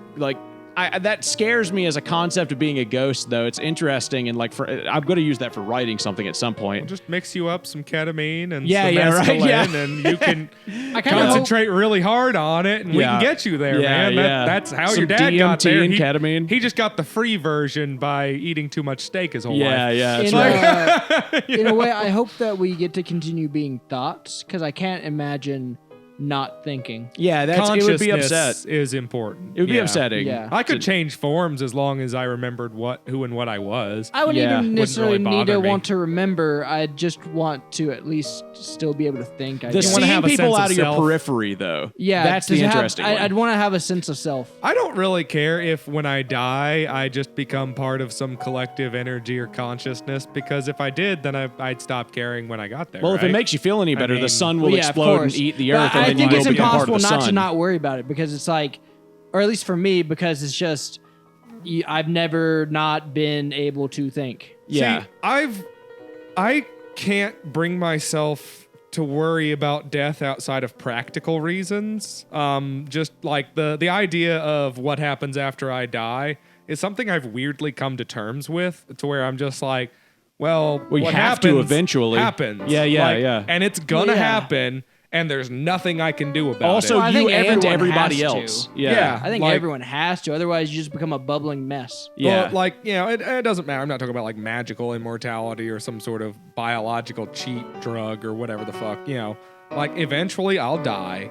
[SPEAKER 2] that scares me as a concept of being a ghost, though. It's interesting, and like I'm going to use that for writing something at some point.
[SPEAKER 1] Just mix you up some ketamine and
[SPEAKER 2] Yeah,
[SPEAKER 1] some
[SPEAKER 2] yeah, right,
[SPEAKER 1] mescaline,
[SPEAKER 2] yeah.
[SPEAKER 1] and you can
[SPEAKER 3] I kind of
[SPEAKER 1] concentrate really hard on it, and we
[SPEAKER 2] Yeah.
[SPEAKER 1] can get you there,
[SPEAKER 2] Yeah,
[SPEAKER 1] man.
[SPEAKER 2] yeah.
[SPEAKER 1] That's how
[SPEAKER 2] Some
[SPEAKER 1] your dad got
[SPEAKER 2] DMT
[SPEAKER 1] there.
[SPEAKER 2] and
[SPEAKER 1] He-
[SPEAKER 2] ketamine.
[SPEAKER 1] He just got the free version by eating too much steak his whole
[SPEAKER 2] Yeah,
[SPEAKER 1] life.
[SPEAKER 2] yeah. That's
[SPEAKER 3] in,
[SPEAKER 2] right.
[SPEAKER 3] in a way, I hope that we get to continue being thoughts because I can't imagine not thinking.
[SPEAKER 2] Yeah, it would be upset.
[SPEAKER 1] Consciousness is important.
[SPEAKER 2] It would be
[SPEAKER 1] Yeah.
[SPEAKER 2] upsetting.
[SPEAKER 3] Yeah.
[SPEAKER 1] I could change forms as long as I remembered who and what I was.
[SPEAKER 3] I wouldn't
[SPEAKER 2] Yeah,
[SPEAKER 3] even
[SPEAKER 2] wouldn't
[SPEAKER 3] necessarily
[SPEAKER 1] really
[SPEAKER 3] need to
[SPEAKER 1] bother me.
[SPEAKER 3] want to remember. I just want to at least still be able to think. I
[SPEAKER 2] The
[SPEAKER 3] guess.
[SPEAKER 1] wanna
[SPEAKER 2] seeing
[SPEAKER 1] have a
[SPEAKER 2] people
[SPEAKER 1] sense of
[SPEAKER 2] out of your
[SPEAKER 1] self.
[SPEAKER 2] periphery, though.
[SPEAKER 3] Yeah,
[SPEAKER 2] that's
[SPEAKER 3] to
[SPEAKER 2] the
[SPEAKER 3] have-
[SPEAKER 2] interesting one.
[SPEAKER 3] I'd want to have a sense of self.
[SPEAKER 1] I don't really care if when I die, I just become part of some collective energy or consciousness, because if I did, then I'd stop caring when I got there.
[SPEAKER 2] Well, if it
[SPEAKER 1] right?
[SPEAKER 2] makes you feel any better,
[SPEAKER 1] mean-
[SPEAKER 2] the sun will
[SPEAKER 3] Well, yeah, of
[SPEAKER 2] explode and
[SPEAKER 3] course.
[SPEAKER 2] eat the
[SPEAKER 3] But
[SPEAKER 2] earth, and
[SPEAKER 3] I
[SPEAKER 2] then
[SPEAKER 3] think
[SPEAKER 2] you
[SPEAKER 3] it's
[SPEAKER 2] will become part of
[SPEAKER 3] impossible
[SPEAKER 2] the
[SPEAKER 3] not
[SPEAKER 2] sun.
[SPEAKER 3] to not worry about it because it's like, or at least for me, because it's just I've never not been able to think.
[SPEAKER 2] Yeah.
[SPEAKER 1] See, I can't bring myself to worry about death outside of practical reasons. Just like the idea of what happens after I die is something I've weirdly come to terms with, to where I'm just like, well,
[SPEAKER 2] Well, you
[SPEAKER 1] what
[SPEAKER 2] have to
[SPEAKER 1] happens
[SPEAKER 2] eventually.
[SPEAKER 1] happens.
[SPEAKER 2] Yeah, yeah,
[SPEAKER 1] Like,
[SPEAKER 2] yeah.
[SPEAKER 1] And it's gonna
[SPEAKER 3] Yeah.
[SPEAKER 1] happen, and there's nothing I can do about
[SPEAKER 2] Also,
[SPEAKER 1] it.
[SPEAKER 3] Well, I
[SPEAKER 2] you
[SPEAKER 3] think
[SPEAKER 2] and
[SPEAKER 3] everyone
[SPEAKER 2] everybody
[SPEAKER 3] has to.
[SPEAKER 2] else.
[SPEAKER 1] Yeah.
[SPEAKER 3] I think
[SPEAKER 1] Like-
[SPEAKER 3] everyone has to, otherwise you just become a bubbling mess.
[SPEAKER 2] Yeah.
[SPEAKER 1] Well, like, you know, it doesn't matter. I'm not talking about like magical immortality or some sort of biological cheat drug or whatever the fuck, you know. Like, eventually I'll die,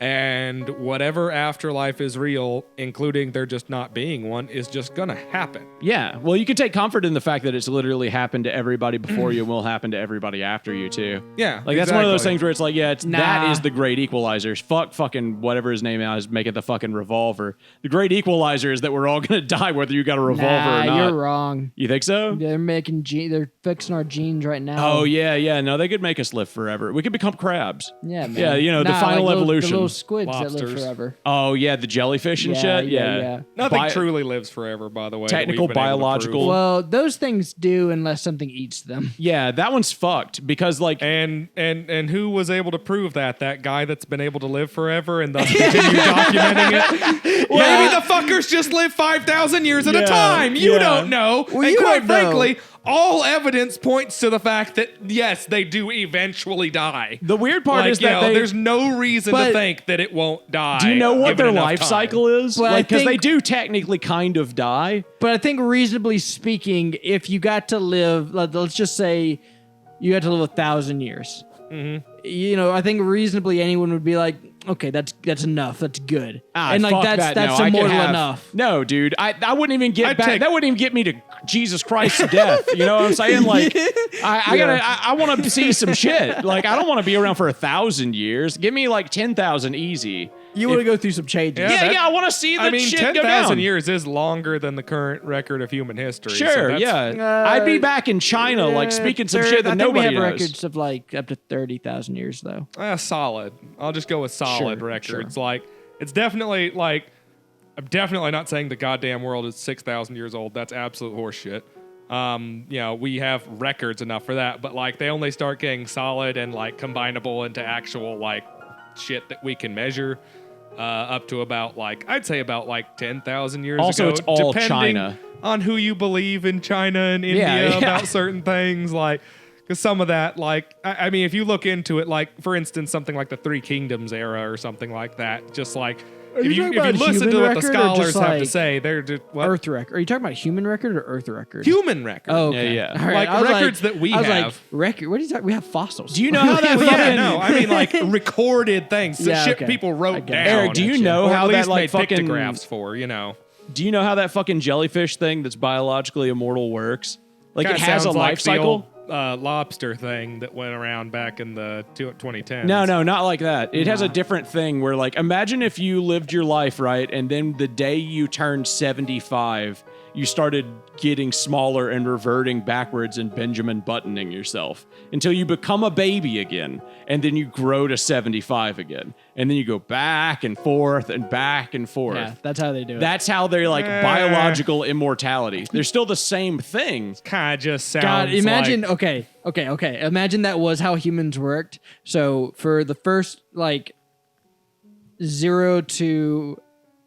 [SPEAKER 1] and whatever afterlife is real, including there just not being one, is just gonna happen.
[SPEAKER 2] Yeah. Well, you can take comfort in the fact that it's literally happened to everybody before you and will happen to everybody after you, too.
[SPEAKER 1] Yeah,
[SPEAKER 2] Like, that's one of those
[SPEAKER 1] exactly.
[SPEAKER 2] things where it's like, yeah, that
[SPEAKER 3] Nah.
[SPEAKER 2] is the great equalizer. Fuck fucking whatever his name is, make it the fucking revolver. The great equalizer is that we're all going to die whether you got a revolver
[SPEAKER 3] Nah,
[SPEAKER 2] or not.
[SPEAKER 3] you're wrong.
[SPEAKER 2] You think so?
[SPEAKER 3] They're making they're fixing our genes right now.
[SPEAKER 2] Oh, yeah, yeah. No, they could make us live forever. We could become crabs.
[SPEAKER 3] yeah, man.
[SPEAKER 2] Yeah, you know, the
[SPEAKER 3] Nah,
[SPEAKER 2] final
[SPEAKER 3] like little-
[SPEAKER 2] evolution.
[SPEAKER 3] The little squids that
[SPEAKER 1] Lobsters.
[SPEAKER 3] live forever.
[SPEAKER 2] Oh, yeah, the jellyfish and
[SPEAKER 3] Yeah,
[SPEAKER 2] shit?
[SPEAKER 3] yeah.
[SPEAKER 1] Nothing
[SPEAKER 2] Bi-
[SPEAKER 1] truly lives forever, by the way. that
[SPEAKER 2] Technical,
[SPEAKER 1] we've been able to
[SPEAKER 2] biological.
[SPEAKER 1] prove.
[SPEAKER 3] Well, those things do unless something eats them.
[SPEAKER 2] Yeah, that one's fucked because, like,
[SPEAKER 1] And who was able to prove that? That guy that's been able to live forever and thus continue documenting it? Maybe the fuckers just live 5,000 years at
[SPEAKER 2] Yeah,
[SPEAKER 1] a time. You
[SPEAKER 2] yeah.
[SPEAKER 1] don't know.
[SPEAKER 3] Well,
[SPEAKER 1] and
[SPEAKER 3] you
[SPEAKER 1] quite
[SPEAKER 3] don't know.
[SPEAKER 1] frankly, all evidence points to the fact that, yes, they do eventually die.
[SPEAKER 2] the weird part
[SPEAKER 1] Like,
[SPEAKER 2] is
[SPEAKER 1] you
[SPEAKER 2] that
[SPEAKER 1] know,
[SPEAKER 2] they,
[SPEAKER 1] there's no reason
[SPEAKER 3] But-
[SPEAKER 1] to think that it won't die.
[SPEAKER 2] do you know what
[SPEAKER 1] given
[SPEAKER 2] their
[SPEAKER 1] enough
[SPEAKER 2] life
[SPEAKER 1] time.
[SPEAKER 2] cycle is?
[SPEAKER 3] Well, I
[SPEAKER 2] Like, because they
[SPEAKER 3] think-
[SPEAKER 2] do technically kind of die.
[SPEAKER 3] But I think reasonably speaking, if you got to live, let's just say you got to live 1,000 years. You know, I think reasonably anyone would be like, okay, that's enough. That's good. And like
[SPEAKER 2] fuck
[SPEAKER 3] that's
[SPEAKER 2] that.
[SPEAKER 3] that's
[SPEAKER 2] No, I could
[SPEAKER 3] immortal
[SPEAKER 2] have-
[SPEAKER 3] enough.
[SPEAKER 2] No, dude, I wouldn't even get
[SPEAKER 1] I'd
[SPEAKER 2] back.
[SPEAKER 1] take-
[SPEAKER 2] That wouldn't even get me to Jesus Christ's death. You know what I'm saying? Like, I want to see some shit. Like, I don't want to be around for 1,000 years. Give me like 10,000 easy.
[SPEAKER 3] You want to go through some changes.
[SPEAKER 1] Yeah,
[SPEAKER 2] Yeah,
[SPEAKER 1] that-
[SPEAKER 2] I want to see the
[SPEAKER 1] I mean,
[SPEAKER 2] shit go
[SPEAKER 1] 10,000
[SPEAKER 2] down.
[SPEAKER 1] years is longer than the current record of human history. so
[SPEAKER 2] Sure,
[SPEAKER 1] that's-
[SPEAKER 2] yeah. I'd be back in China, like speaking some shit that
[SPEAKER 3] I think
[SPEAKER 2] nobody
[SPEAKER 3] we have
[SPEAKER 2] knows.
[SPEAKER 3] records of like up to 30,000 years though.
[SPEAKER 1] Solid. I'll just go with solid
[SPEAKER 3] Sure,
[SPEAKER 1] records. Like, it's definitely like, I'm definitely not saying the goddamn world is 6,000 years old. That's absolute horseshit. You know, we have records enough for that, but like, they only start getting solid and like combinable into actual like shit that we can measure. Up to about like, I'd say about like 10,000 years
[SPEAKER 2] Also,
[SPEAKER 1] ago.
[SPEAKER 2] it's all
[SPEAKER 1] depending
[SPEAKER 2] China.
[SPEAKER 1] on who you believe in China and India
[SPEAKER 2] yeah.
[SPEAKER 1] about certain things. Like, because some of that, like, I mean, if you look into it, like, for instance, something like the Three Kingdoms era or something like that, just like, if
[SPEAKER 3] you
[SPEAKER 1] you,
[SPEAKER 3] talking
[SPEAKER 1] if you
[SPEAKER 3] about
[SPEAKER 1] listen
[SPEAKER 3] human
[SPEAKER 1] to what the
[SPEAKER 3] record or
[SPEAKER 1] scholars
[SPEAKER 3] just,
[SPEAKER 1] have to
[SPEAKER 3] like,
[SPEAKER 1] say, they're just, what?
[SPEAKER 3] Earth record. Are you talking about human record or Earth record?
[SPEAKER 1] Human record.
[SPEAKER 3] Oh, okay.
[SPEAKER 2] Yeah, yeah.
[SPEAKER 3] All right.
[SPEAKER 1] Like
[SPEAKER 3] I was
[SPEAKER 1] records that we
[SPEAKER 3] I was
[SPEAKER 1] have.
[SPEAKER 3] like, record. What are you talking? We have fossils.
[SPEAKER 2] Do you know how that
[SPEAKER 1] Well, yeah,
[SPEAKER 2] fucking...
[SPEAKER 1] no, I mean, like, recorded things.
[SPEAKER 3] Yeah,
[SPEAKER 1] shit
[SPEAKER 3] okay.
[SPEAKER 1] people
[SPEAKER 3] I
[SPEAKER 1] wrote
[SPEAKER 3] get it.
[SPEAKER 1] down.
[SPEAKER 2] Eric, do you
[SPEAKER 3] Gotcha.
[SPEAKER 2] know
[SPEAKER 1] or
[SPEAKER 2] how
[SPEAKER 1] at
[SPEAKER 2] that
[SPEAKER 1] least
[SPEAKER 2] like
[SPEAKER 1] made
[SPEAKER 2] fucking
[SPEAKER 1] pictographs for, you know.
[SPEAKER 2] Do you know how that fucking jellyfish thing that's biologically immortal works? Like, it
[SPEAKER 1] Kinda
[SPEAKER 2] has a
[SPEAKER 1] sounds
[SPEAKER 2] life
[SPEAKER 1] like the
[SPEAKER 2] cycle.
[SPEAKER 1] old, lobster thing that went around back in the 2010s.
[SPEAKER 2] No, not like that. It has a different thing where, like, imagine if you lived your life, right, and then the day you turned 75, you started getting smaller and reverting backwards and Benjamin buttoning yourself until you become a baby again. And then you grow to 75 again. And then you go back and forth and back and forth.
[SPEAKER 3] Yeah, that's how they do it.
[SPEAKER 2] That's how they're like biological immortality. They're still the same thing.
[SPEAKER 1] Kind of just sounds
[SPEAKER 3] God, imagine.
[SPEAKER 1] like...
[SPEAKER 3] Okay. Imagine that was how humans worked. So for the first like 0 to,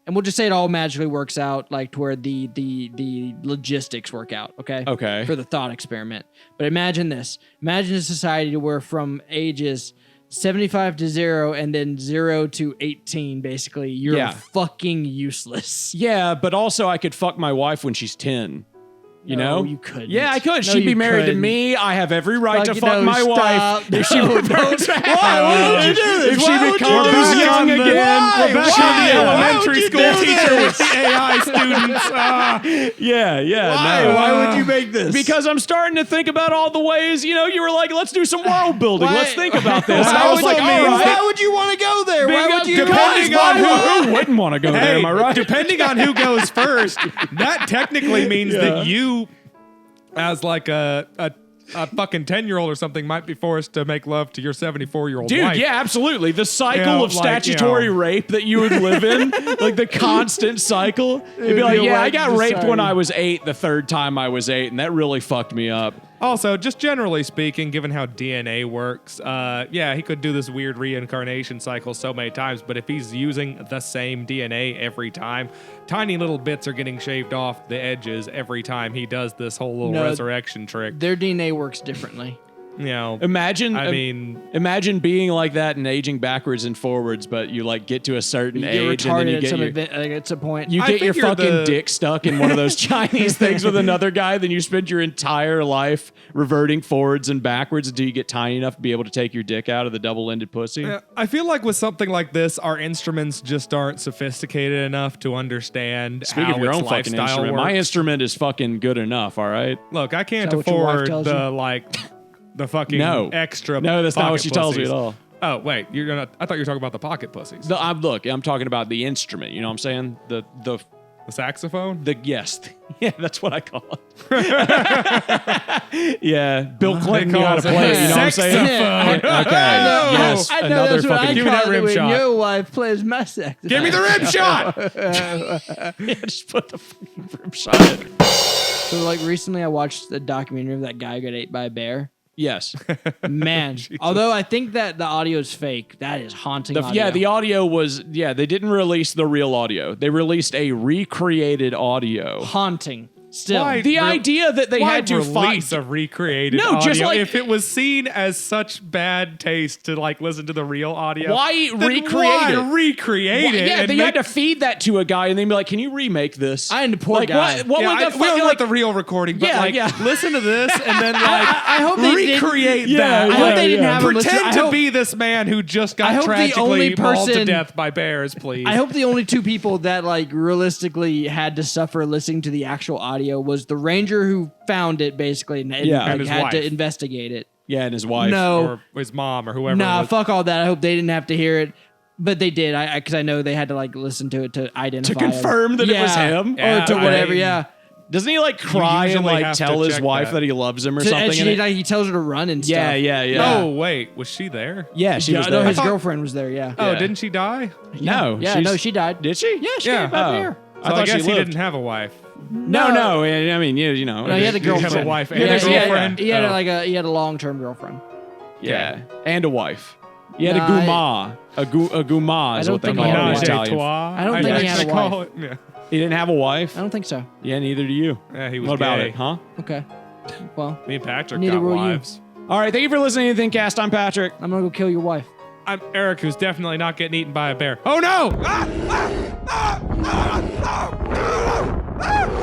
[SPEAKER 3] and we'll just say it all magically works out, like to where the logistics work out. Okay.
[SPEAKER 2] Okay.
[SPEAKER 3] For the thought experiment, but imagine this. Imagine a society where from ages 75 to 0 and then 0 to 18, basically, you're fucking useless.
[SPEAKER 2] Yeah, but also I could fuck my wife when she's 10. You know?
[SPEAKER 3] You couldn't.
[SPEAKER 2] Yeah, I could.
[SPEAKER 3] No,
[SPEAKER 2] She'd be
[SPEAKER 3] you
[SPEAKER 2] married to
[SPEAKER 3] couldn't.
[SPEAKER 2] me. I have every right to
[SPEAKER 3] Fuck,
[SPEAKER 2] fuck
[SPEAKER 3] no,
[SPEAKER 2] my
[SPEAKER 3] stop.
[SPEAKER 2] wife. If she
[SPEAKER 3] No,
[SPEAKER 2] reverts
[SPEAKER 3] don't.
[SPEAKER 2] back. Why would you do this? If she
[SPEAKER 3] Why would you
[SPEAKER 2] becomes
[SPEAKER 3] do this?
[SPEAKER 2] young again.
[SPEAKER 3] Why?
[SPEAKER 2] We're back
[SPEAKER 3] Why?
[SPEAKER 2] to the
[SPEAKER 3] Why
[SPEAKER 1] elementary
[SPEAKER 3] would you
[SPEAKER 1] school
[SPEAKER 3] do
[SPEAKER 1] teacher
[SPEAKER 3] this?
[SPEAKER 1] with the AI students.
[SPEAKER 2] Yeah,
[SPEAKER 3] Why?
[SPEAKER 2] no.
[SPEAKER 3] Why would you make this?
[SPEAKER 2] Because I'm starting to think about all the ways, you were like, let's do some world building.
[SPEAKER 3] Why?
[SPEAKER 2] Let's think about this. And
[SPEAKER 3] Why
[SPEAKER 2] I was
[SPEAKER 3] would
[SPEAKER 2] like,
[SPEAKER 3] you-
[SPEAKER 2] all right.
[SPEAKER 3] Why would you want to go there? Why would you?
[SPEAKER 1] depending on
[SPEAKER 2] who wouldn't want to go there, am I right?
[SPEAKER 1] Depending on who goes first, that technically means that you, as like a fucking 10-year-old or something, might be forced to make love to your 74-year-old
[SPEAKER 2] Dude,
[SPEAKER 1] wife.
[SPEAKER 2] yeah, absolutely. The cycle
[SPEAKER 1] Yeah,
[SPEAKER 2] of
[SPEAKER 1] like,
[SPEAKER 2] statutory rape that you would live in, like the constant cycle. It'd be like,
[SPEAKER 3] your
[SPEAKER 2] yeah, I
[SPEAKER 3] wife
[SPEAKER 2] got raped when
[SPEAKER 3] decided.
[SPEAKER 2] I was 8, the third time I was 8, and that really fucked me up.
[SPEAKER 1] Also, just generally speaking, given how DNA works, he could do this weird reincarnation cycle so many times, but if he's using the same DNA every time, tiny little bits are getting shaved off the edges every time he does this whole little
[SPEAKER 3] No.
[SPEAKER 1] resurrection trick.
[SPEAKER 3] Their DNA works differently.
[SPEAKER 2] Imagine,
[SPEAKER 1] I mean,
[SPEAKER 2] imagine being like that and aging backwards and forwards, but you like get to a certain
[SPEAKER 3] You
[SPEAKER 2] age
[SPEAKER 3] get
[SPEAKER 2] and then you
[SPEAKER 3] retarded at
[SPEAKER 2] get
[SPEAKER 3] some
[SPEAKER 2] your,
[SPEAKER 3] event. At some point.
[SPEAKER 2] you
[SPEAKER 1] I
[SPEAKER 2] get your
[SPEAKER 1] figure
[SPEAKER 2] fucking
[SPEAKER 1] the-
[SPEAKER 2] dick stuck in one of those Chinese things with another guy. Then you spend your entire life reverting forwards and backwards until you get tiny enough to be able to take your dick out of the double-ended pussy.
[SPEAKER 1] I feel like with something like this, our instruments just aren't sophisticated enough to understand
[SPEAKER 2] Speaking
[SPEAKER 1] how
[SPEAKER 2] of your
[SPEAKER 1] its
[SPEAKER 2] own fucking
[SPEAKER 1] lifestyle
[SPEAKER 2] instrument,
[SPEAKER 1] works.
[SPEAKER 2] my instrument is fucking good enough. All right.
[SPEAKER 1] Look, I can't
[SPEAKER 3] Is that what your wife
[SPEAKER 1] afford
[SPEAKER 3] tells
[SPEAKER 1] the fucking
[SPEAKER 2] No.
[SPEAKER 1] extra.
[SPEAKER 2] No, that's not what
[SPEAKER 1] pocket
[SPEAKER 2] she tells me
[SPEAKER 1] pussies.
[SPEAKER 2] at all.
[SPEAKER 1] Oh wait, you're gonna. I thought you were talking about the pocket pussies.
[SPEAKER 2] Look, I'm talking about the instrument. You know what I'm saying? The
[SPEAKER 1] The saxophone.
[SPEAKER 2] yes, yeah, that's what I call it. Yeah, Bill Clinton knew how to play it. You know what I'm saying?
[SPEAKER 1] Saxophone.
[SPEAKER 2] Okay. Yes.
[SPEAKER 3] I know
[SPEAKER 2] Another
[SPEAKER 3] that's what I
[SPEAKER 2] fucking.
[SPEAKER 1] Give me that
[SPEAKER 3] call it
[SPEAKER 1] rim
[SPEAKER 3] when
[SPEAKER 1] shot.
[SPEAKER 3] your wife plays my sex.
[SPEAKER 1] Give me the rim shot.
[SPEAKER 2] Yeah, just put the fucking rim shot in.
[SPEAKER 3] So like recently I watched the documentary of that guy who got ate by a bear.
[SPEAKER 2] Yes.
[SPEAKER 3] Man, although I think that the audio is fake, that is haunting audio.
[SPEAKER 2] Yeah, the audio was. Yeah, they didn't release the real audio. They released a recreated audio.
[SPEAKER 3] haunting. Still.
[SPEAKER 1] Why?
[SPEAKER 2] The idea that they
[SPEAKER 1] Why
[SPEAKER 2] had to
[SPEAKER 1] release
[SPEAKER 2] find.
[SPEAKER 1] a recreated
[SPEAKER 2] No,
[SPEAKER 1] audio
[SPEAKER 2] just like-
[SPEAKER 1] if it was seen as such bad taste to like listen to the real audio?
[SPEAKER 2] Why
[SPEAKER 1] then
[SPEAKER 2] recreate
[SPEAKER 1] why
[SPEAKER 2] it?
[SPEAKER 1] recreate it?
[SPEAKER 2] Yeah,
[SPEAKER 1] and
[SPEAKER 2] they
[SPEAKER 1] make-
[SPEAKER 2] had to feed that to a guy and then be like, "Can you remake this?"
[SPEAKER 3] I am the poor
[SPEAKER 2] like,
[SPEAKER 3] guy.
[SPEAKER 2] What
[SPEAKER 1] Yeah,
[SPEAKER 2] would the
[SPEAKER 1] we don't
[SPEAKER 2] fucking
[SPEAKER 1] want the real recording, but
[SPEAKER 2] Yeah,
[SPEAKER 1] like
[SPEAKER 2] yeah.
[SPEAKER 1] listen to this and then like
[SPEAKER 3] I hope they didn't-
[SPEAKER 1] recreate
[SPEAKER 2] Yeah,
[SPEAKER 1] that.
[SPEAKER 2] I
[SPEAKER 3] hope
[SPEAKER 1] Like,
[SPEAKER 3] they didn't have him listen-
[SPEAKER 1] pretend
[SPEAKER 3] I
[SPEAKER 1] to
[SPEAKER 3] hope-
[SPEAKER 1] be this man who just
[SPEAKER 3] I
[SPEAKER 1] got
[SPEAKER 3] hope the
[SPEAKER 1] tragically
[SPEAKER 3] only
[SPEAKER 1] mauled to
[SPEAKER 3] person-
[SPEAKER 1] death by bears. Please.
[SPEAKER 3] I hope the only two people that like realistically had to suffer listening to the actual audio was the ranger who found it basically and,
[SPEAKER 2] Yeah.
[SPEAKER 3] like,
[SPEAKER 1] And his
[SPEAKER 3] had
[SPEAKER 1] wife.
[SPEAKER 3] to investigate it.
[SPEAKER 2] Yeah, and his wife.
[SPEAKER 3] No,
[SPEAKER 1] or his mom or whoever. it
[SPEAKER 3] nah,
[SPEAKER 1] was.
[SPEAKER 3] fuck all that. I hope they didn't have to hear it, but they did. Because I know they had to like listen to it to identify
[SPEAKER 2] To confirm that it was him?
[SPEAKER 1] Yeah,
[SPEAKER 3] or to
[SPEAKER 1] I
[SPEAKER 3] whatever.
[SPEAKER 1] mean,
[SPEAKER 3] Yeah,
[SPEAKER 2] Doesn't he like cry and
[SPEAKER 1] usually
[SPEAKER 2] like
[SPEAKER 1] have to
[SPEAKER 2] tell his
[SPEAKER 1] check
[SPEAKER 2] wife
[SPEAKER 1] that.
[SPEAKER 2] that he loves him or
[SPEAKER 3] and
[SPEAKER 2] something?
[SPEAKER 3] she, like, he tells her to run and stuff.
[SPEAKER 2] Yeah.
[SPEAKER 1] Oh wait, was she there?
[SPEAKER 2] Yeah, she was
[SPEAKER 3] no,
[SPEAKER 2] there.
[SPEAKER 3] his girlfriend was there. Yeah.
[SPEAKER 1] Oh,
[SPEAKER 2] Yeah.
[SPEAKER 1] didn't she die?
[SPEAKER 2] No,
[SPEAKER 3] Yeah.
[SPEAKER 2] she's-
[SPEAKER 3] No, she died.
[SPEAKER 2] Did she?
[SPEAKER 3] Yeah, she
[SPEAKER 1] Yeah.
[SPEAKER 3] came back
[SPEAKER 2] Oh.
[SPEAKER 3] here.
[SPEAKER 2] I
[SPEAKER 1] So I
[SPEAKER 2] thought
[SPEAKER 1] guess
[SPEAKER 2] she
[SPEAKER 1] he
[SPEAKER 2] lived.
[SPEAKER 1] didn't have a wife.
[SPEAKER 2] No. I mean, you know.
[SPEAKER 3] No, he had a
[SPEAKER 1] Did he have a
[SPEAKER 3] girlfriend.
[SPEAKER 1] wife and
[SPEAKER 3] Yeah,
[SPEAKER 1] a
[SPEAKER 3] he had-
[SPEAKER 1] girlfriend?
[SPEAKER 3] He had
[SPEAKER 1] Oh.
[SPEAKER 3] he had a long-term girlfriend.
[SPEAKER 2] Yeah, and a wife. He had
[SPEAKER 3] Nah,
[SPEAKER 2] a guma. A guma is
[SPEAKER 3] I
[SPEAKER 2] what they
[SPEAKER 3] don't
[SPEAKER 2] call
[SPEAKER 3] think
[SPEAKER 2] it
[SPEAKER 3] he
[SPEAKER 2] in
[SPEAKER 3] had a
[SPEAKER 1] Menage a
[SPEAKER 2] Italian.
[SPEAKER 1] trois,
[SPEAKER 3] I don't think he
[SPEAKER 1] guess
[SPEAKER 3] had a
[SPEAKER 1] they call
[SPEAKER 3] wife.
[SPEAKER 1] it. Yeah.
[SPEAKER 2] He didn't have a wife?
[SPEAKER 3] I don't think so.
[SPEAKER 2] Yeah, neither do you.
[SPEAKER 1] Yeah, he was
[SPEAKER 2] What about
[SPEAKER 1] gay.
[SPEAKER 2] it, huh?
[SPEAKER 3] Okay. Well,
[SPEAKER 1] Me and Patrick
[SPEAKER 3] Neither
[SPEAKER 1] got
[SPEAKER 3] will you.
[SPEAKER 1] wives.
[SPEAKER 2] All right, thank you for listening to AnythingCast. I'm Patrick.
[SPEAKER 3] I'm gonna go kill your wife.
[SPEAKER 1] I'm Eric, who's definitely not getting eaten by a bear. Oh no!